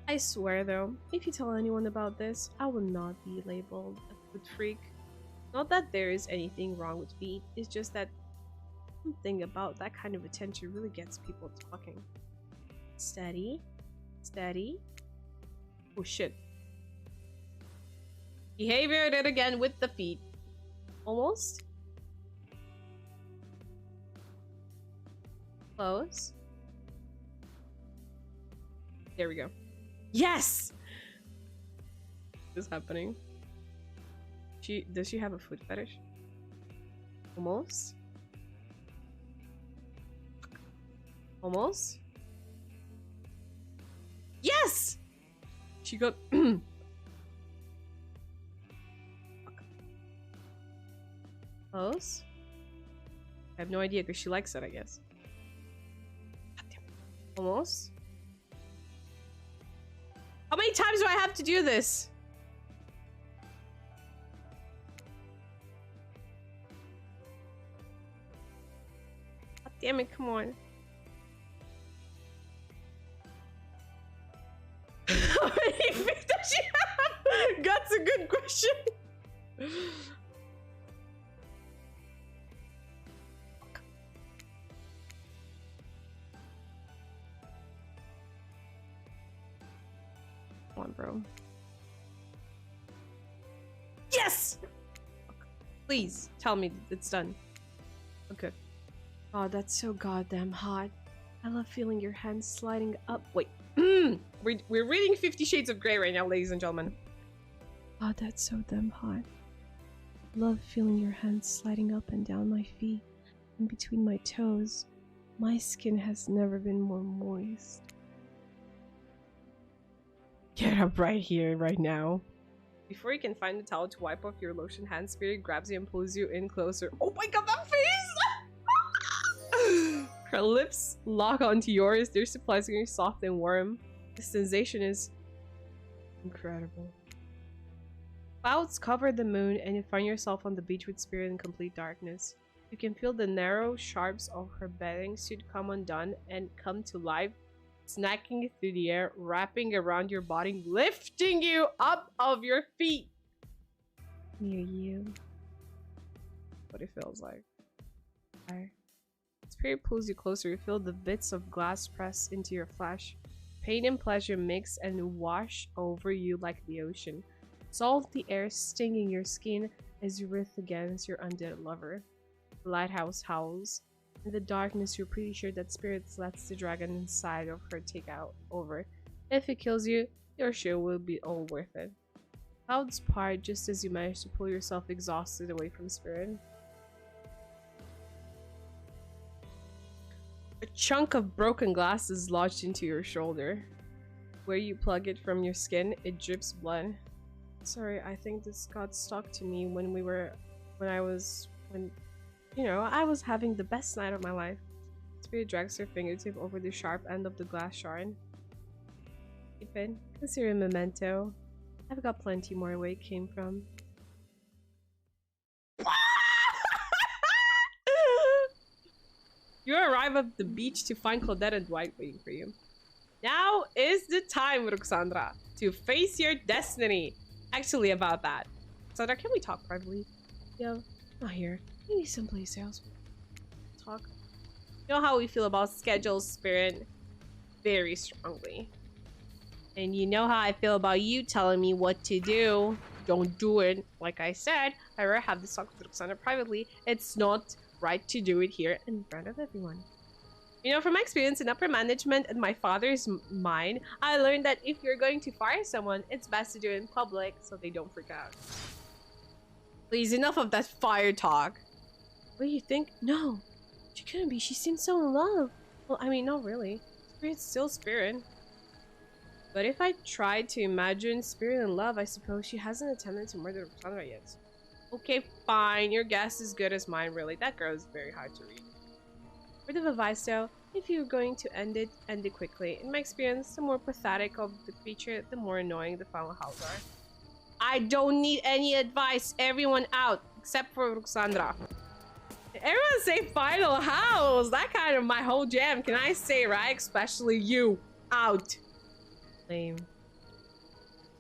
I swear though, if you tell anyone about this, I will not be labeled a food freak. Not that there is anything wrong with feet, it's just that something about that kind of attention really gets people talking. Steady. Steady. Oh shit. Behavior did again with the feet. Almost. Close. There we go. Yes! What's happening? Does she have a foot fetish? Almost. Almost. Yes! She got close. I have no idea because she likes it, I guess. Almost. How many times do I have to do this? God damn it, come on. How many feet does she have? That's a good question. Come on, bro. Yes! Please tell me it's done. Okay. Oh, that's so goddamn hot. I love feeling your hands sliding up. Wait. We're reading 50 Shades of Grey right now, ladies and gentlemen. God, that's so damn hot. Love feeling your hands sliding up and down my feet, in between my toes. My skin has never been more moist. Get up right here, right now. Before you can find the towel to wipe off your lotion hand, Spirit grabs you and pulls you in closer. Oh my god, that face! Her lips lock onto yours. They're surprisingly soft and warm. The sensation is incredible. Clouds cover the moon and you find yourself on the beach with Spirit in complete darkness. You can feel the narrow sharps of her bathing suit come undone and come to life, snacking through the air, wrapping around your body, lifting you up of your feet. Near you. What it feels like. Spirit pulls you closer. You feel the bits of glass press into your flesh. Pain and pleasure mix and wash over you like the ocean. Salty air stinging your skin as you writhe against your undead lover. The lighthouse howls. In the darkness, you're pretty sure that Spirit lets the dragon inside of her take out over. If it kills you, your show will be all worth it. Clouds part just as you manage to pull yourself exhausted away from Spirit. A chunk of broken glass is lodged into your shoulder. Where you plug it from your skin, it drips blood. Sorry, I think this got stuck to me when I was having the best night of my life. Spirit drags her fingertip over the sharp end of the glass shard. Keep it. Consider a memento. I've got plenty more where it came from. You arrive at the beach to find Claudette and Dwight waiting for you. Now is the time, Ruxandra, to face your destiny. Actually, about that. Sandra, can we talk privately? Yo, not here. Maybe someplace else. Talk. You know how we feel about schedules, Spirit? Very strongly. And you know how I feel about you telling me what to do. Don't do it. Like I said, I rather have this talk with Ruxandra privately. It's not right to do it here in front of everyone. You know, from my experience in upper management and my father's mine, I learned that if you're going to fire someone, it's best to do it in public so they don't freak out. Please, enough of that fire talk. What do you think? No, she couldn't be. She seems so in love. Well, I mean, not really. Spirit's still Spirit. But if I tried to imagine Spirit in love, I suppose she hasn't attempted to murder Ruxandra yet. Okay, fine. Your guess is good as mine, really. That girl is very hard to read. Word of advice though, if you're going to end it quickly. In my experience, the more pathetic of the creature, the more annoying the final howls are. I don't need any advice. Everyone out, except for Ruxandra. Everyone say final house. That kind of my whole jam. Can I say, right? Especially you. Out. Lame.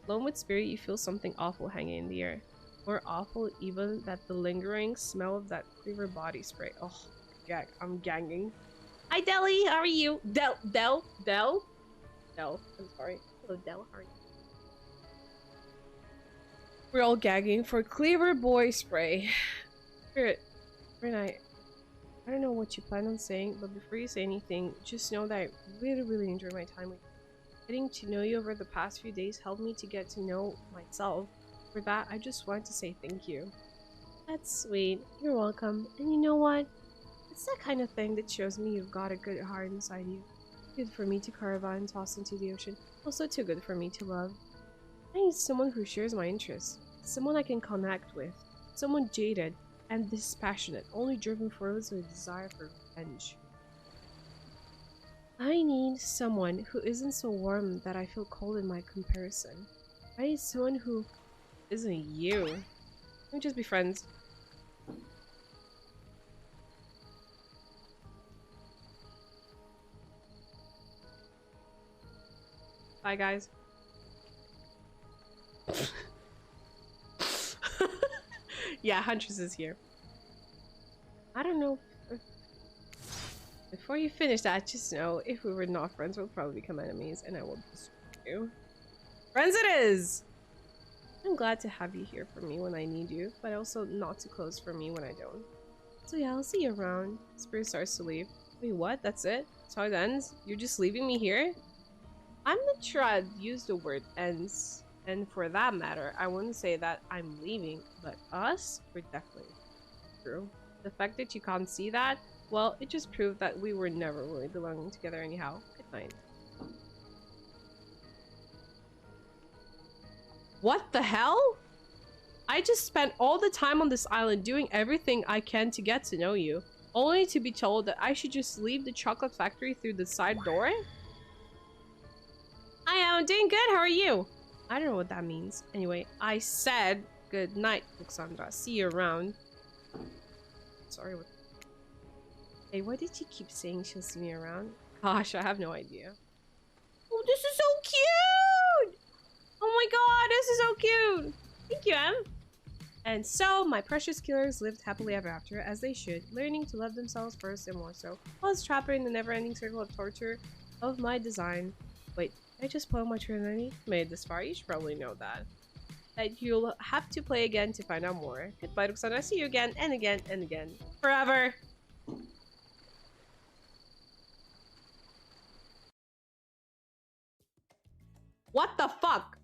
Alone with Spirit, you feel something awful hanging in the air. More awful even that the lingering smell of that Cleaver body spray. Oh, gag. I'm ganging. Hi, Deli. How are you? Del. I'm sorry. Hello, Del. How are you? We're all gagging for Cleaver boy spray. Spirit, I don't know what you plan on saying, but before you say anything, just know that I really enjoy my time with you. Getting to know you over the past few days helped me to get to know myself. For that, I just wanted to say thank you. That's sweet. You're welcome. And you know what? It's that kind of thing that shows me you've got a good heart inside you. Good for me to carve out and toss into the ocean. Also too good for me to love. I need someone who shares my interests. Someone I can connect with. Someone jaded and dispassionate, only driven forward with a desire for revenge. I need someone who isn't so warm that I feel cold in my comparison. I need someone who isn't you. Let me just be friends. Bye, guys. Yeah, Huntress is here. I don't know. Before you finish that, just know if we were not friends, we'll probably become enemies, and I will destroy you. Friends it is! I'm glad to have you here for me when I need you, but also not too close for me when I don't. So yeah, I'll see you around. Spirit starts to leave. Wait, what? That's it? That's how it ends? You're just leaving me here? I'm not sure I'd use the word ends. And for that matter, I wouldn't say that I'm leaving, but us? We're definitely true. The fact that you can't see that, well, it just proved that we were never really belonging together anyhow. Good night. What the hell? I just spent all the time on this island doing everything I can to get to know you, only to be told that I should just leave the chocolate factory through the side door? Hi, I'm doing good. How are you? I don't know what that means. Anyway, I said good night, Luxandra. See you around. Sorry. Hey, why did she keep saying she'll see me around? Gosh, I have no idea. Oh, this is so cute! Oh my god, this is so cute! Thank you, Em. And so, my precious killers lived happily ever after, as they should, learning to love themselves first and more so, while it's trapped in the never-ending circle of torture of my design. Wait, did I just spoil my Trinity? Made it this far, you should probably know that. That you'll have to play again to find out more. Goodbye, Roxana. See you again and again and again. Forever! What the fuck?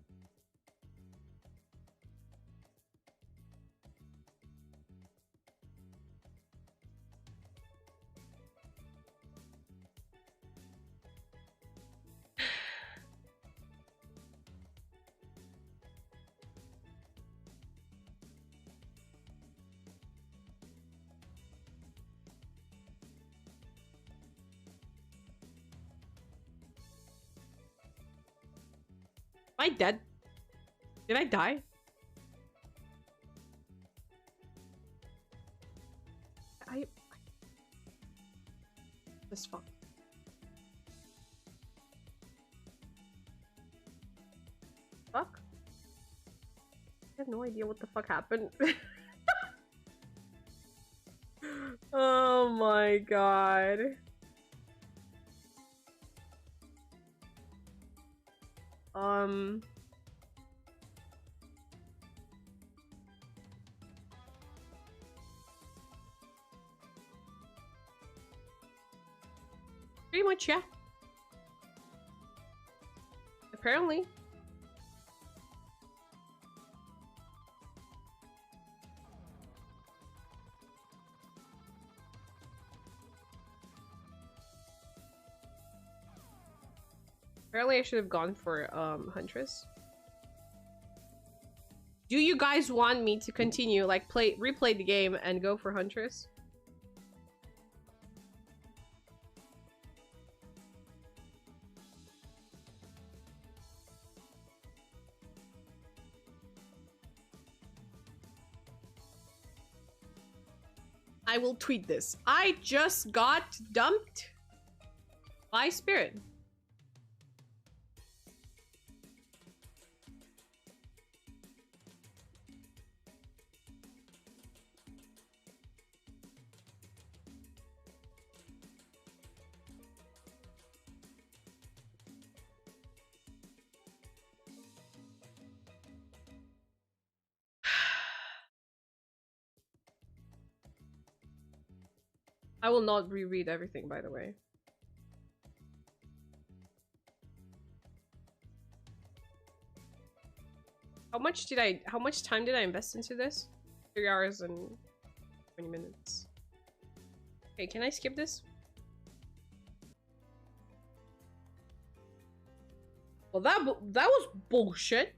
Am I dead? Did I die? This fuck. Fuck? I have no idea what the fuck happened. Oh my god. Pretty much, yeah. Apparently. Apparently I should have gone for Huntress. Do you guys want me to continue, like replay the game and go for Huntress? I will tweet this. I just got dumped by Spirit. I will not reread everything, by the way. How much time did I invest into this? 3 hours and 20 minutes. Okay, can I skip this? Well, that was bullshit.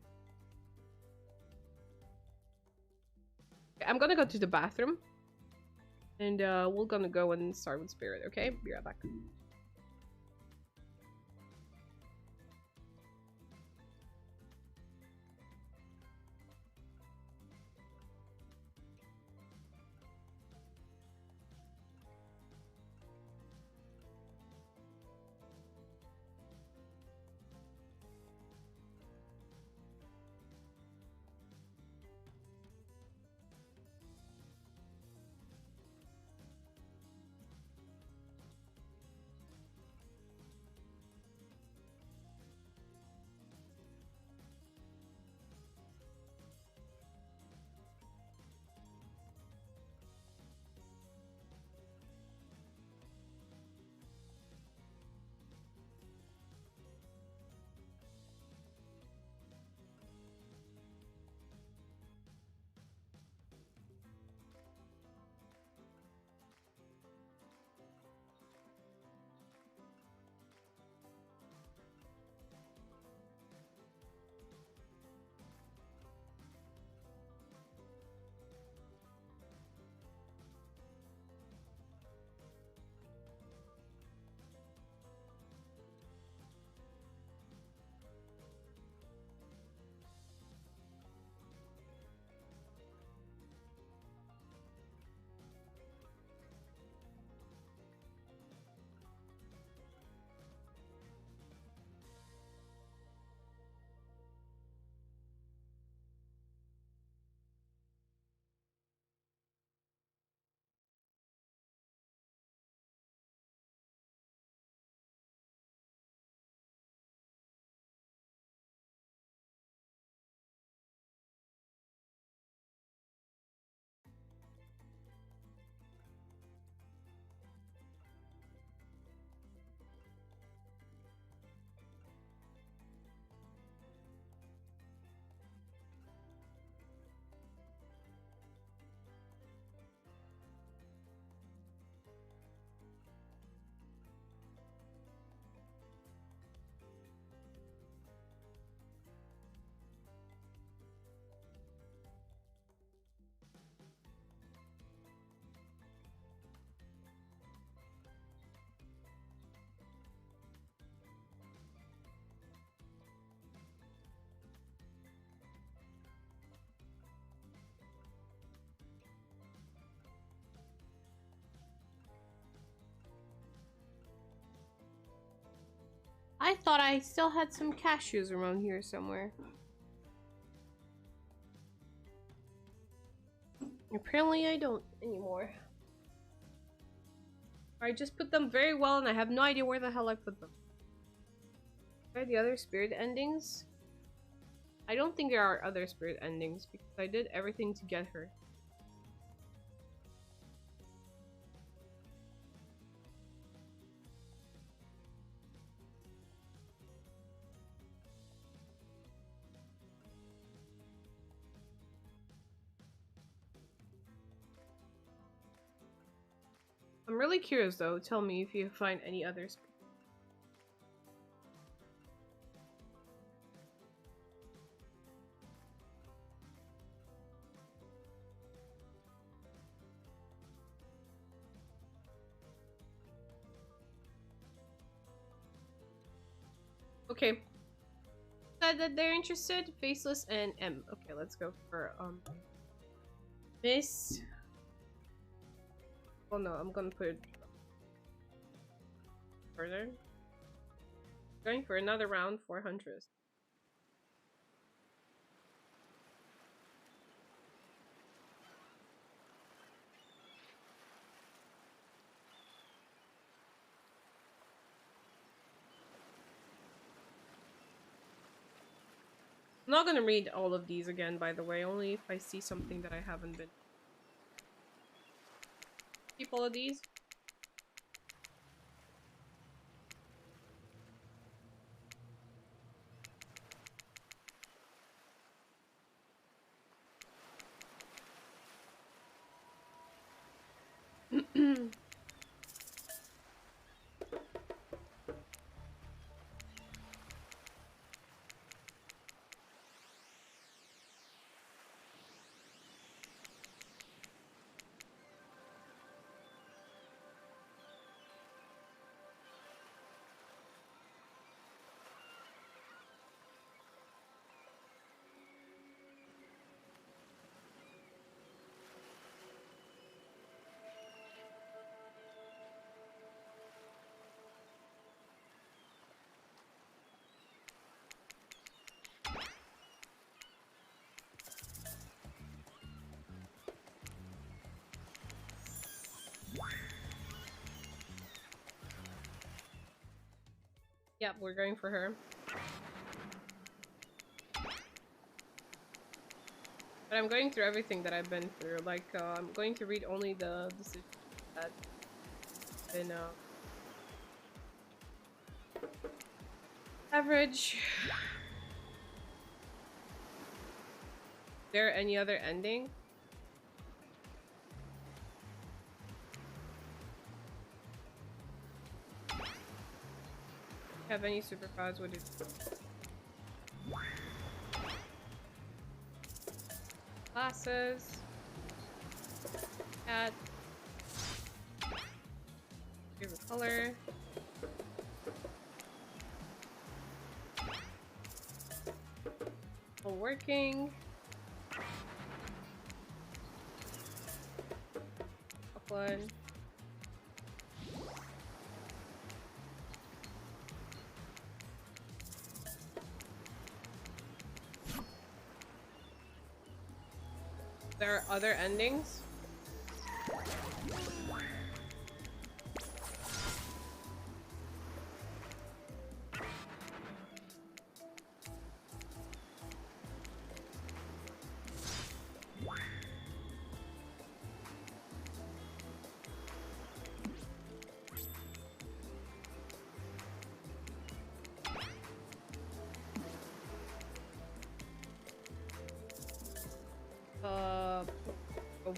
Okay, I'm gonna go to the bathroom. And we're gonna go and start with Spirit, okay? Be right back. I thought I still had some cashews around here somewhere. Apparently I don't anymore. I just put them very well and I have no idea where the hell I put them. Are the other spirit endings? I don't think there are other spirit endings because I did everything to get her. I'm really curious though. Tell me if you find any others. Okay. Said that they're interested. Faceless and M. Okay, let's go for Miss. Oh no, I'm gonna put it further. Going for another round for Huntress. I'm not gonna read all of these again, by the way, only if I see something that I haven't been. Keep all of these. Yep, we're going for her. But I'm going through everything that I've been through. Like, I'm going to read only the decisions that have been, average. Is there any other ending? Have any superpowers? Would it? Glasses. Cat. Favorite color. All working. One. There are other endings?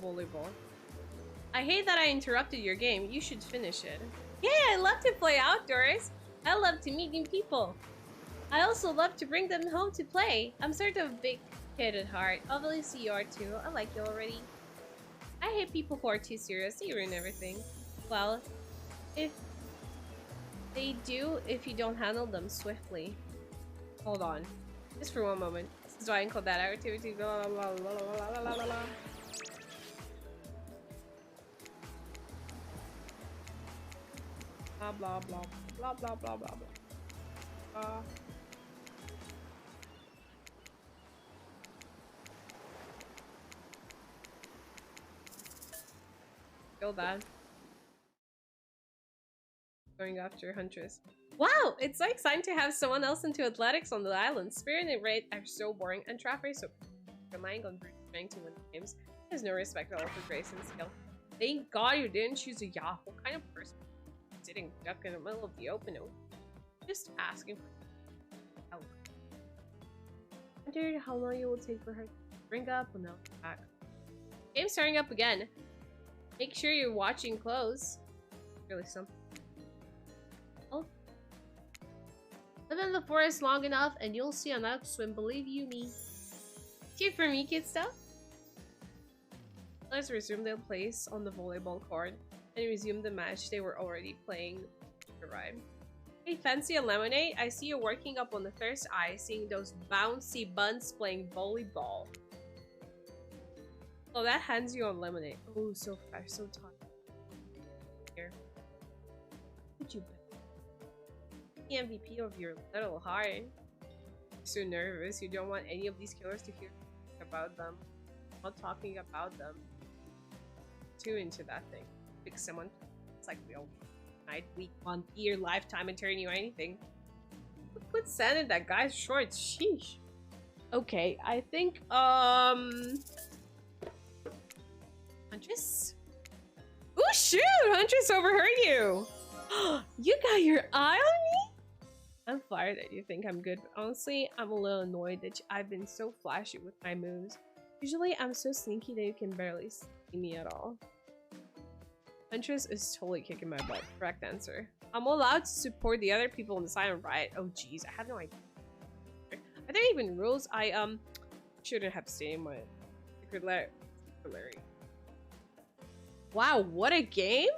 Volleyball. I hate that I interrupted your game. You should finish it. Yeah, I love to play outdoors. I love to meet new people. I also love to bring them home to play. I'm sort of a big kid at heart. Obviously you are too. I like you already. I hate people who are too serious. They ruin everything. Well, if they do, if you don't handle them swiftly. Hold on. Just for one moment. This is why I include that activity. Blah, blah, blah, blah, blah, blah, blah, blah. Blah blah blah blah blah blah blah blah. Kill that. Going after Huntress. Wow, it's so exciting to have someone else into athletics on the island. Spirit and Raid are so boring, and Traffer is so relying on trying to win games. There's no respect at all for grace and skill. Thank God you didn't choose a Yahoo. What kind of person sitting duck in the middle of the open? Just asking for help. I wondered how long it will take for her to bring up and now back. Game's starting up again. Make sure you're watching close. Really something. Oh. Live in the forest long enough and you'll see an upswim, believe you me. Cheer for me, kid stuff. Let's resume their place on the volleyball court and resume the match they were already playing. Right. Hey, fancy a lemonade? I see you working up on the third eye, seeing those bouncy buns playing volleyball. Oh, that hands you on lemonade. Oh, so fresh, so tight. Here. Would you bet? The MVP of your little heart. You're so nervous. You don't want any of these killers to hear about them. Not talking about them. Too into that thing. Pick someone. It's like real night, week, month, year, lifetime, eternity, or anything. Put sand in that guy's shorts. Sheesh. Okay, I think Huntress? Oh shoot! Huntress overheard you! You got your eye on me? I'm flattered that you think I'm good, but honestly, I'm a little annoyed that I've been so flashy with my moves. Usually, I'm so sneaky that you can barely see me at all. Huntress is totally kicking my butt. Correct answer. I'm allowed to support the other people on the side, right? Oh jeez, I have no idea. Are there even rules? I shouldn't have stayed in my secret letter. Wow, what a game!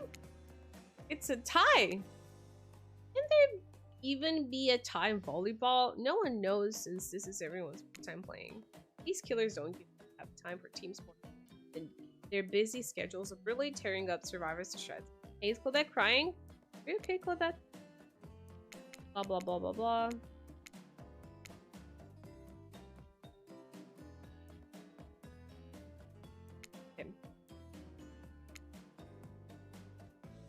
It's a tie! Can there even be a tie in volleyball? No one knows since this is everyone's first time playing. These killers don't have time for team sport. And their busy schedules of really tearing up survivors to shreds. Hey, is Claudette crying? Are you okay, Claudette? Blah blah blah blah blah.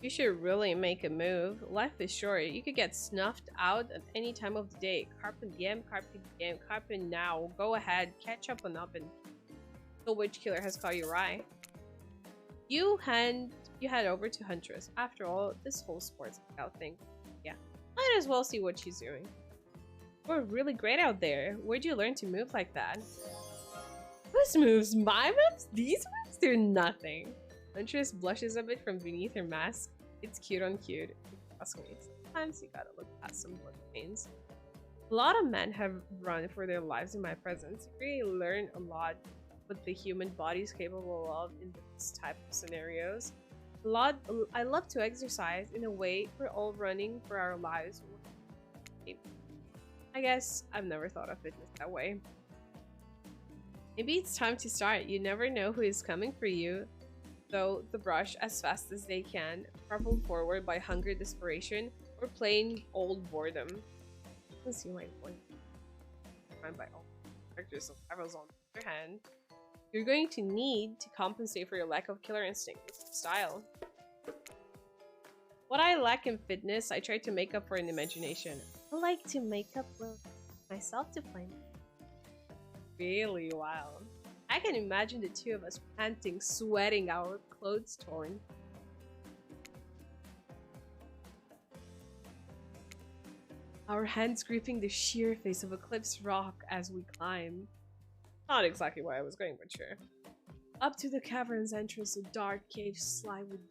You should really make a move. Life is short. You could get snuffed out at any time of the day. Carpe diem, carpe now. Go ahead, catch up and the witch killer has caught your eye. You head over to Huntress. After all, this whole sports scout thing. Yeah, might as well see what she's doing. We're really great out there. Where'd you learn to move like that? Whose moves? My moves? These moves? They're nothing. Huntress blushes a bit from beneath her mask. It's cute on cute. Sometimes you gotta look past some blood stains. A lot of men have run for their lives in my presence. You really learn a lot what the human body is capable of in this type of scenarios. I love to exercise. In a way, we're all running for our lives. I guess I've never thought of fitness that way. Maybe it's time to start. You never know who is coming for you. Though the brush as fast as they can, propelled forward by hunger, desperation, or plain old boredom. Let's see my point. Run by all characters of levels on the other hand. You're going to need to compensate for your lack of killer instinct with style. What I lack in fitness, I try to make up for in imagination. I like to make up with myself to play. Really wild. I can imagine the two of us panting, sweating, our clothes torn. Our hands gripping the sheer face of a cliff's rock as we climb. Not exactly where I was going, but sure. Up to the cavern's entrance, a dark cave slide with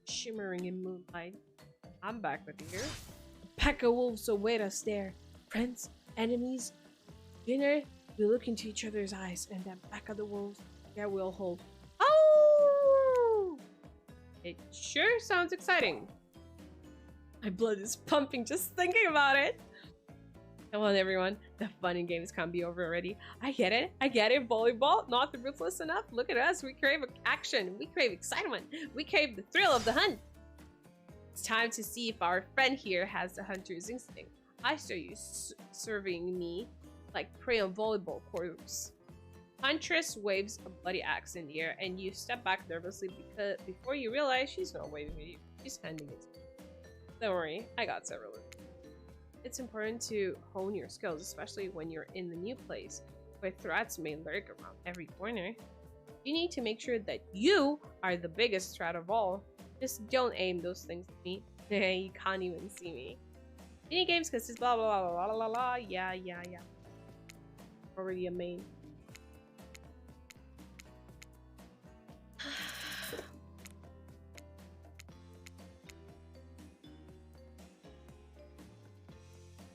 shimmering in moonlight. I'm back with you. A pack of wolves await us there. Friends, enemies, dinner. We look into each other's eyes, and then back of the wolves, yeah, we'll hold. Oh! It sure sounds exciting. My blood is pumping just thinking about it. Come on, everyone. The fun in games can't be over already. I get it. Volleyball, not ruthless enough. Look at us. We crave action. We crave excitement. We crave the thrill of the hunt. It's time to see if our friend here has the hunter's instinct. I saw you serving me like prey on volleyball courts. Huntress waves a bloody axe in the air, and you step back nervously because before you realize she's not waving at you. She's handing it to you. Don't worry, I got several. It's important to hone your skills, especially when you're in the new place, where threats may lurk around every corner. You need to make sure that you are the biggest threat of all. Just don't aim those things at me. You can't even see me. Mini games consist blah blah blah blah blah blah. Yeah. Already a main.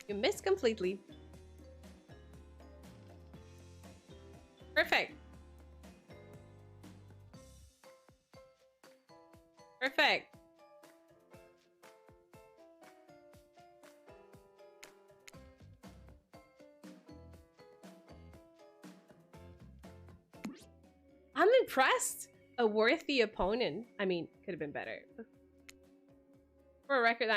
You missed completely. Perfect. Perfect. I'm impressed. A worthy opponent. I mean, could have been better. For a record,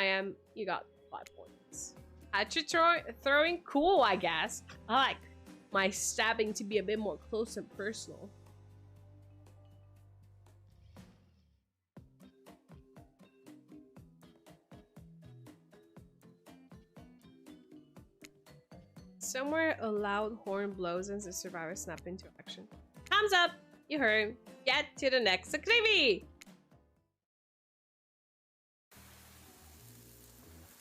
you got 5 points. Hatchet throwing? Cool, I guess. I like my stabbing to be a bit more close and personal. Somewhere a loud horn blows and the survivors snap into action. Thumbs up! You heard. Get to the next activity!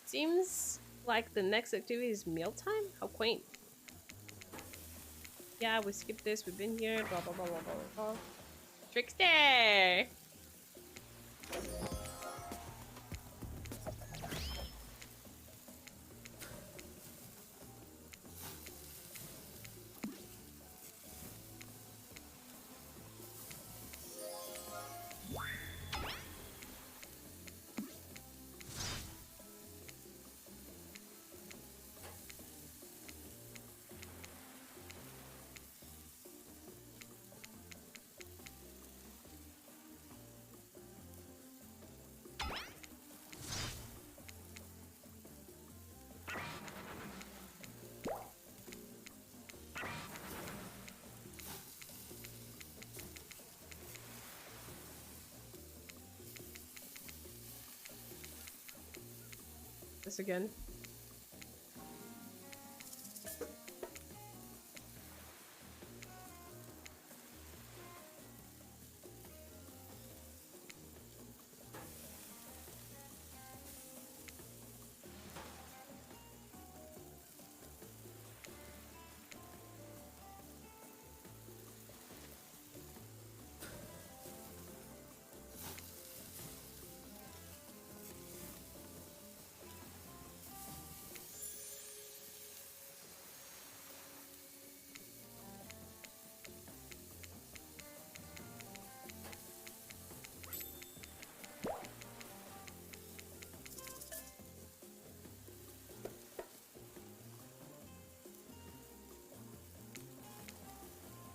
Seems like the next activity is mealtime? How quaint. Yeah, we skipped this. We've been here. Blah, blah, blah, blah, blah, blah. Trickster! This again.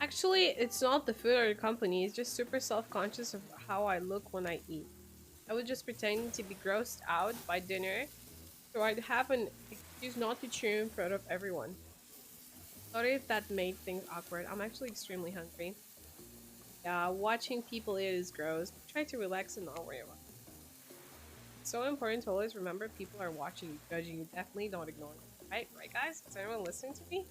Actually, it's not the food or the company, it's just super self-conscious of how I look when I eat. I was just pretending to be grossed out by dinner, so I'd have an excuse not to chew in front of everyone. Sorry if that made things awkward. I'm actually extremely hungry. Yeah, watching people eat is gross. Try to relax and not worry about it. It's so important to always remember people are watching you, judging you. Definitely don't ignore them. Right guys? Is anyone listening to me?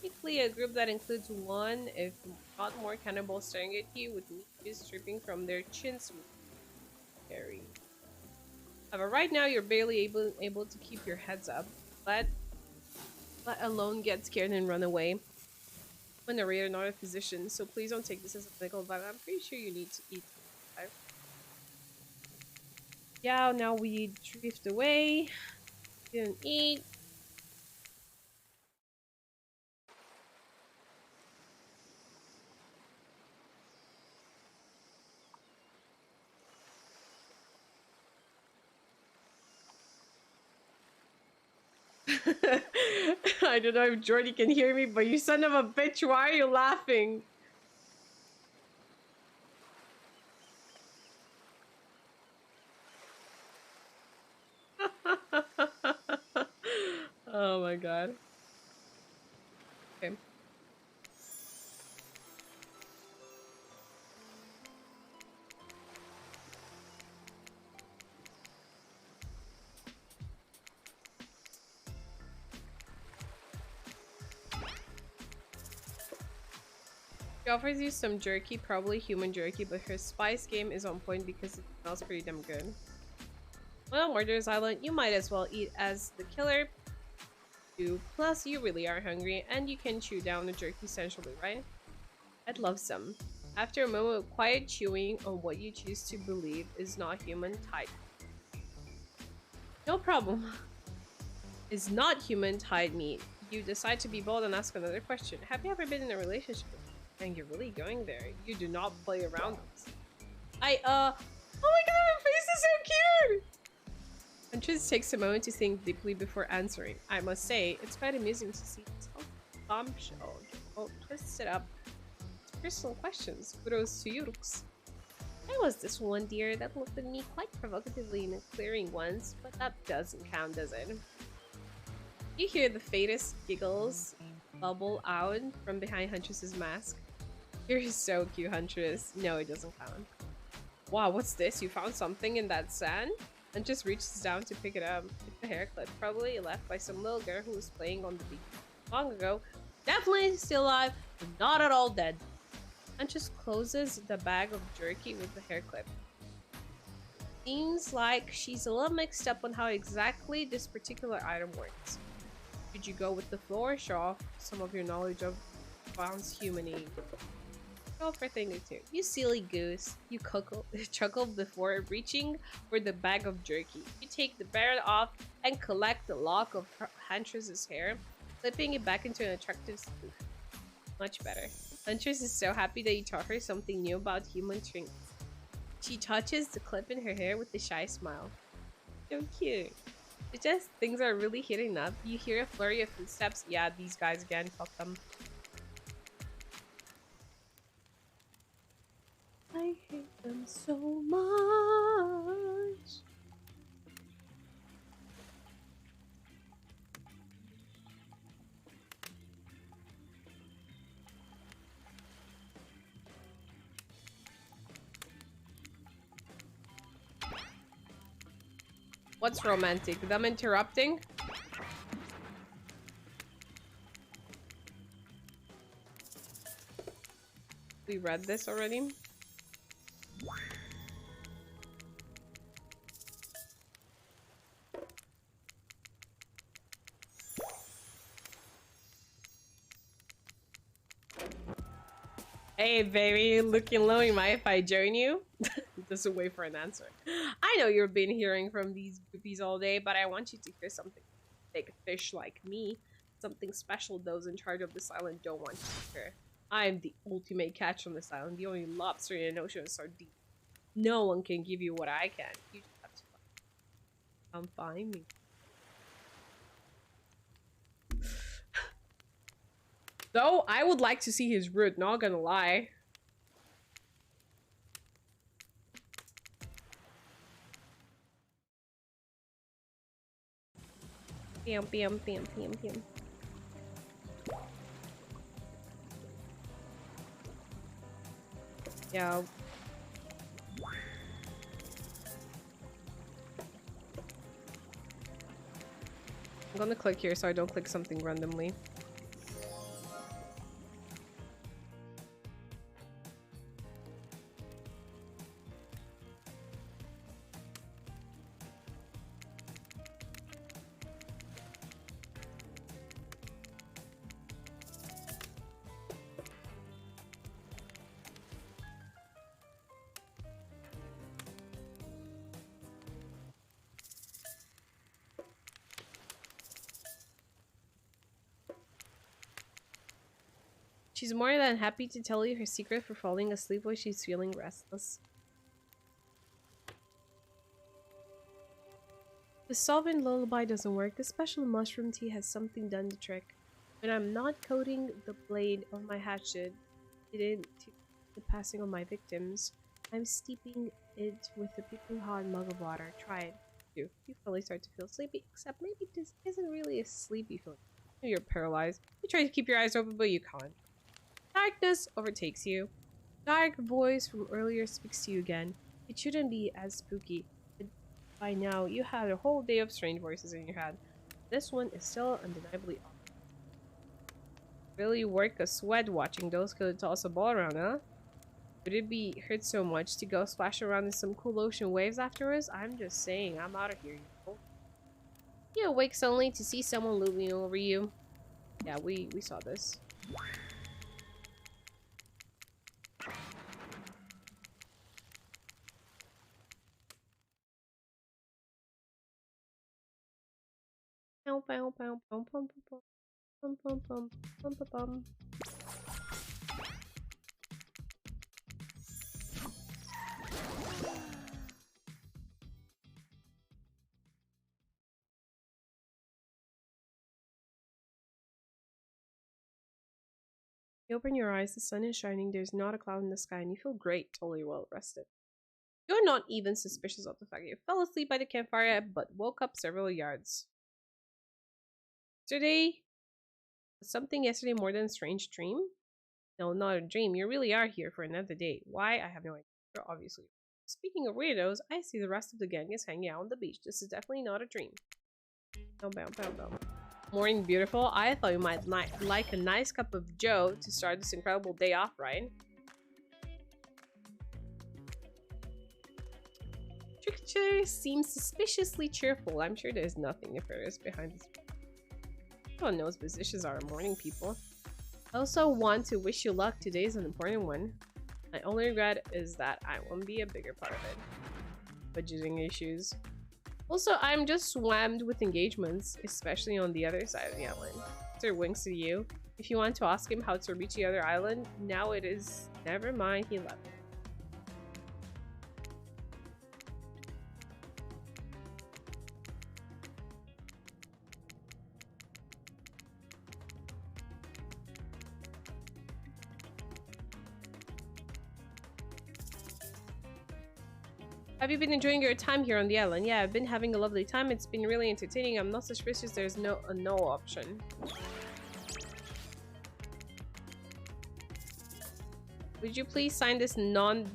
Typically a group that includes one, if not more, cannibals staring at you with meat juice dripping from their chins. Scary. However, right now you're barely able to keep your heads up, let alone get scared and run away when the raider not a physician, so please don't take this as a clinical advice. I'm pretty sure you need to eat. Okay? Yeah, now we drift away. Didn't eat. I don't know if Jordy can hear me, but you son of a bitch, why are you laughing? Oh my god. Okay. She offers you some jerky, probably human jerky, but her spice game is on point because it smells pretty damn good. Well, Murder's Island, you might as well eat as the killer. Plus, you really are hungry, and you can chew down the jerky sensually, right? I'd love some. After a moment of quiet chewing on what you choose to believe is not human type. No problem. Is not human tied meat. You decide to be bold and ask another question. Have you ever been in a relationship? And you're really going there. You do not play around this. Oh my god, her face is so cute! Huntress takes a moment to think deeply before answering. I must say, it's quite amusing to see this bombshell all twisted up. It's personal questions. Kudos to you. There was this one deer that looked at me quite provocatively in a clearing once, but that doesn't count, does it? You hear the faintest giggles bubble out from behind Huntress's mask. You're so cute, Huntress. No, it doesn't count. Wow, what's this? You found something in that sand? Huntress reaches down to pick it up. It's a hair clip, probably left by some little girl who was playing on the beach long ago. Definitely still alive, but not at all dead. Huntress closes the bag of jerky with the hair clip. Seems like she's a little mixed up on how exactly this particular item works. Should you go with the flow or show off some of your knowledge of bounce humanity? Go for thing or two. You silly goose. You chuckle before reaching for the bag of jerky. You take the barrel off and collect the lock of Huntress's hair, flipping it back into an attractive spoof. Much better. Huntress is so happy that you taught her something new about human trinkets. She touches the clip in her hair with a shy smile. So cute. It's just things are really hitting up. You hear a flurry of footsteps. Yeah, these guys again. Fuck them. I hate them so much. What's romantic? Them interrupting? We read this already. Hey baby, looking low, mind if I join you? Doesn't wait for an answer. I know you've been hearing from these groupies all day, but I want you to hear something. Big fish like me. Something special those in charge of this island don't want you to hear. I am the ultimate catch on this island, the only lobster in an ocean so deep. No one can give you what I can. You just have to come find me. Though, I would like to see his root, not gonna lie. Bam, bam, bam, bam, bam. Yeah. I'm gonna click here so I don't click something randomly. She's more than happy to tell you her secret for falling asleep while she's feeling restless. The solvent lullaby doesn't work. The special mushroom tea has something done the trick. When I'm not coating the blade of my hatchet into the passing of my victims, I'm steeping it with a piping hot mug of water. Try it. You finally start to feel sleepy, except maybe this isn't really a sleepy feeling. Maybe you're paralyzed. You try to keep your eyes open, but you can't. Darkness overtakes you. Dark voice from earlier speaks to you again. It shouldn't be as spooky. But by now, you had a whole day of strange voices in your head. This one is still undeniably off. Really work a sweat watching those kids toss a ball around, huh? Would it be hurt so much to go splash around in some cool ocean waves afterwards? I'm just saying, I'm out of here, you know? You awake suddenly to see someone looming over you. Yeah, we saw this. Pow, pow, pow, pow, pum, pum, pum, pum, pum, pum, pum, pum. You open your eyes, the sun is shining, there's not a cloud in the sky, and you feel great, totally well rested. You're not even suspicious of the fact you fell asleep by the campfire, but woke up several yards. Something yesterday more than a strange dream? No, not a dream. You really are here for another day. Why? I have no idea. You're obviously. Speaking of weirdos, I see the rest of the gang is hanging out on the beach. This is definitely not a dream. Bow, bow, bow, bow. Morning, beautiful. I thought you might like a nice cup of joe to start this incredible day off, right? Trick-or-treater seems suspiciously cheerful. I'm sure there's nothing nefarious behind this. Everyone knows musicians are morning people. I also want to wish you luck. Today is an important one. My only regret is that I won't be a bigger part of it. Budgeting issues. Also, I'm just slammed with engagements, especially on the other side of the island. Sir winks to you. If you want to ask him how to reach the other island, now it is. Never mind, he left. Have you been enjoying your time here on the island? Yeah, I've been having a lovely time. It's been really entertaining. I'm not suspicious there's no option. Would you please sign this No.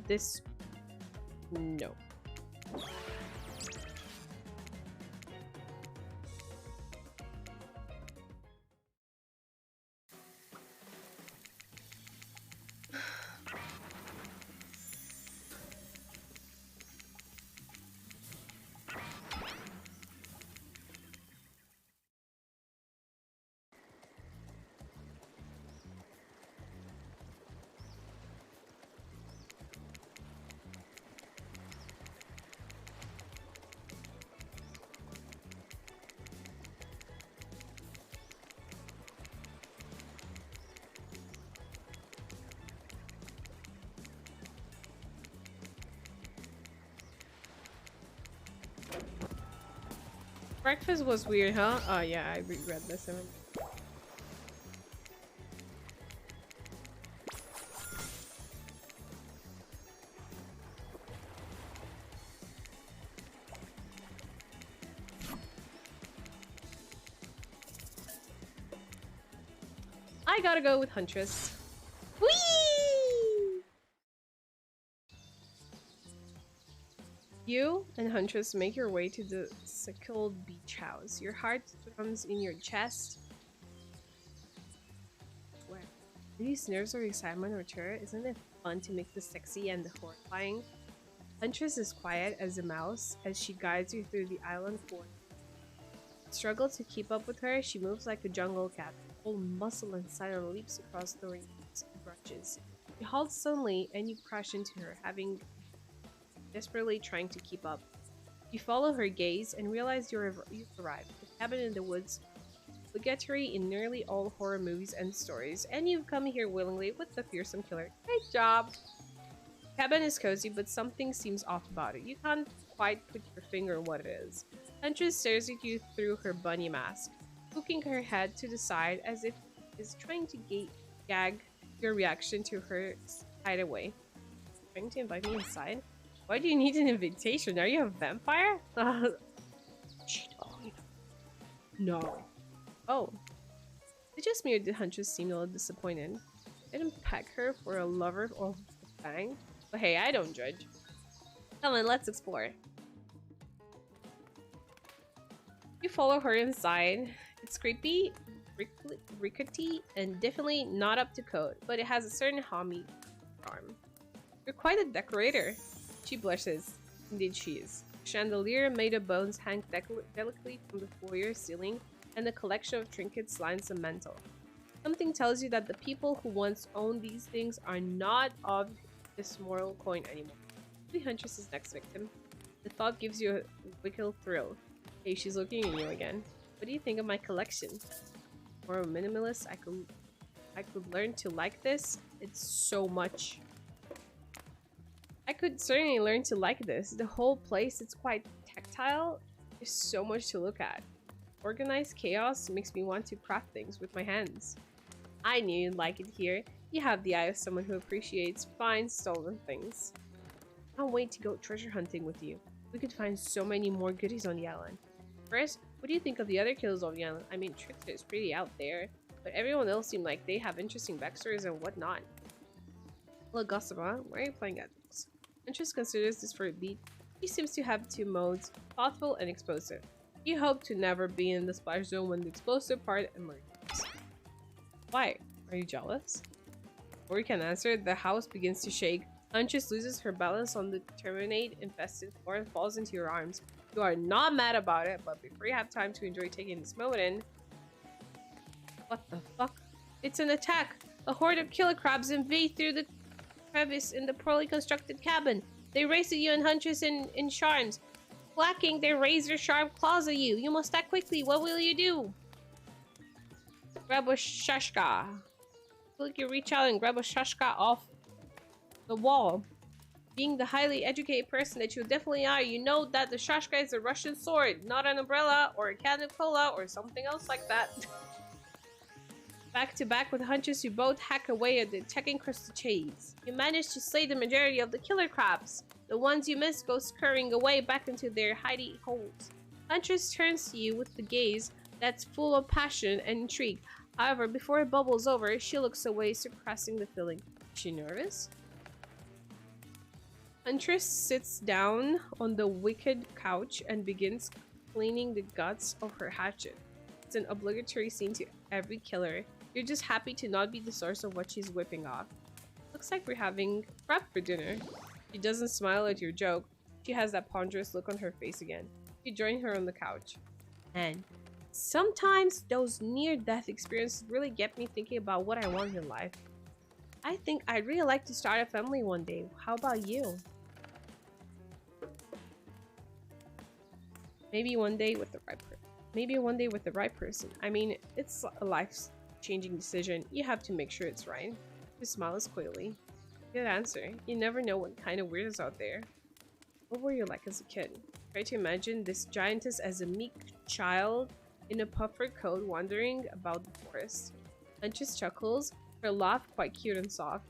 Breakfast was weird, huh? Oh yeah, I regret this. I gotta go with Huntress. Whee! You and Huntress make your way to the Sickle Beach House. Your heart drums in your chest. Where? Are you nerves or excitement or terror? Isn't it fun to mix the sexy and the horrifying? Huntress is quiet as a mouse as she guides you through the island floor. Struggle to keep up with her, she moves like a jungle cat, full muscle inside and leaps across the rings and branches. You halt suddenly and you crash into her, desperately trying to keep up. You follow her gaze and realize you've arrived. The cabin in the woods, obligatory in nearly all horror movies and stories, and you've come here willingly with the fearsome killer. Great job! The cabin is cozy, but something seems off about it. You can't quite put your finger on what it is. Huntress stares at you through her bunny mask, hooking her head to the side as if is trying to gag your reaction to her hideaway. Trying to invite me inside? Why do you need an invitation? Are you a vampire? No. Oh. It just me or did Huntress seem a little disappointed? I didn't peg her for a lover or a bang. But hey, I don't judge. Come on, let's explore. You follow her inside. It's creepy, rickety, and definitely not up to code, but it has a certain homey charm. You're quite a decorator. She blushes. Indeed she is. A chandelier made of bones hangs delicately from the foyer ceiling, and a collection of trinkets lines the mantel. Something tells you that the people who once owned these things are not of this moral coin anymore. Maybe Huntress's next victim. The thought gives you a wicked thrill. Hey, she's looking at you again. What do you think of my collection? More minimalist. I could learn to like this. It's so much. I could certainly learn to like this. The whole place, it's quite tactile. There's so much to look at. Organized chaos makes me want to craft things with my hands. I knew you'd like it here. You have the eye of someone who appreciates fine stolen things. I can't wait to go treasure hunting with you. We could find so many more goodies on the island. First, what do you think of the other killers of the island? I mean, Trickster is pretty out there, but everyone else seemed like they have interesting backstories and whatnot. Well, Gossama, why are you playing at this? Huntress considers this for a beat. He seems to have two modes, thoughtful and explosive. You hope to never be in the splash zone when the explosive part emerges. Why? Are you jealous? Before you can answer, the house begins to shake. Huntress loses her balance on the terminate-infested floor and falls into your arms. You are not mad about it, but before you have time to enjoy taking this moment in... What the fuck? It's an attack! A horde of killer crabs invade through the crevice in the poorly constructed cabin. They race at you and Huntress in charms, clacking their razor-sharp claws at you. You must act quickly. What will you do? Grab a shashka. You reach out and grab a shashka off the wall. Being the highly educated person that you definitely are, you know that the shashka is a Russian sword, not an umbrella or a can of cola or something else like that. Back to back with Huntress, you both hack away at the tech-encrusted cheese. You manage to slay the majority of the killer crabs. The ones you missed go scurrying away back into their hidey holes. Huntress turns to you with the gaze that's full of passion and intrigue. However, before it bubbles over, she looks away, suppressing the feeling. Is she nervous? Huntress sits down on the wicked couch and begins cleaning the guts of her hatchet. It's an obligatory scene to every killer. You're just happy to not be the source of what she's whipping off. Looks like we're having prep for dinner. She doesn't smile at your joke. She has that ponderous look on her face again. You join her on the couch. And sometimes those near-death experiences really get me thinking about what I want in life. I think I'd really like to start a family one day. How about you? Maybe one day with the right person. Maybe one day with the right person. I mean, it's a life-changing decision. You have to make sure it's right. She smiles coyly. Good answer. You never know what kind of weirdos out there. What were you like as a kid? Try to imagine this giantess as a meek child in a puffer coat wandering about the forest. Huntress chuckles, her laugh quite cute and soft.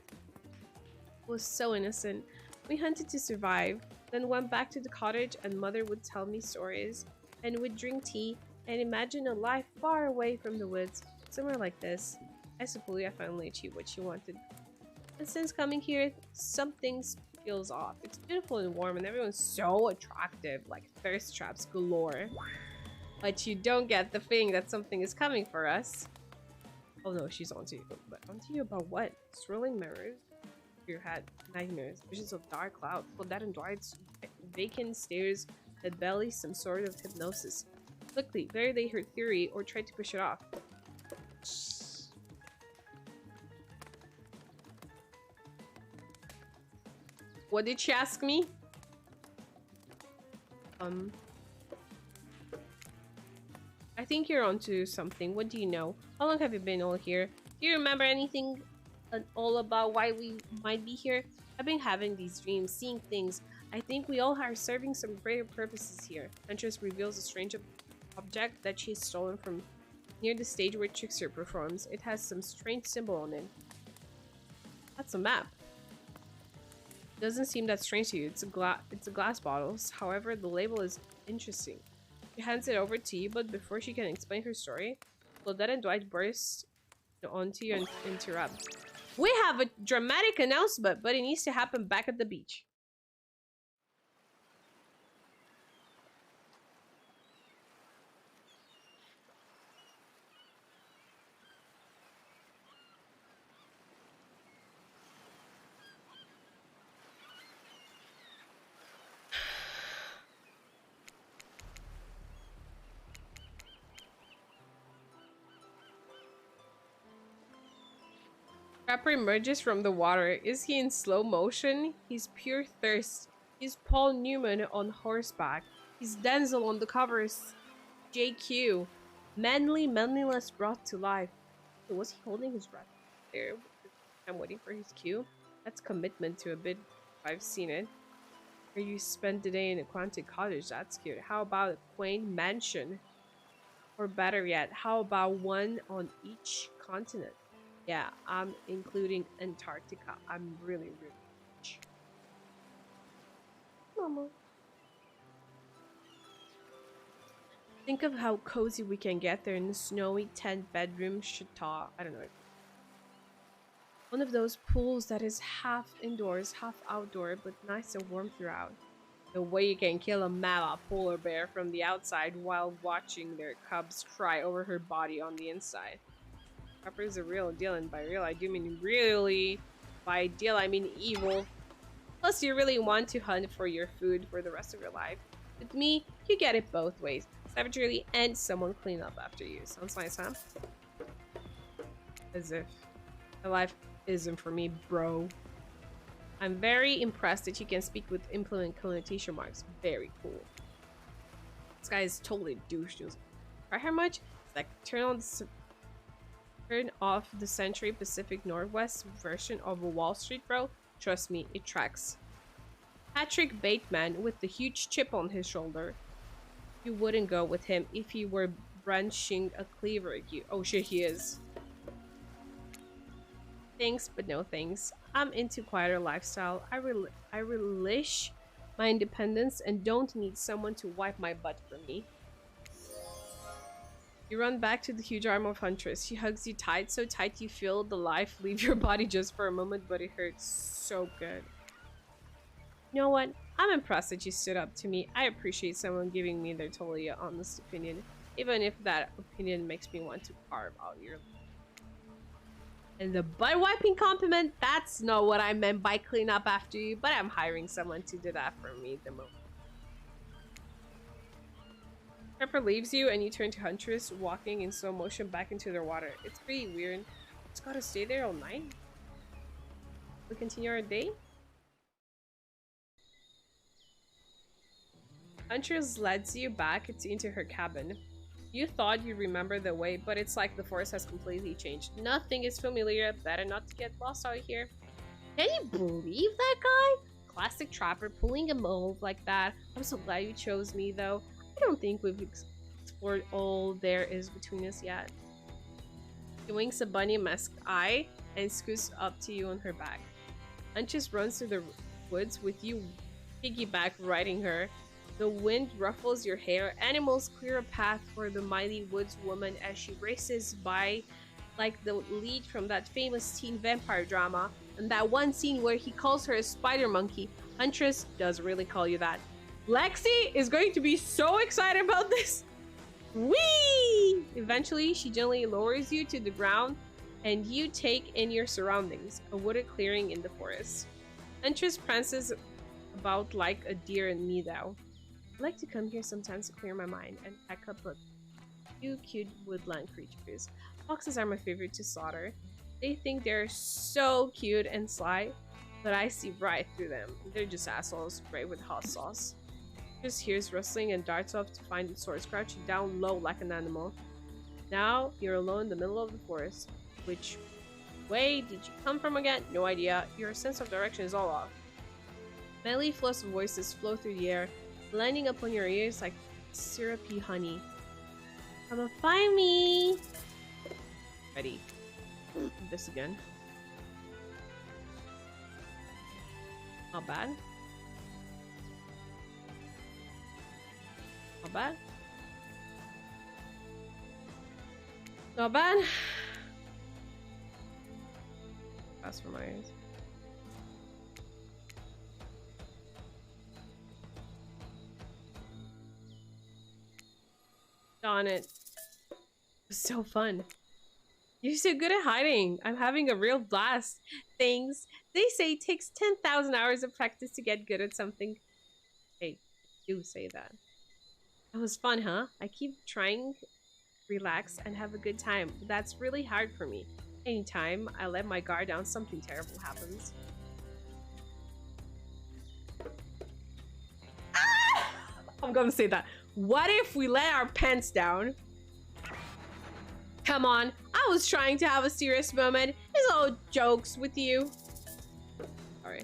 It was so innocent. We hunted to survive, then went back to the cottage and Mother would tell me stories, and we'd drink tea and imagine a life far away from the woods, somewhere like this. I suppose I finally achieved what she wanted. And since coming here, something feels off. It's beautiful and warm and everyone's so attractive, like thirst traps galore. But you don't get the feeling that something is coming for us. Oh no, she's onto you. But onto you about what? Swirling mirrors? Your head, nightmares, visions of dark cloud, dead and dried, vacant stares that belly some sort of hypnosis. Quickly, validate her theory or try to push it off. What did she ask me? I think you're onto something. What do you know? How long have you been all here? Do you remember anything at all about why we might be here? I've been having these dreams, seeing things. I think we all are serving some greater purposes here. Huntress reveals a strange object that she's stolen from near the stage where Trickster performs. It has some strange symbol on it. That's a map. Doesn't seem that strange to you. It's a glass bottle. However, the label is interesting. She hands it over to you, but before she can explain her story, Claudette and Dwight burst onto you and interrupt. We have a dramatic announcement, but it needs to happen back at the beach. Trapper emerges from the water. Is he in slow motion? He's pure thirst. He's Paul Newman on horseback. He's Denzel on the covers. JQ. Manliness brought to life. So was he holding his breath there? I'm waiting for his cue. That's commitment to a bit. I've seen it. Here you spend the day in a Quantic cottage. That's cute. How about a quaint mansion? Or better yet, how about one on each continent? Yeah, I'm including Antarctica. I'm really rich. Mama. Think of how cozy we can get there in the snowy 10-bedroom chateau. I don't know. One of those pools that is half indoors, half outdoor, but nice and warm throughout. The way you can kill a mama polar bear from the outside while watching their cubs cry over her body on the inside. Trapper is a real deal, and by real I do mean really. By deal I mean evil. Plus you really want to hunt for your food for the rest of your life. With me, you get it both ways. Savagery and someone clean up after you. Sounds nice, huh? As if my life isn't for me, bro. I'm very impressed that you can speak with implement connotation marks. Very cool. This guy is totally a douche. Right, how much? It's like turn off the Century Pacific Northwest version of a Wall Street, bro. Trust me, it tracks. Patrick Bateman with the huge chip on his shoulder. You wouldn't go with him if he were branching a cleaver at you. Oh shit, he is. Thanks, but no thanks. I'm into quieter lifestyle. I relish my independence and don't need someone to wipe my butt for me. You run back to the huge arm of Huntress. She hugs you tight, so tight you feel the life leave your body just for a moment, but it hurts so good. You know what? I'm impressed that you stood up to me. I appreciate someone giving me their totally honest opinion, even if that opinion makes me want to carve out your life. And the butt wiping compliment, that's not what I meant by clean up after you, but I'm hiring someone to do that for me at the moment. Pepper leaves you and you turn to Huntress, walking in slow motion back into the water. It's pretty weird. Just gotta stay there all night. We continue our day. Huntress leads you back into her cabin. You thought you remember the way, but it's like the forest has completely changed. Nothing is familiar. Better not to get lost out here. Can you believe that guy? Classic Trapper pulling a move like that. I'm so glad you chose me, though. I don't think we've explored all there is between us yet. She winks a bunny masked eye and scoots up to you on her back. Huntress runs through the woods with you piggyback riding her. The wind ruffles your hair. Animals clear a path for the mighty woods woman as she races by like the lead from that famous teen vampire drama. And that one scene where he calls her a spider monkey. Huntress does really call you that. Lexi is going to be so excited about this. Whee! Eventually, she gently lowers you to the ground and you take in your surroundings, a wooded clearing in the forest. Huntress prances about like a deer in meadow. I like to come here sometimes to clear my mind and pack up a few cute woodland creatures. Foxes are my favorite to slaughter. They think they're so cute and sly, but I see right through them. They're just assholes sprayed with hot sauce. Just hears rustling and darts off to find its sword, crouching down low like an animal. Now you're alone in the middle of the forest. Which way did you come from again? No idea. Your sense of direction is all off. Melody flows of voices flow through the air, landing upon your ears like syrupy honey. Come and find me! Ready. This again. Not bad. Not bad. Not bad. That's for my eyes. Darn it. It was so fun. You're so good at hiding. I'm having a real blast. Things they say it takes 10,000 hours of practice to get good at something. Hey, do say that. It was fun, huh? I keep trying to relax and have a good time, but that's really hard for me. Anytime I let my guard down, something terrible happens. Ah! I'm gonna say that. What if we let our pants down? Come on, I was trying to have a serious moment. It's all jokes with you. Sorry.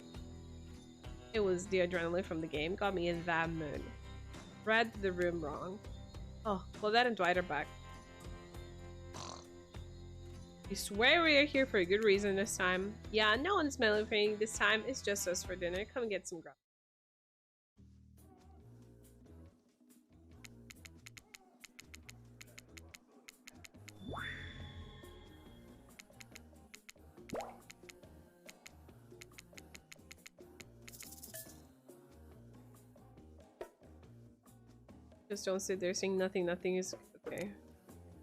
It was the adrenaline from the game got me in that mood. Read the room wrong. Oh, Claudette and Dwight are back. You swear we are here for a good reason this time. Yeah, no one's mellowing this time. It's just us for dinner. Come and get some grub. Just don't sit there saying nothing. Nothing is okay.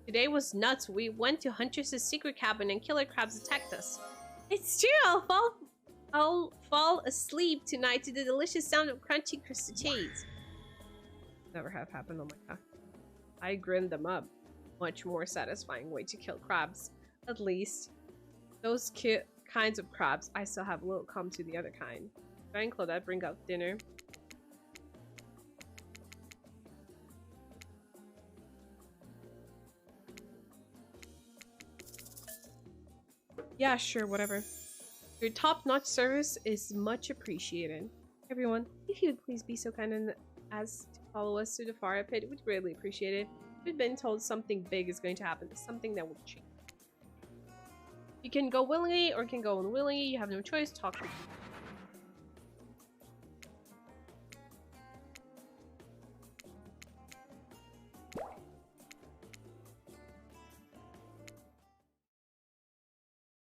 Today was nuts. We went to Huntress's secret cabin and killer crabs attacked us. It's true. I'll fall asleep tonight to the delicious sound of crunchy crustaceans. Never have happened. Oh my god. I grinned them up. Much more satisfying way to kill crabs. At least those kinds of crabs. I still have a little come to the other kind. Try and Claudette bring up dinner. Yeah, sure, whatever. Your top-notch service is much appreciated. Everyone, if you would please be so kind as to follow us to the fire pit, we'd greatly appreciate it. We've been told something big is going to happen, something that will change. You can go willingly or can go unwillingly, you have no choice, talk to people.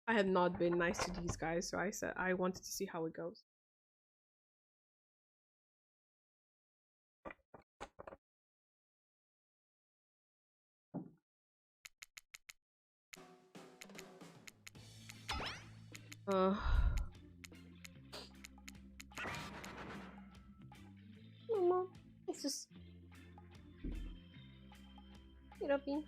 I had not been nice to these guys, so I said I wanted to see how it goes. Mama, it's just get up in.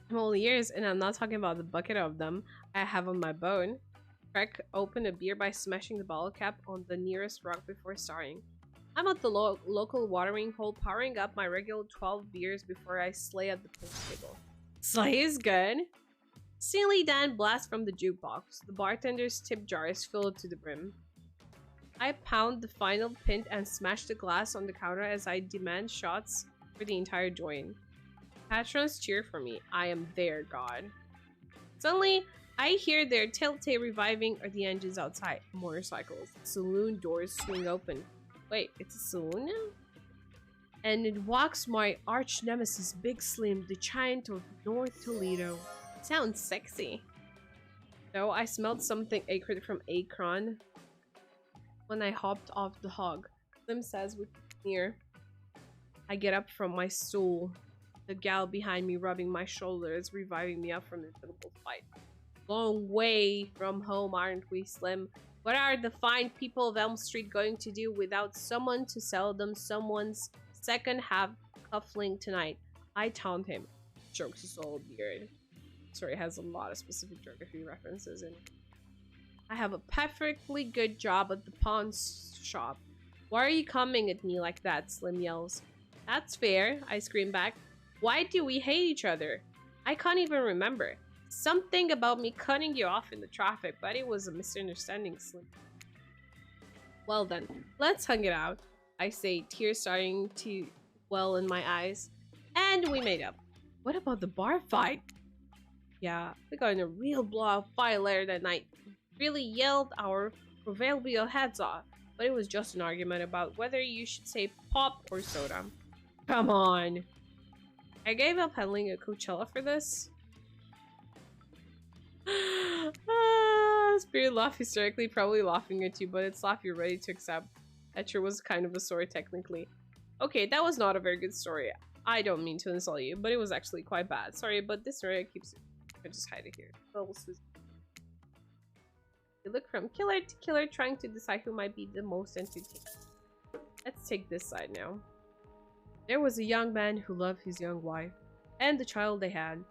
I'm all ears, and I'm not talking about the bucket of them I have on my bone. Crack open a beer by smashing the bottle cap on the nearest rock before starting. I'm at the local watering hole powering up my regular 12 beers before I slay at the pool table. Slay is good. Silly Dan blasts from the jukebox. The bartender's tip jar is filled to the brim. I pound the final pint and smash the glass on the counter as I demand shots for the entire joint. Patrons cheer for me. I am their god. Suddenly, I hear their telltale reviving or the engines outside. Motorcycles. Saloon doors swing open. Wait, it's a saloon now? And it walks my arch nemesis, Big Slim, the giant of North Toledo. Sounds sexy. So I smelled something acrid from Akron when I hopped off the hog. Slim says with a sneer. I get up from my stool. The gal behind me rubbing my shoulders, reviving me up from the pitiful fight. Long way from home, aren't we, Slim? What are the fine people of Elm Street going to do without someone to sell them someone's second-half cufflink tonight? I taunt him. Jokes his old beard. Sorry, it has a lot of specific geography references in it. I have a perfectly good job at the pawn shop. Why are you coming at me like that? Slim yells. That's fair, I scream back. Why do we hate each other? I can't even remember. Something about me cutting you off in the traffic, but it was a misunderstanding, Slim. Well then, let's hug it out, I say, tears starting to well in my eyes. And we made up. What about the bar fight? Yeah, we got in a real blowout fight later that night. Really yelled our proverbial heads off, but it was just an argument about whether you should say pop or soda. Come on. I gave up handling a Coachella for this. Spirit laugh hysterically, probably laughing at you, but it's laugh you're ready to accept. That sure was kind of a story technically. Okay, that was not a very good story. I don't mean to insult you, but it was actually quite bad. Sorry, but this story keeps... I just hide it here. You look from killer to killer, trying to decide who might be the most entertaining. Let's take this side now. There was a young man who loved his young wife and the child they had.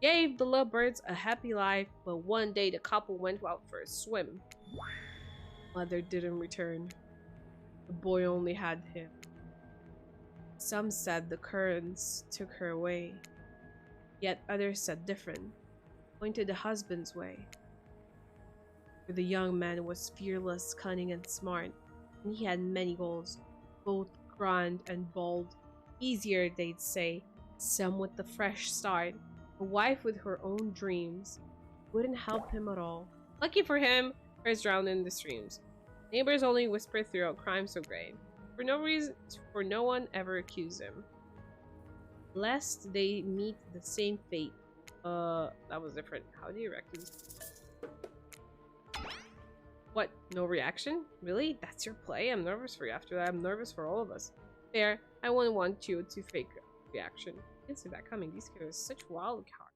Gave the lovebirds a happy life, but one day the couple went out for a swim. Mother didn't return. The boy only had him. Some said the currents took her away, yet others said different, pointed the husband's way. For the young man was fearless, cunning, and smart, and he had many goals, both grand and bold. Easier, they'd say, some with the fresh start. A wife with her own dreams wouldn't help him at all. Lucky for him, hers drowned in the streams. Neighbors only whispered throughout crime so great. For no reason, for no one ever accused him. Lest they meet the same fate. That was different. How do you reckon? What? No reaction? Really? That's your play? I'm nervous for you after that. I'm nervous for all of us. Fair. I wouldn't want you to fake reaction. I didn't see that coming. These kids are such wild cards.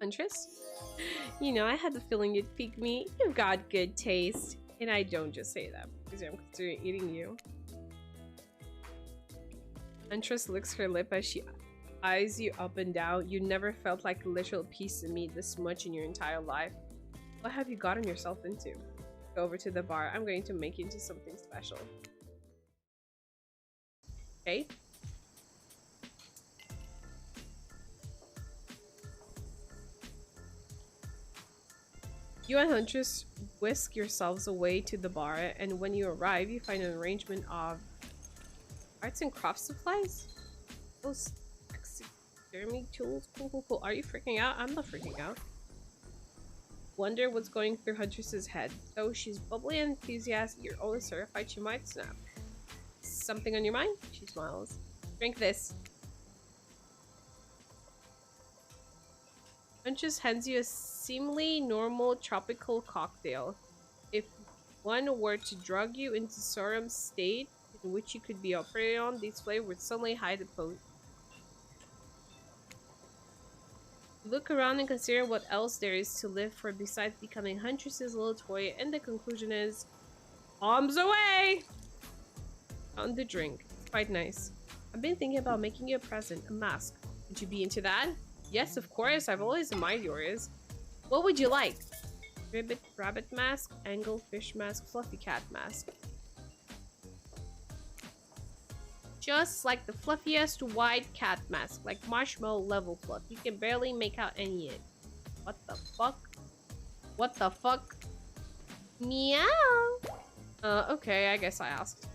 Huntress? You know, I had the feeling you'd pick me. You've got good taste. And I don't just say that because I'm considering eating you. Huntress licks her lip as she eyes you up and down. You never felt like a literal piece of meat this much in your entire life. What have you gotten yourself into? Go over to the bar. I'm going to make you into something special. Okay? You and Huntress whisk yourselves away to the bar, and when you arrive, you find an arrangement of arts and crafts supplies? Those taxidermy tools? Cool. Are you freaking out? I'm not freaking out. Wonder what's going through Huntress's head. Though she's bubbly and enthusiastic, you're always certified she might snap. Something on your mind? She smiles. Drink this. Huntress hands you a seemingly normal tropical cocktail. If one were to drug you into Sorum's state, in which you could be operated on, this flavor would suddenly hide the post. Look around and consider what else there is to live for besides becoming Huntress's little toy, and the conclusion is bombs away! On the drink. It's quite nice. I've been thinking about making you a present, a mask. Would you be into that? Yes, of course. I've always admired yours. What would you like? Rabbit mask, anglefish mask, fluffy cat mask. Just like the fluffiest white cat mask, like marshmallow level fluff. You can barely make out any egg. What the fuck? What the fuck? Meow! Okay, I guess I asked.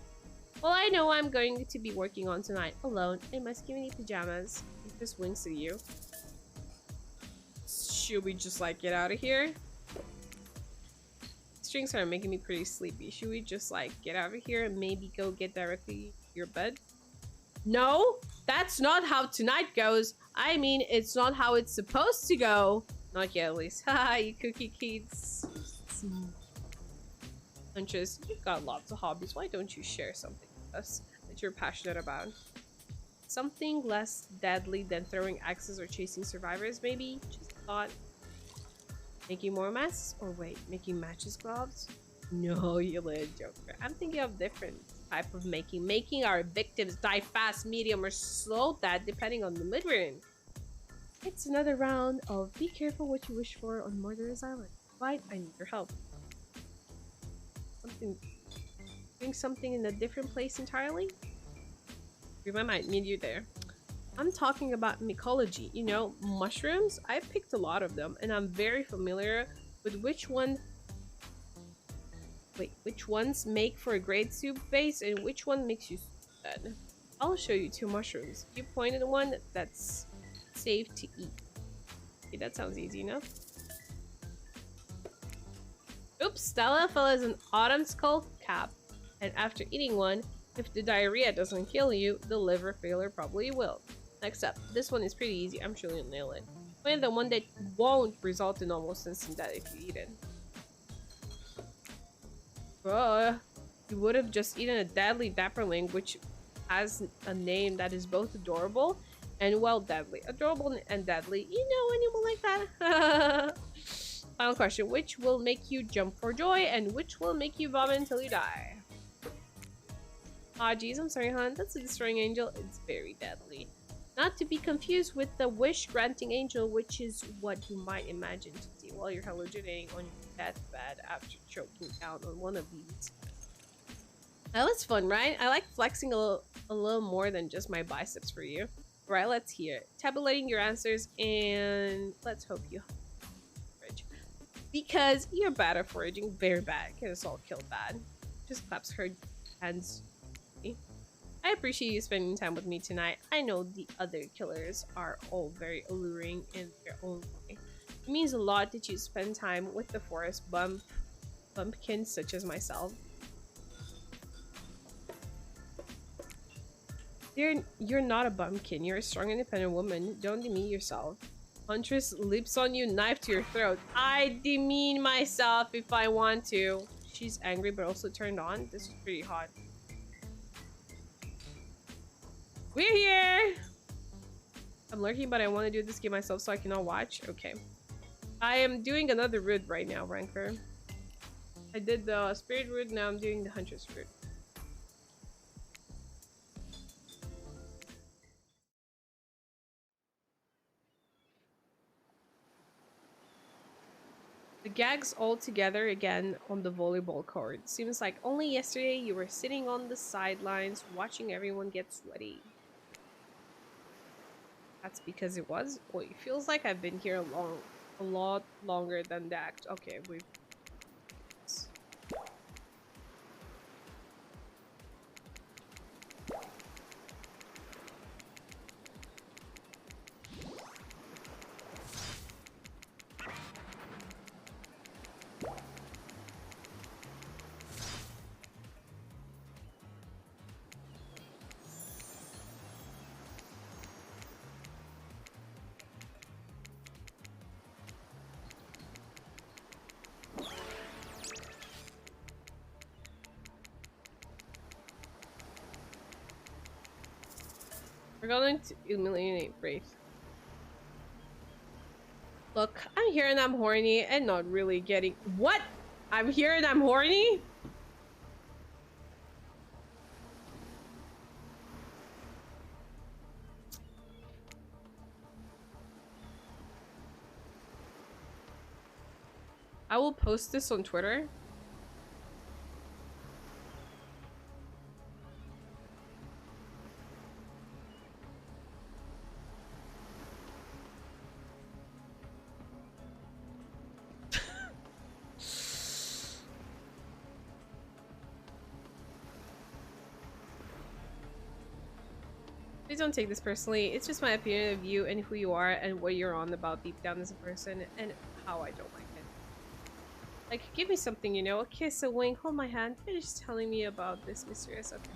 Well, I know I'm going to be working on tonight, alone, in my skinny pajamas. Just winks at you. Should we just like get out of here? These drinks are making me pretty sleepy. Should we just like get out of here and maybe go get directly to your bed? No, that's not how tonight goes. I mean, it's not how it's supposed to go. Not yet, at least. Haha, you cookie kids. Huntress, you've got lots of hobbies. Why don't you share something with us that you're passionate about? Something less deadly than throwing axes or chasing survivors, maybe? Just a thought. Making more masks? Or wait, making matches gloves? No, you little joker. I'm thinking of different type of making. Making our victims die fast, medium, or slow death, depending on the mood we're in. It's another round of be careful what you wish for on Murderer's Island. Right? I need your help. Doing something in a different place entirely? I might meet you there. I'm talking about mycology, you know, mushrooms. I picked a lot of them and I'm very familiar with which ones make for a great soup base and which one makes you dead. I'll show you 2 mushrooms. You pointed one that's safe to eat. Okay, that sounds easy enough. Oops, Stella fell as an autumn skull cap, and after eating one, if the diarrhea doesn't kill you, the liver failure probably will. Next up, this one is pretty easy. I'm sure you'll nail it. Find the one that won't result in almost instant death if you eat it. You would have just eaten a deadly dapperling, which has a name that is both adorable and, well, deadly. Adorable and deadly. You know anyone like that? Final question. Which will make you jump for joy and which will make you vomit until you die? Ah, geez, I'm sorry, hon. That's a destroying angel. It's very deadly. Not to be confused with the wish-granting angel, which is what you might imagine to see while you're hallucinating on your deathbed after choking down on one of these. That was fun, right? I like flexing a little more than just my biceps for you. Right, let's hear it. Tabulating your answers, and let's hope you forage. Because you're bad at foraging. Very bad. Get us all killed bad. Just claps her hands. I appreciate you spending time with me tonight. I know the other killers are all very alluring in their own way. It means a lot that you spend time with the forest bumpkins such as myself. You're not a bumpkin. You're a strong, independent woman. Don't demean yourself. Huntress leaps on you, knife to your throat. I demean myself if I want to. She's angry but also turned on. This is pretty hot. We're here! I'm lurking, but I want to do this game myself so I cannot watch. Okay. I am doing another route right now, Ranker. I did the spirit route, now I'm doing the huntress route. The gags all together again on the volleyball court. Seems like only yesterday you were sitting on the sidelines watching everyone get sweaty. That's because it was? Wait, it feels like I've been here a lot longer than that. Okay, we've... We're going to eliminate Wraith. Look, I'm here and I'm horny and not really getting... What? I'm here and I'm horny? I will post this on Twitter. Please don't take this personally. It's just my opinion of you and who you are and what you're on about deep down as a person and how I don't like it. Like, give me something, you know, a kiss, a wink, hold my hand. Finish telling me about this mysterious... Okay.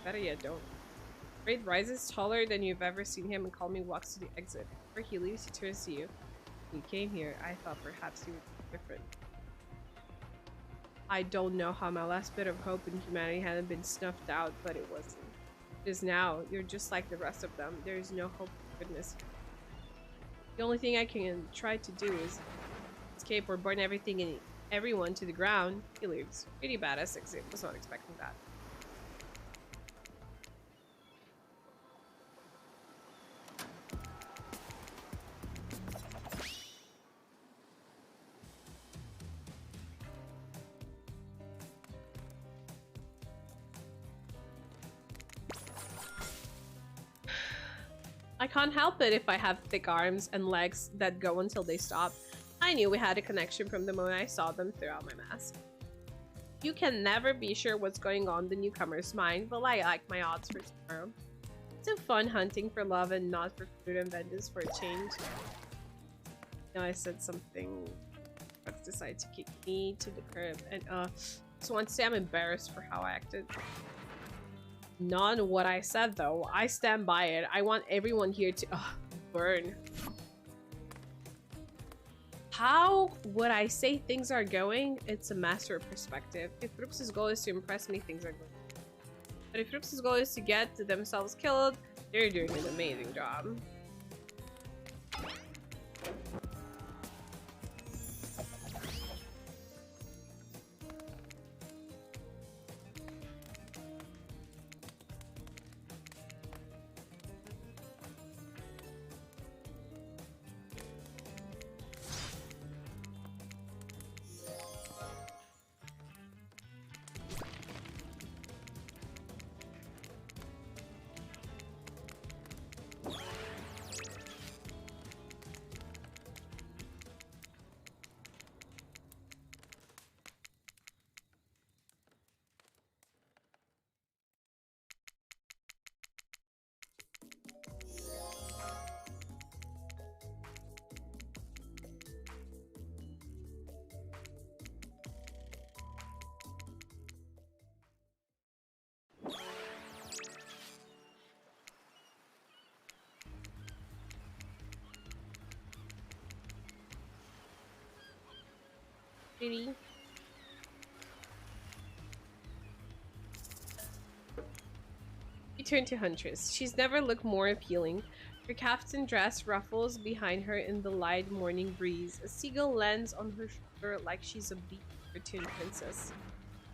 Better yet, don't. Wraith rises taller than you've ever seen him and calmly walks to the exit. Before he leaves, he turns to you. When you came here, I thought perhaps you would be different. I don't know how my last bit of hope in humanity hadn't been snuffed out, but it wasn't. Because now, you're just like the rest of them. There is no hope for goodness. The only thing I can try to do is escape or burn everything and everyone to the ground. He leaves. Pretty badass exit. Was not expecting that. I can't help it if I have thick arms and legs that go until they stop. I knew we had a connection from the moment I saw them throughout my mask. You can never be sure what's going on in the newcomer's mind, but I like my odds for tomorrow. It's so fun hunting for love and not for food and vengeance for a change. No, I said something. Let's decide to kick me to the curb, and just want to say I'm embarrassed for how I acted. Not what I said though. I stand by it. I want everyone here to burn. How would I say things are going? It's a matter of perspective. If Rux's goal is to impress me, things are going. But if Rux's goal is to get themselves killed, they're doing an amazing job. We turn to Huntress. She's never looked more appealing. Her kaftan dress ruffles behind her in the light morning breeze. A seagull lands on her shoulder like she's a beach cartoon princess.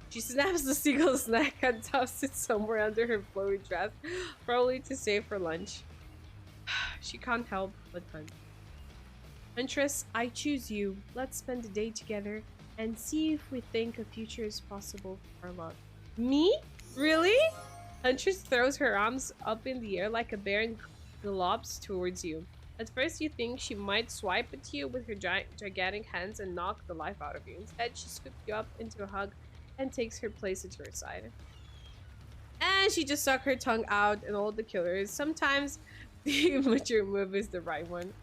She snaps the seagull's neck and tosses it somewhere under her flowy dress, probably to save for lunch. She can't help but hunt. Huntress, I choose you. Let's spend the day together and see if we think a future is possible for our love. Me? Really? Huntress throws her arms up in the air like a bear and gallops towards you. At first you think she might swipe at you with her gigantic hands and knock the life out of you. Instead, she scoops you up into a hug and takes her place at your side. And she just sucks her tongue out and all the killers. Sometimes the mature move is the right one.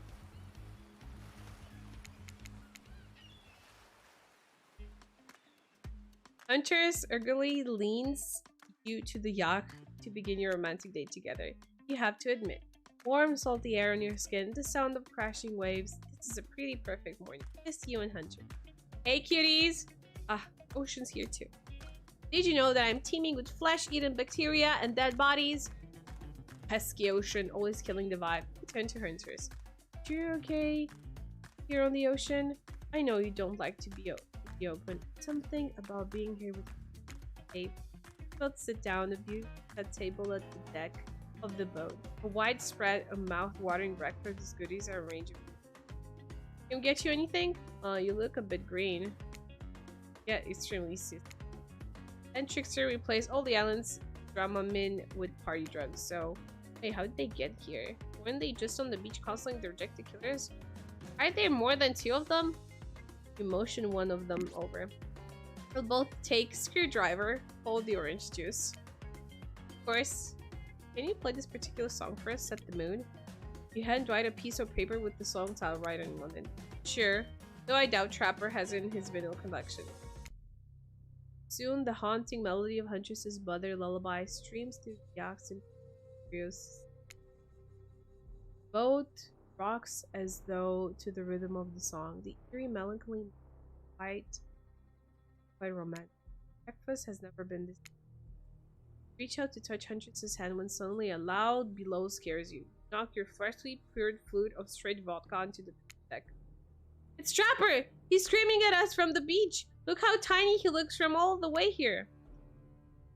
Huntress eagerly leans you to the yacht to begin your romantic date together. You have to admit, warm, salty air on your skin, the sound of crashing waves. This is a pretty perfect morning. Just you and Hunter. Hey cuties! Ocean's here too. Did you know that I'm teeming with flesh-eating bacteria and dead bodies? Pesky ocean, always killing the vibe. Turn to Huntress. You're okay here on the ocean? I know you don't like to be open. Something about being here with you. Let's sit down a view at table at the deck of the boat. A wide spread of mouth-watering breakfast goodies are arranged. Can we get you anything? You look a bit green. Yeah, extremely sick. And Trickster replaced all the island's drama men with party drugs. So, hey, how did they get here? Weren't they just on the beach counseling the rejected killers? Are there more than 2 of them? You motion one of them over. We'll both take screwdriver, hold the orange juice. Of course. Can you play this particular song for us? Set the mood. You hand write a piece of paper with the song title right in London. Sure, though I doubt Trapper has it in his vinyl collection. Soon the haunting melody of Huntress's mother lullaby streams through the yachts and boat rocks as though to the rhythm of the song. The eerie melancholy quite romantic. Breakfast has never been this. Reach out to touch Huntress's hand when suddenly a loud bellow scares you. Knock your freshly poured flute of straight vodka onto the deck. It's Trapper! He's screaming at us from the beach! Look how tiny he looks from all the way here!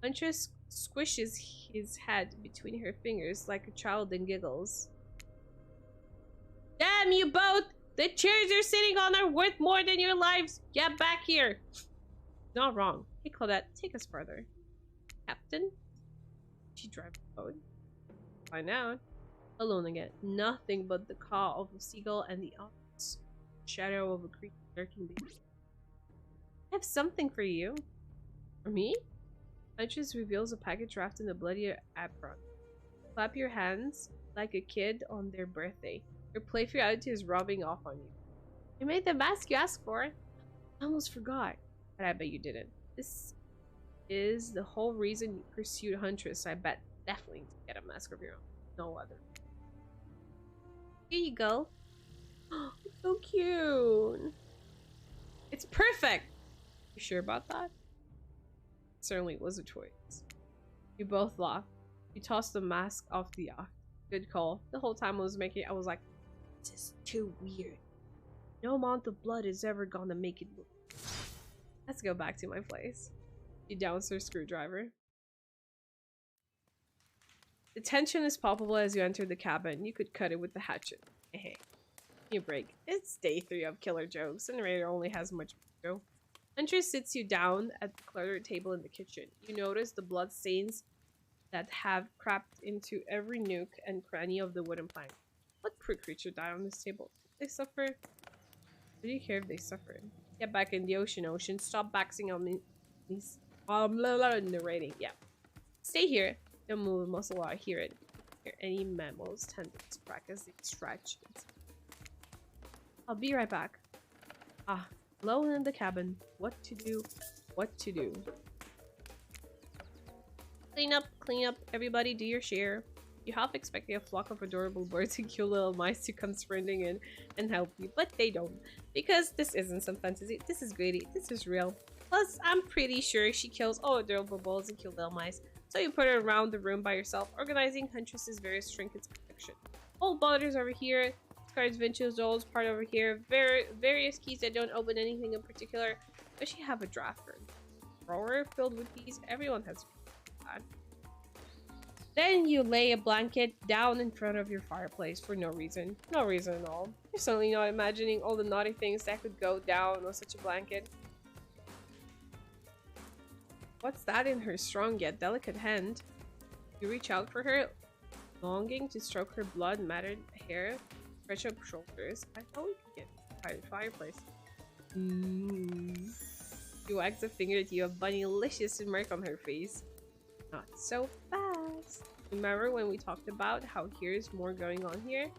Huntress squishes his head between her fingers like a child and giggles. Damn you both! The chairs you're sitting on are worth more than your lives! Get back here! Not wrong. Hey Claudette, take us further. Captain? She drive the boat? Find out. Alone again. Nothing but the caw of a seagull and the shadow of a creature lurking beneath. I have something for you. For me? Huntress reveals a package wrapped in a bloody apron. Clap your hands like a kid on their birthday. Your playful attitude is rubbing off on you. You made the mask you asked for. I almost forgot. But I bet you didn't. This is the whole reason you pursued Huntress. I bet definitely to get a mask of your own. No other. Here you go. Oh, it's so cute. It's perfect. You sure about that? It certainly was a choice. You both laughed. You tossed the mask off the yacht. Good call. The whole time I was like, this is too weird. No amount of blood is ever gonna make it look. Let's go back to my place. You downs her screwdriver. The tension is palpable as you enter the cabin. You could cut it with the hatchet. Hey, you break. It's day 3 of killer jokes, and Raider only has much to go. Huntress sits you down at the cluttered table in the kitchen. You notice the blood stains that have crept into every nook and cranny of the wooden plank. What poor creature died on this table? They suffer. What do you care if they suffered? Get back in the ocean. Stop baxing on me. Narrating. Yeah. Stay here. Don't move a muscle while I hear it. Hear any mammals tendons crack as they stretch. I'll be right back. Ah, alone in the cabin. What to do? What to do? Clean up, everybody do your share. You half expecting a flock of adorable birds and cute little mice to come sprinting in and help you, but they don't. Because this isn't some fantasy, this is gritty, this is real. Plus, I'm pretty sure she kills all adorable birds and cute little mice. So you put her around the room by yourself, organizing Huntress's various trinkets of protection. Old butters over here, cards, Vince's dolls, part over here, various keys that don't open anything in particular. Does she have a drawer filled with keys? Everyone has that. Then you lay a blanket down in front of your fireplace for no reason. No reason at all. You're certainly not imagining all the naughty things that could go down on such a blanket. What's that in her strong yet delicate hand? You reach out for her, longing to stroke her blood-matted hair, stretch up shoulders. I thought we could get by the fireplace. You wags a finger at you, a bunnylicious smirk on her face. Not so fast. Remember when we talked about how here's more going on here?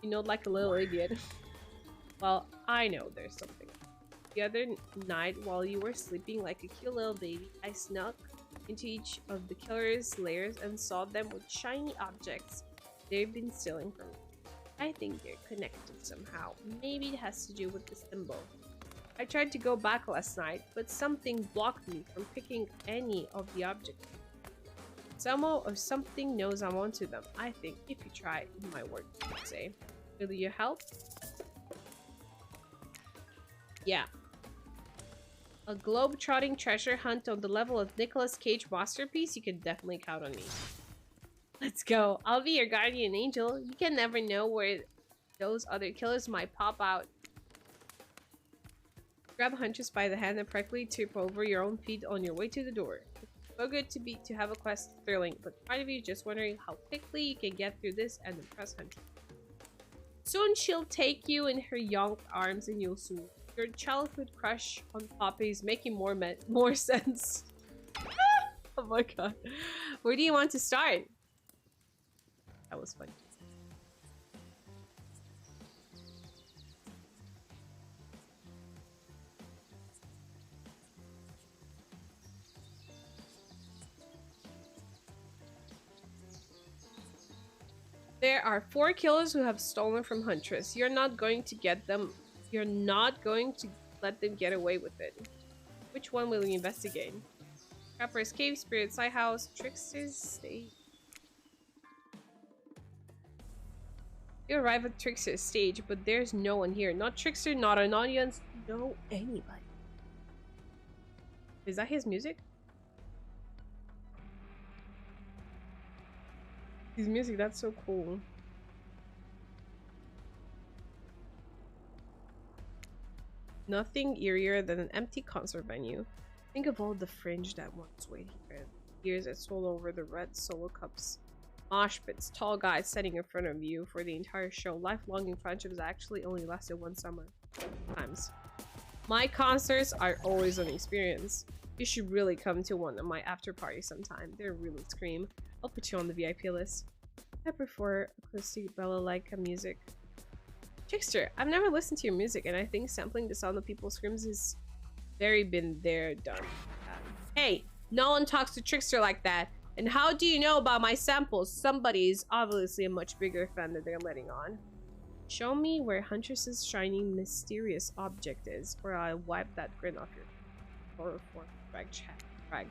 You know, like a little idiot. Well, I know there's something. The other night, while you were sleeping like a cute little baby, I snuck into each of the killer's lairs and saw them with shiny objects they've been stealing from me. I think they're connected somehow. Maybe it has to do with the symbol. I tried to go back last night, but something blocked me from picking any of the objects. Someone or something knows I'm onto them. I think if you try, it might work, I'd say. Will you help? Yeah. A globe-trotting treasure hunt on the level of Nicolas Cage masterpiece? You can definitely count on me. Let's go. I'll be your guardian angel. You can never know where those other killers might pop out. Grab Huntress by the hand and practically trip over your own feet on your way to the door. It's so good to have a quest thrilling, but part of you is just wondering how quickly you can get through this and impress Huntress. Soon she'll take you in her young arms and you'll swoon. Your childhood crush on Poppy is making more sense. Oh my god. Where do you want to start? That was funny. There are 4 killers who have stolen from Huntress. You're not going to get them. You're not going to let them get away with it. Which one will you investigate? Trapper's Cave, Spirit's Lighthouse, Trickster's Stage. You arrive at Trickster's Stage, but there's no one here. Not Trickster, not an audience, no anybody. Is that his music? His music, that's so cool. Nothing eerier than an empty concert venue. Think of all the fringe that once waited here. Years that stole over the red solo cups mosh pits, tall guys sitting in front of you for the entire show. Lifelong friendships actually only lasted one summer. Times. My concerts are always an experience. You should really come to one of my after parties sometime. They're really scream. I'll put you on the VIP list. I prefer acoustic Bella-like music. Trickster, I've never listened to your music, and I think sampling the sound of people's screams is very been there, done. Hey, no one talks to Trickster like that. And how do you know about my samples? Somebody is obviously a much bigger fan than they're letting on. Show me where Huntress's shiny, mysterious object is, or I'll wipe that grin off your horror form. Frag.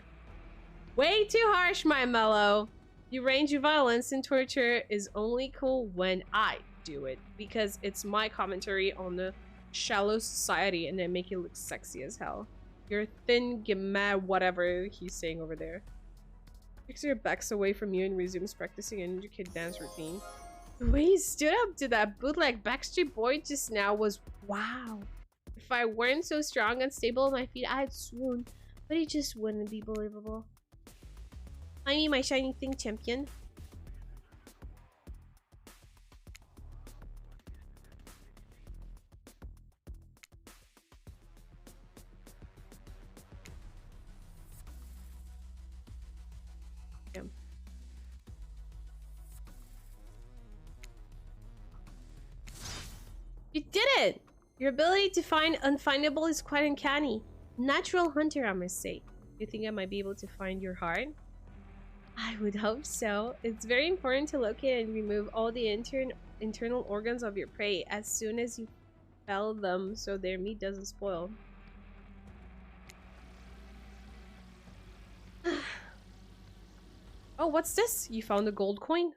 Way too harsh, my mellow. Your range of violence and torture is only cool when I do it, because it's my commentary on the shallow society and I make it look sexy as hell. You're thin, get mad, whatever he's saying over there. Trickster backs away from you and resumes practicing an intricate dance routine. The way he stood up to that bootleg Backstreet Boy just now was wow. If I weren't so strong and stable on my feet, I'd swoon. But it just wouldn't be believable. I need my shiny thing, champion. You did it! Your ability to find unfindable is quite uncanny. Natural hunter, I must say. You think I might be able to find your heart? I would hope so. It's very important to locate and remove all the internal organs of your prey as soon as you fell them so their meat doesn't spoil. Oh, what's this? You found a gold coin?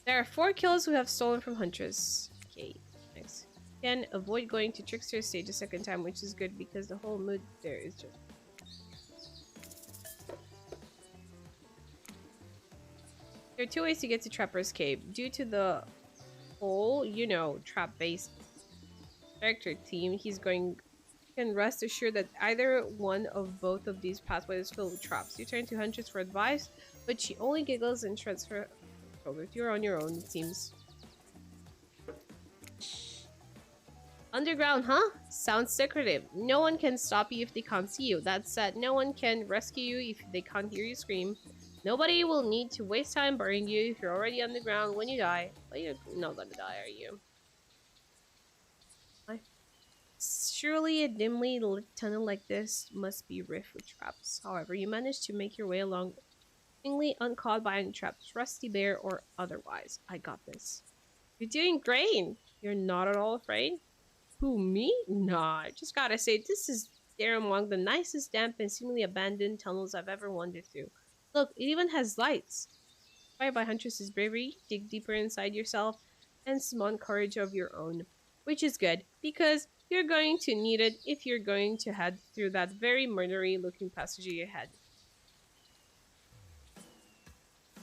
There are 4 kills who have stolen from Huntress. Okay, thanks. Can avoid going to Trickster stage a second time, which is good because the whole mood there is just... There are 2 ways to get to Trapper's Cave. Due to the whole, you know, trap-based character team, can rest assured that either one of both of these pathways is filled with traps. You turn to Huntress for advice, but she only giggles and shreds her shoulders. You're on your own, it seems. Underground, huh? Sounds secretive. No one can stop you if they can't see you. That said, no one can rescue you if they can't hear you scream. Nobody will need to waste time burying you if you're already underground when you die. But you're not gonna die, are you? Surely a dimly lit tunnel like this must be rife with traps. However, you managed to make your way along seemingly uncaught by any traps, rusty bear or otherwise. I got this. You're doing great. You're not at all afraid? Who, me? Nah, I just gotta say, this is there among the nicest, damp, and seemingly abandoned tunnels I've ever wandered through. Look, it even has lights. Inspired by Huntress's bravery, dig deeper inside yourself and summon courage of your own. Which is good, because you're going to need it if you're going to head through that very murdery-looking passage ahead.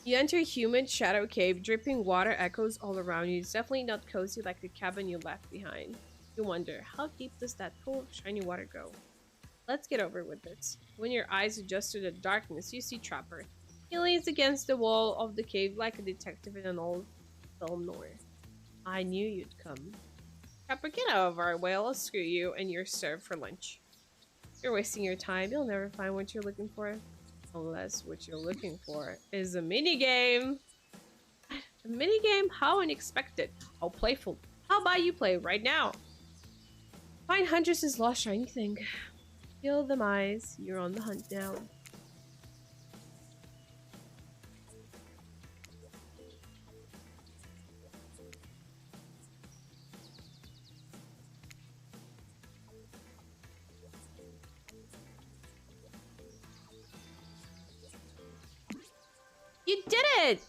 You enter a humid shadow cave, dripping water echoes all around you. It's definitely not cozy like the cabin you left behind. You wonder, how deep does that pool of shiny water go? Let's get over with it. When your eyes adjust to the darkness, you see Trapper. He leans against the wall of the cave like a detective in an old film noir. I knew you'd come. Trapper, get out of our way, I'll screw you, and you're served for lunch. You're wasting your time, you'll never find what you're looking for. Unless what you're looking for is a minigame. A minigame? How unexpected. How playful. How about you play right now? Find Huntress's lost shiny thing. Kill them eyes. You're on the hunt now. You did it!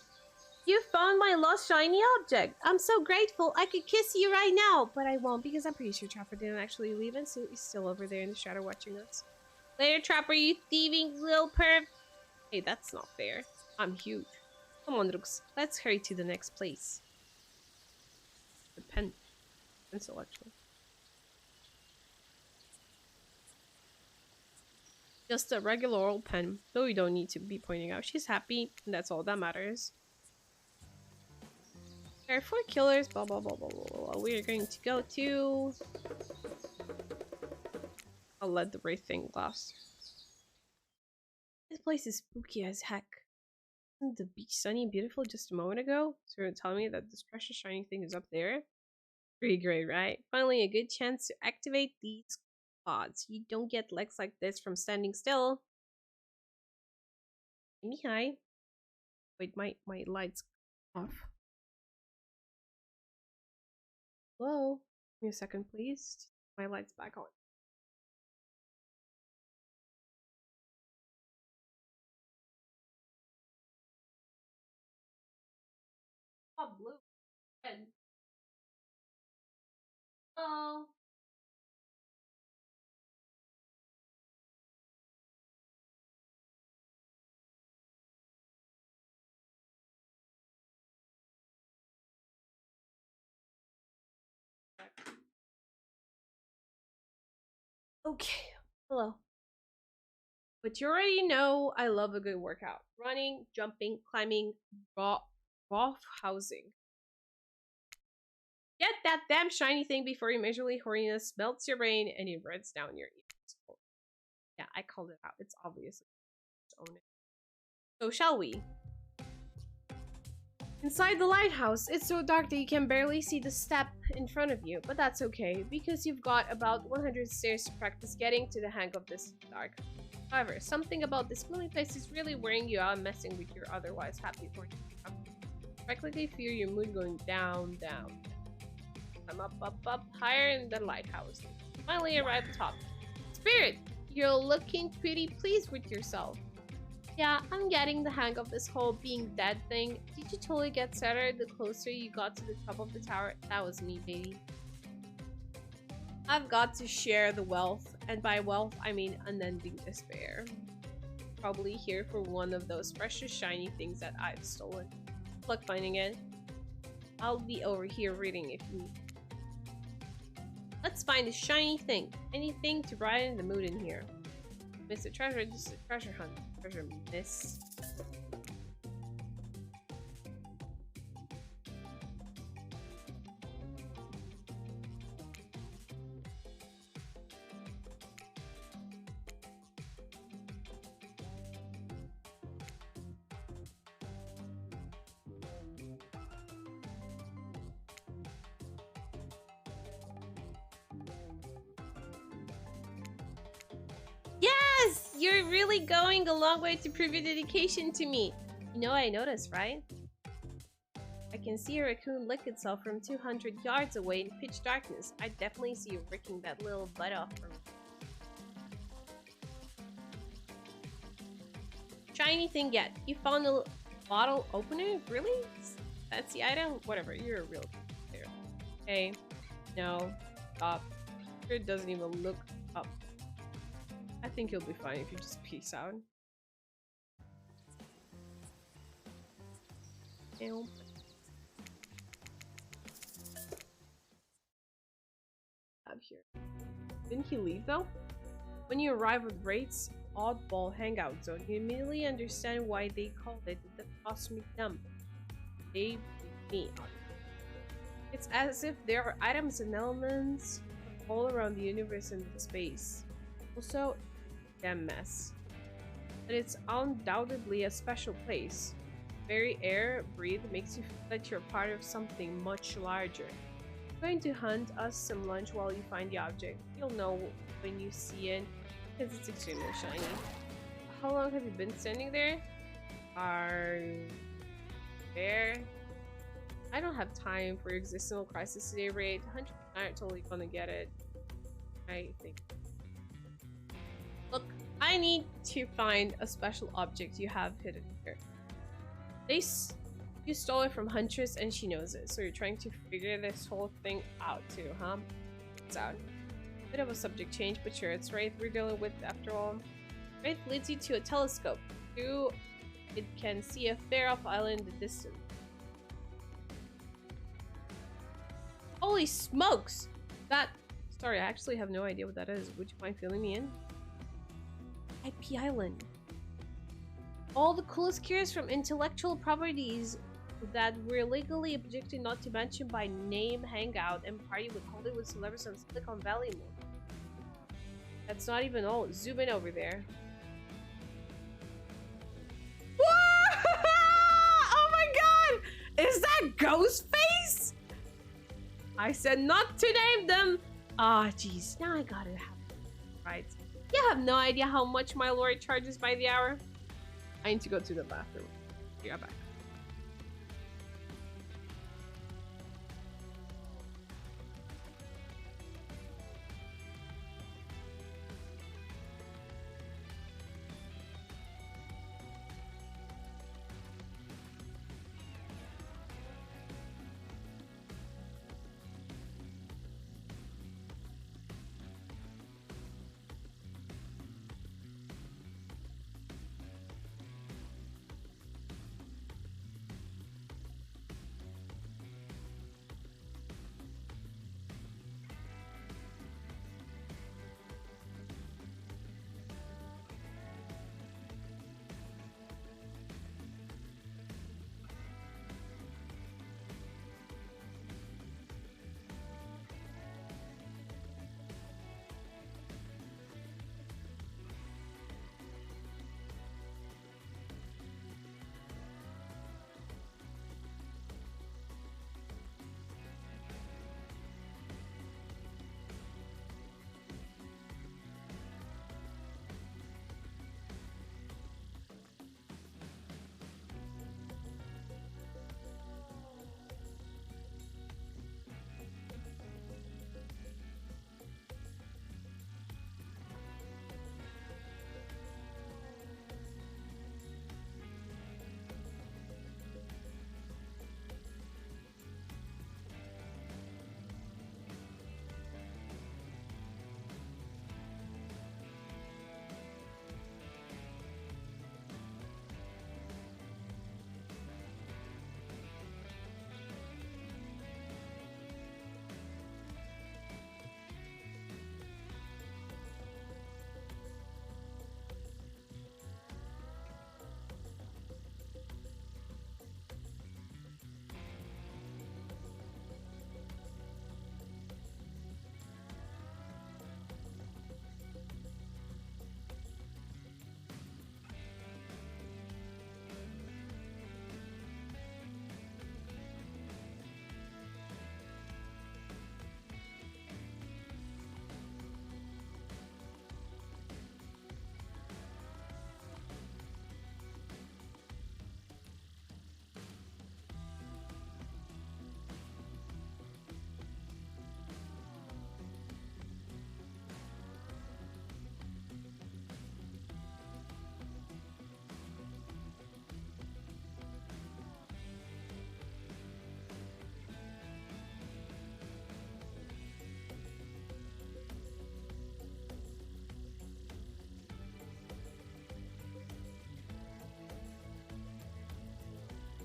You found my lost shiny object. I'm so grateful. I could kiss you right now, but I won't because I'm pretty sure Trapper didn't actually leave and so he's still over there in the shadow watching us. Later, Trapper, you thieving little perv. Hey, that's not fair. I'm huge. Come on, Rooks. Let's hurry to the next place. The pencil, actually. Just a regular old pen, though you don't need to be pointing out she's happy, and that's all that matters. There are 4 killers, blah blah blah blah blah blah. We are going to go to... I'll let the wraith thing last. This place is spooky as heck. Isn't the beach sunny and beautiful just a moment ago? So you're telling me that this precious shiny thing is up there? Pretty great, right? Finally, a good chance to activate these pods. You don't get legs like this from standing still. Amy, hi. Wait, my light's off. Hello? Give me a second, please. My light's back on. Oh, blue. Red. Oh. Okay, hello. But you already know I love a good workout. Running, jumping, climbing, rough housing. Get that damn shiny thing before your miserly horniness melts your brain and it runs down your ears. Yeah, I called it out. It's obvious. Just own it. So shall we? Inside the lighthouse, it's so dark that you can barely see the step in front of you, but that's okay, because you've got about 100 stairs to practice getting to the hang of this dark. However, something about this gloomy place is really wearing you out and messing with your otherwise happy morning. I practically feel your mood going down, down. I'm up, higher in the lighthouse. Finally arrive at the top. Spirit, you're looking pretty pleased with yourself. Yeah, I'm getting the hang of this whole being dead thing. Did you totally get sadder the closer you got to the top of the tower? That was me, baby. I've got to share the wealth, and by wealth, I mean unending despair. Probably here for one of those precious shiny things that I've stolen. Good luck finding it. I'll be over here reading if you need. Let's find a shiny thing. Anything to brighten the mood in here. Mr. Treasure, this is a treasure hunt. Treasure miss. Yes! You're really going a long way to prove your dedication to me. You know I noticed, right? I can see a raccoon lick itself from 200 yards away in pitch darkness. I definitely see you ricking that little butt off from me. Shiny thing yet. You found a bottle opener? Really? That's the item? Whatever, you're a real player. Hey, no, stop. It doesn't even look up. I think you'll be fine if you just peace out. Ew. Out here. Didn't he leave though? When you arrive at Wraith's oddball hangout zone, you immediately understand why they called it the cosmic dump. They mean it's as if there are items and elements all around the universe and space. Also, damn mess. But it's undoubtedly a special place. The very air breathed makes you feel that you're part of something much larger. I'm going to hunt us some lunch while you find the object. You'll know when you see it, because it's extremely shiny. How long have you been standing there? Are there? I don't have time for existential crisis today, Raid. 100% totally gonna get it. I think. Look, I need to find a special object you have hidden here. You stole it from Huntress and she knows it, so you're trying to figure this whole thing out too, huh? It's out. Bit of a subject change, but sure, it's Wraith we're dealing with after all. Wraith leads you to a telescope. Through it can see a far-off island in the distance. Holy smokes! Sorry, I actually have no idea what that is. Would you mind filling me in? I IP Island. All the coolest cures from intellectual properties that we're legally objected not to mention by name, hang out, and party with Hollywood celebrities on Silicon Valley mode. That's not even all. Zoom in over there. Oh my god! Is that Ghostface? I said not to name them. Ah, jeez. Now I gotta have it. Right. You have no idea how much my lord charges by the hour. I need to go to the bathroom. Be right back.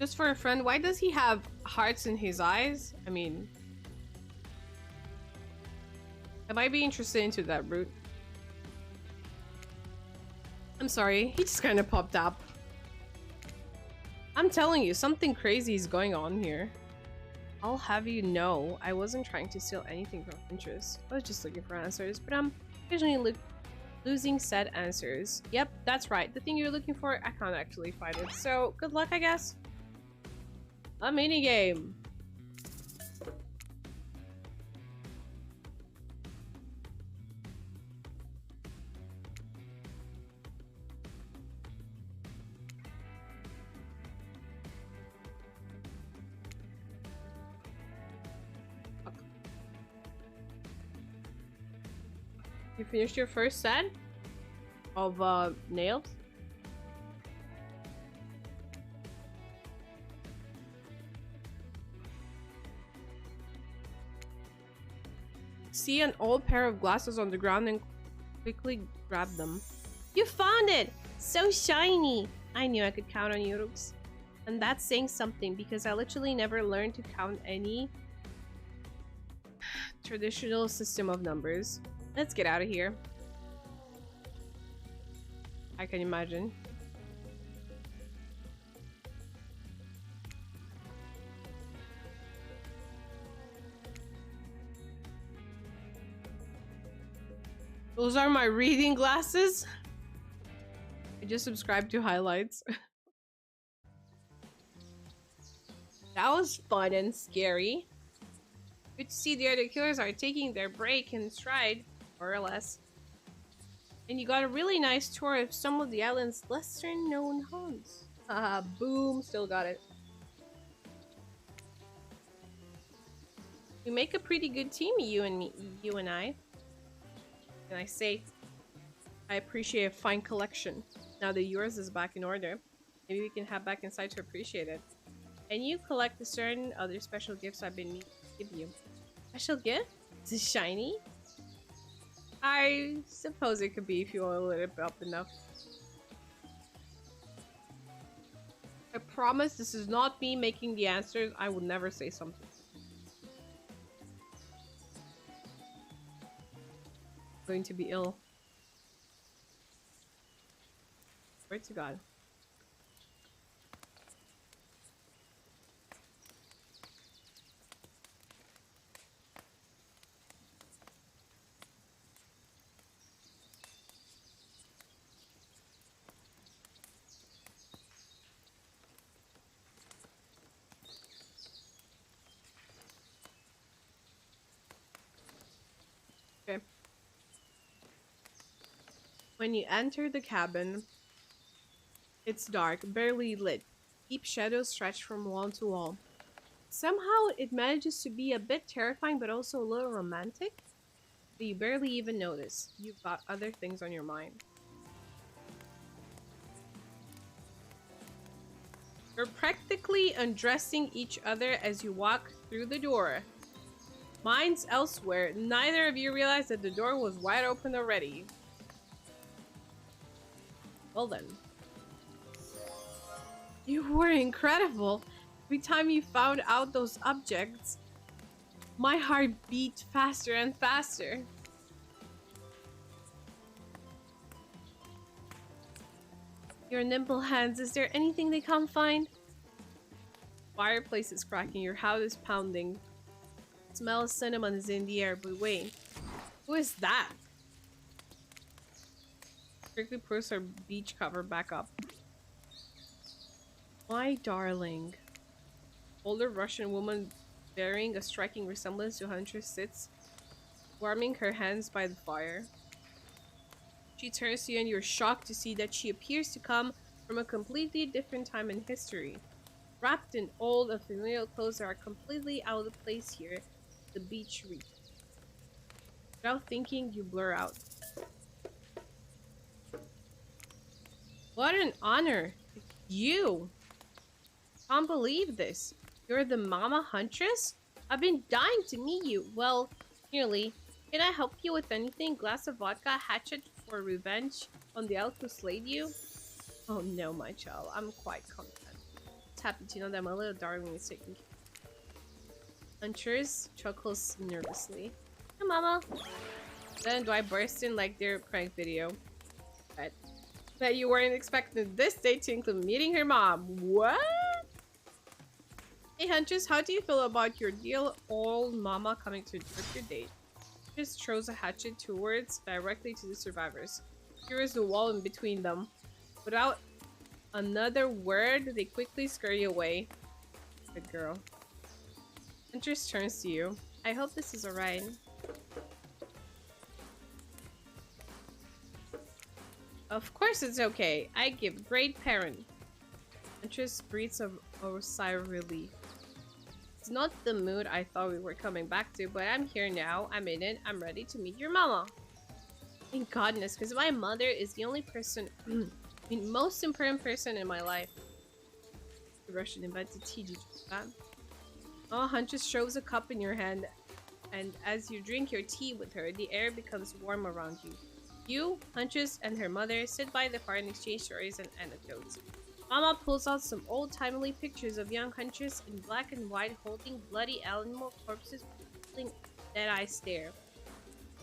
Just for a friend, why does he have hearts in his eyes? I mean, I might be interested into that route. I'm sorry, he just kind of popped up. I'm telling you, something crazy is going on here. I'll have you know, I wasn't trying to steal anything from Pinterest. I was just looking for answers, but I'm occasionally losing said answers. Yep, that's right. The thing you're looking for, I can't actually find it. So, good luck, I guess. A minigame. You finished your first set of nails? See an old pair of glasses on the ground and quickly grab them. You found it! So shiny! I knew I could count on you, Rooks. And that's saying something because I literally never learned to count any traditional system of numbers. Let's get out of here. I can imagine. Those are my reading glasses. I just subscribed to highlights. That was fun and scary. Good to see the other killers are taking their break in stride, more or less. And you got a really nice tour of some of the island's lesser known haunts. Haha, boom, still got it. We make a pretty good team, you and I. And I say, I appreciate a fine collection. Now that yours is back in order, maybe we can head back inside to appreciate it. And you collect the certain other special gifts I've been meaning to give you. Special gift? Is it shiny? I suppose it could be if you oil it up enough. I promise this is not me making the answers. I would never say something. Going to be ill. Swear to God. Okay. When you enter the cabin, it's dark, barely lit. Deep shadows stretch from wall to wall. Somehow it manages to be a bit terrifying but also a little romantic. But you barely even notice. You've got other things on your mind. You're practically undressing each other as you walk through the door. Minds elsewhere, neither of you realize that the door was wide open already. Well then. You were incredible. Every time you found out those objects, my heart beat faster and faster. Your nimble hands, is there anything they can't find? Fireplace is cracking, your house is pounding. The smell of cinnamon is in the air, but wait. Who is that? Quickly pulls her beach cover back up. My darling. Older Russian woman bearing a striking resemblance to Huntress sits, warming her hands by the fire. She turns to you and you're shocked to see that she appears to come from a completely different time in history. Wrapped in old and familiar clothes that are completely out of place here, the beach reef. Without thinking, you blur out. What an honor! It's you! Can't believe this. You're the Mama Huntress? I've been dying to meet you. Well, nearly. Can I help you with anything? Glass of vodka, hatchet for revenge on the elf who slayed you? Oh no, my child. I'm quite content. It's happy to know that my little darling is taken care of. Huntress chuckles nervously. Hey, Mama. Then do I burst in like their prank video? Bet you weren't expecting this date to include meeting her mom. What? Hey Huntress, how do you feel about your deal old mama coming to interrupt your date? Just throws a hatchet towards directly to the survivors. Here is the wall in between them. Without another word, they quickly scurry away. Good girl. Huntress turns to you. I hope this is alright. Of course it's okay. I give great parent. Huntress breathes a sigh of relief. It's not the mood I thought we were coming back to, but I'm here now. I'm in it. I'm ready to meet your mama. Thank goodness, because my mother is the only person, the most important person in my life. The Russian invented tea. Did you know that? Oh, Huntress shoves a cup in your hand, and as you drink your tea with her, the air becomes warm around you. You, Huntress, and her mother sit by the fire and exchange stories and anecdotes. Mama pulls out some old-timely pictures of young Huntress in black and white holding bloody animal corpses with dead-eye stare.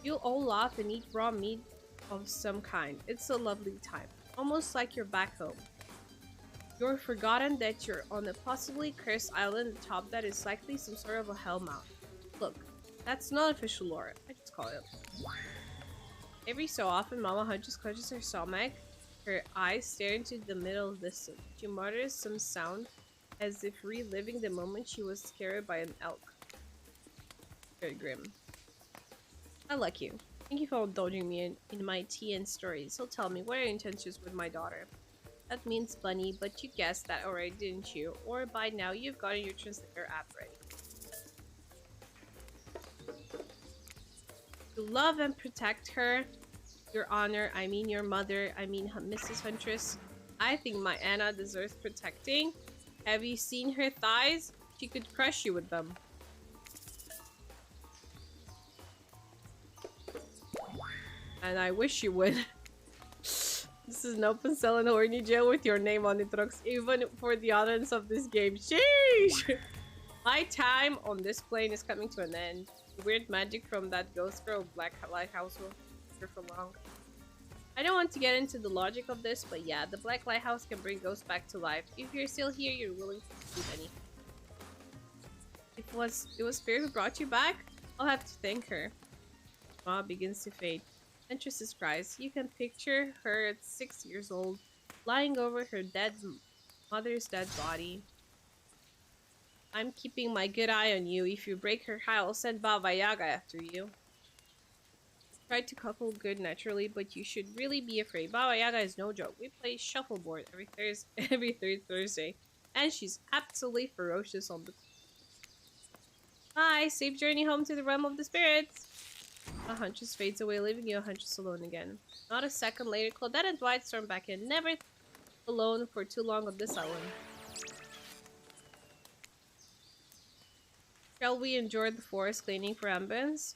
You all laugh and eat raw meat of some kind. It's a lovely time. almost like you're back home. You're forgotten that you're on a possibly cursed island atop that is likely some sort of a hellmouth. Look, that's not official lore. I just call it. Every so often, Mama Hunt just clutches her stomach, her eyes stare into the middle distance. She mutters some sound as if reliving the moment she was scared by an elk. Very grim. I like you. Thank you for indulging me in my tea and stories. So tell me, what are your intentions with my daughter? That means Bunny, but you guessed that already, didn't you? Or by now, you've gotten your translator app ready. To love and protect her, your honor, I mean your mother, I mean Mrs. Huntress. I think my Anna deserves protecting. Have you seen her thighs? She could crush you with them. And I wish you would. This is an open cell in horny jail with your name on it, Rox, even for the audience of this game. Sheesh! My time on this plane is coming to an end. The weird magic from that ghost girl Black Lighthouse will here for long. I don't want to get into the logic of this, but yeah, the Black Lighthouse can bring ghosts back to life. If you're still here, you're willing to do anything. It was Spirit who brought you back? I'll have to thank her. Ma begins to fade. Huntress cries. You can picture her at 6 years old, lying over her mother's dead body. I'm keeping my good eye on you. If you break her heart, I'll send Baba Yaga after you. Try to couple good naturally, but you should really be afraid. Baba Yaga is no joke. We play shuffleboard every third Thursday, and she's absolutely ferocious on the. Bye. Safe journey home to the realm of the spirits. A Huntress fades away, leaving you a Huntress alone again. Not a second later, Claudette and Dwight storm back in, never alone for too long on this island. Shall we enjoy the forest cleaning for ambience?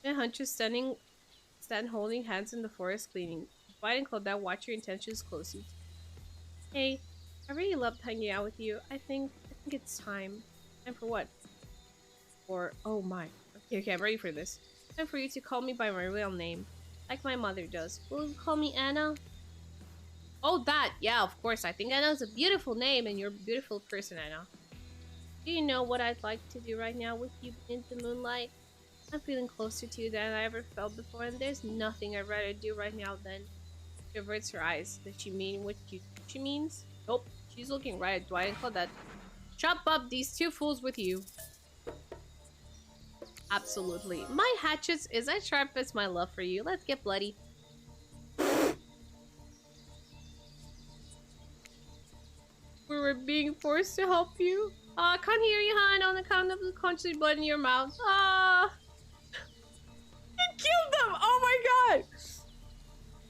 The Huntress stand holding hands in the forest cleaning. Dwight and Claudette watch your intentions closely. Hey, I really loved hanging out with you. I think it's time. Time for what? Or, oh my. Okay, I'm ready for this. Time for you to call me by my real name. Like my mother does. Will you call me Anna? Oh, that! Yeah, of course. I think Anna's a beautiful name and you're a beautiful person, Anna. Do you know what I'd like to do right now with you in the moonlight? I'm feeling closer to you than I ever felt before, and there's nothing I'd rather do right now than... She averts her eyes. Does she mean what she means? Nope. She's looking right at Dwight and Claudette. Chop up these two fools with you. Absolutely. My hatchet is as sharp as my love for you. Let's get bloody. We were being forced to help you. I can't hear you, hon, on account of the constant blood in your mouth. It killed them! Oh my god!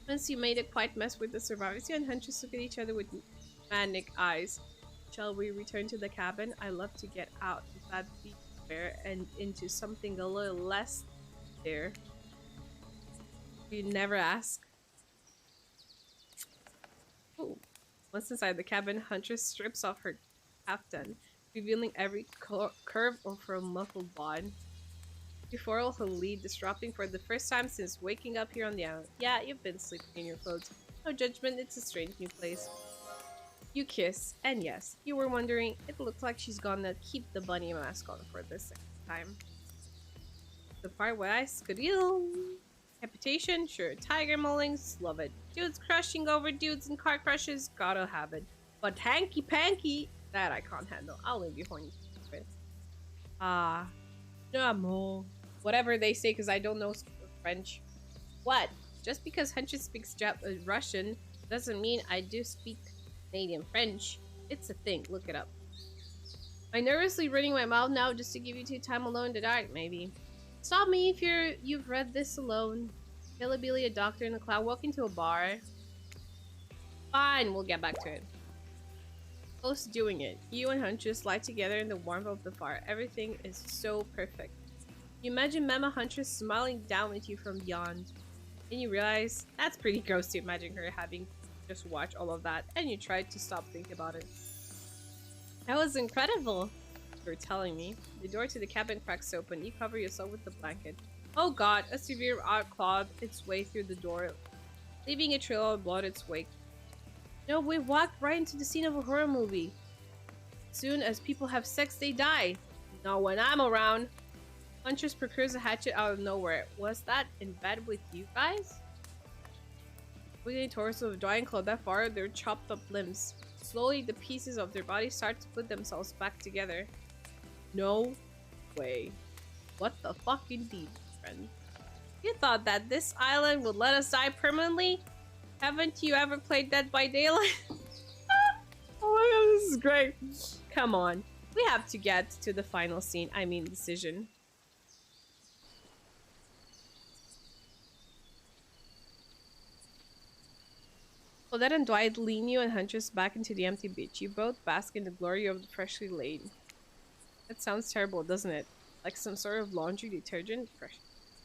Once you made a quite mess with the survivors, you and Huntress look at each other with manic eyes. Shall we return to the cabin? I love to get out of that beach and into something a little less there. You never ask. Ooh. Once inside the cabin, Huntress strips off her kaftan, revealing every curve of her muffled body. Before her lead, disrupting for the first time since waking up here on the island. Yeah, you've been sleeping in your clothes. No judgment, it's a strange new place. You kiss, and yes, you were wondering, it looks like she's gonna keep the bunny mask on for the second time. The part where I skedaddle. Capitation, sure. Tiger maulings, love it. Dudes crushing over dudes and car crushes, gotta have it. But hanky panky, that I can't handle. I'll leave you horny with. No, whatever they say, because I don't know French. What? Just because Huntress speaks Russian doesn't mean I do speak Canadian French. It's a thing. Look it up. I'm nervously running my mouth now just to give you two time alone in the dark, maybe. Stop me if you've read this alone. Billy, a doctor in the cloud, walk into a bar. Fine, we'll get back to it. Close to doing it. You and Huntress lie together in the warmth of the fire. Everything is so perfect. You imagine Mama Huntress smiling down at you from beyond. And you realize that's pretty gross to imagine her having just watched all of that, and you tried to stop thinking about it. That was incredible, you were telling me. The door to the cabin cracks open. You cover yourself with the blanket. Oh god, a severe art clawed its way through the door, leaving a trail of blood in its wake. No, we walked right into the scene of a horror movie. As soon as people have sex, they die. Not when I'm around. Huntress procures a hatchet out of nowhere. Was that in bed with you guys? Wiggling torso of dying claw that far, their chopped up limbs. Slowly, the pieces of their bodies start to put themselves back together. No way. What the fuck indeed, friend? You thought that this island would let us die permanently? Haven't you ever played Dead by Daylight? Oh my god, this is great. Come on. We have to get to the final scene. I mean, decision. Odette and Dwight lean you and Huntress back into the empty beach. You both bask in the glory of the freshly laid. That sounds terrible, doesn't it? Like some sort of laundry detergent? Fresh.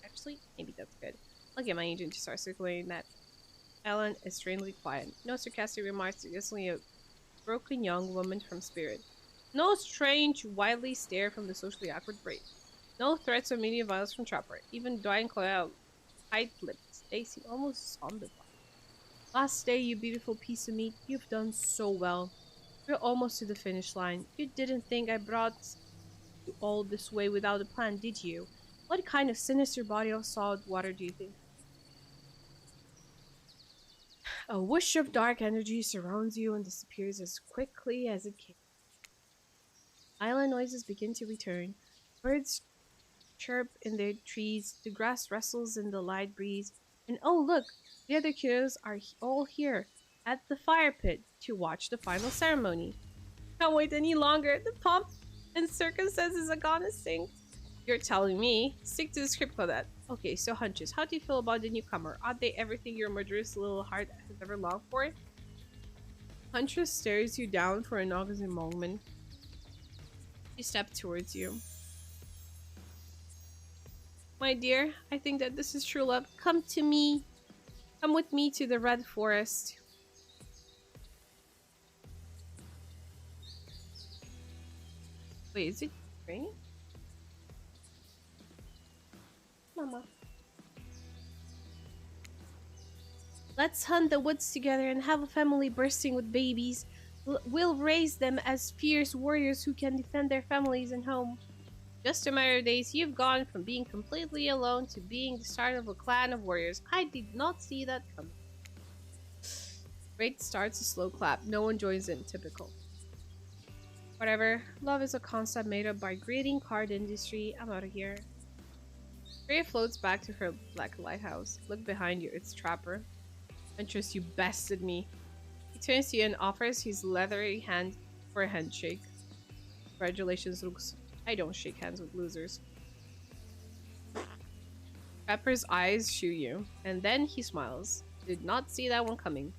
Actually, maybe that's good. I'll get my agent to start circulating that. Ellen is strangely quiet. No sarcastic remarks, just only a broken young woman from Spirit. No strange, wildly stare from the socially awkward Braid. No threats of immediate violence from Trapper. Even Dwight and Chloe tight-lipped. They seem almost zombified. Last day, you beautiful piece of meat. You've done so well. You're almost to the finish line. You didn't think I brought you all this way without a plan, did you? What kind of sinister body of salt water do you think? A whoosh of dark energy surrounds you and disappears as quickly as it came. Island noises begin to return. Birds chirp in their trees. The grass rustles in the light breeze. And oh look! The other kiddos are all here at the fire pit to watch the final ceremony. Can't wait any longer. The pomp and circumstances are gonna sink. You're telling me. Stick to the script, Claudette. Okay, so Huntress, how do you feel about the newcomer? Are they everything your murderous little heart has ever longed for? Huntress stares you down for an agonizing moment. She steps towards you. My dear, I think that this is true love. Come to me. Come with me to the Red Forest. Wait, is it raining? Mama. Let's hunt the woods together and have a family bursting with babies. We'll raise them as fierce warriors who can defend their families and home. Just a matter of days, you've gone from being completely alone to being the start of a clan of warriors. I did not see that coming. Great starts a slow clap. No one joins in. Typical. Whatever. Love is a concept made up by greeting card industry. I'm out of here. Freya floats back to her black lighthouse. Look behind you. It's Trapper. Huntress, you bested me. He turns to you and offers his leathery hand for a handshake. Congratulations, Lux. I don't shake hands with losers. Trapper's eyes shoot you, and then he smiles. Did not see that one coming.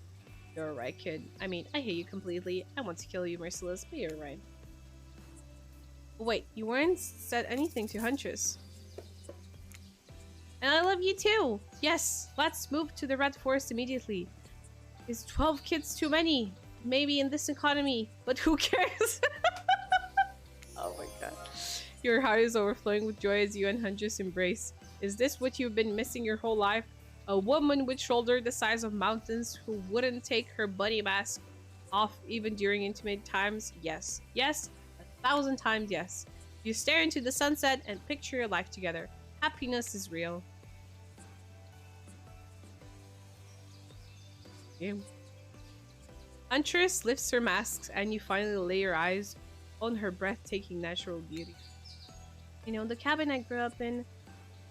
You're right, kid. I mean, I hate you completely. I want to kill you, merciless, but you're right. Wait, you weren't said anything to Huntress. And I love you too! Yes, let's move to the Red Forest immediately. Is 12 kids too many? Maybe in this economy, but who cares? Oh my god. Your heart is overflowing with joy as you and Huntress embrace. Is this what you've been missing your whole life? A woman with shoulder the size of mountains who wouldn't take her bunny mask off even during intimate times? Yes. Yes. 1,000 times yes. You stare into the sunset and picture your life together. Happiness is real. Yeah. Huntress lifts her mask and you finally lay your eyes on her breathtaking natural beauty. You know, the cabin I grew up in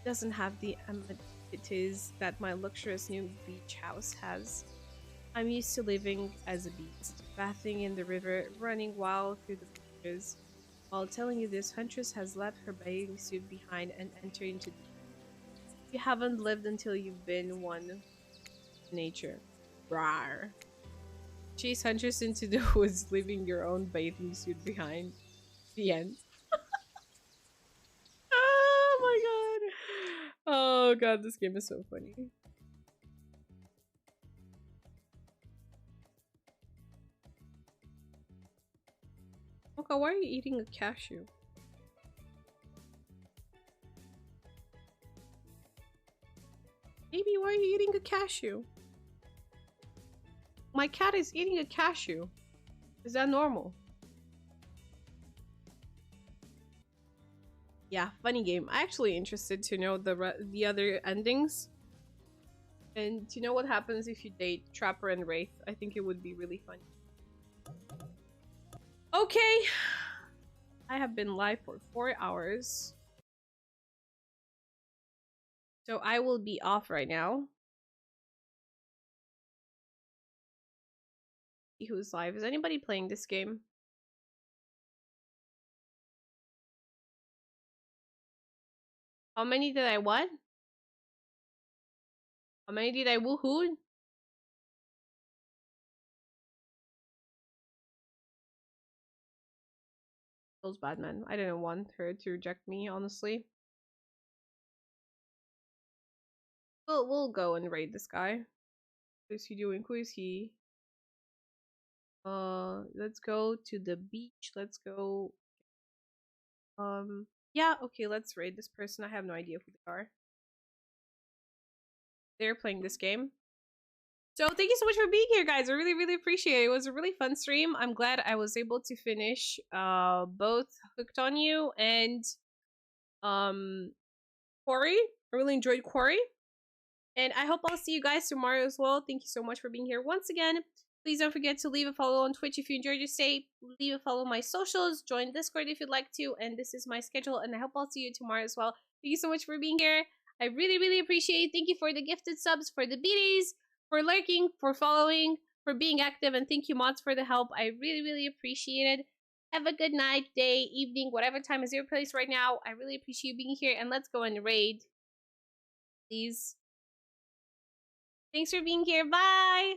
doesn't have the amenities that my luxurious new beach house has. I'm used to living as a beast, bathing in the river, running wild through the bushes. While telling you this, Huntress has left her bathing suit behind and entered into the... You haven't lived until you've been one with nature. Rawr. Chase Huntress into the woods, leaving your own bathing suit behind. The end. Oh my god. Oh god, this game is so funny. Okay, why are you eating a cashew? Baby, why are you eating a cashew? My cat is eating a cashew. Is that normal? Yeah, funny game. I'm actually interested to know the other endings. And to know what happens if you date Trapper and Wraith. I think it would be really fun. Okay. I have been live for 4 hours. So I will be off right now. See who's live. Is anybody playing this game? How many did I what? How many did I woohoo? Feels bad, man. I didn't want her to reject me, honestly. We'll go and raid this guy. What is he doing? Who is he? Let's go to the beach. Let's go. Yeah, okay, let's raid this person. I have no idea who they are. They're playing this game. So thank you so much for being here, guys. I really, really appreciate it. It was a really fun stream. I'm glad I was able to finish both Hooked on You and Quarry. I really enjoyed Quarry. And I hope I'll see you guys tomorrow as well. Thank you so much for being here once again. Please don't forget to leave a follow on Twitch if you enjoyed your stay. Leave a follow on my socials. Join Discord if you'd like to. And this is my schedule. And I hope I'll see you tomorrow as well. Thank you so much for being here. I really, really appreciate it. Thank you for the gifted subs, for the BDs, for lurking, for following, for being active. And thank you, mods, for the help. I really, really appreciate it. Have a good night, day, evening, whatever time is your place right now. I really appreciate you being here. And let's go and raid. Please. Thanks for being here. Bye.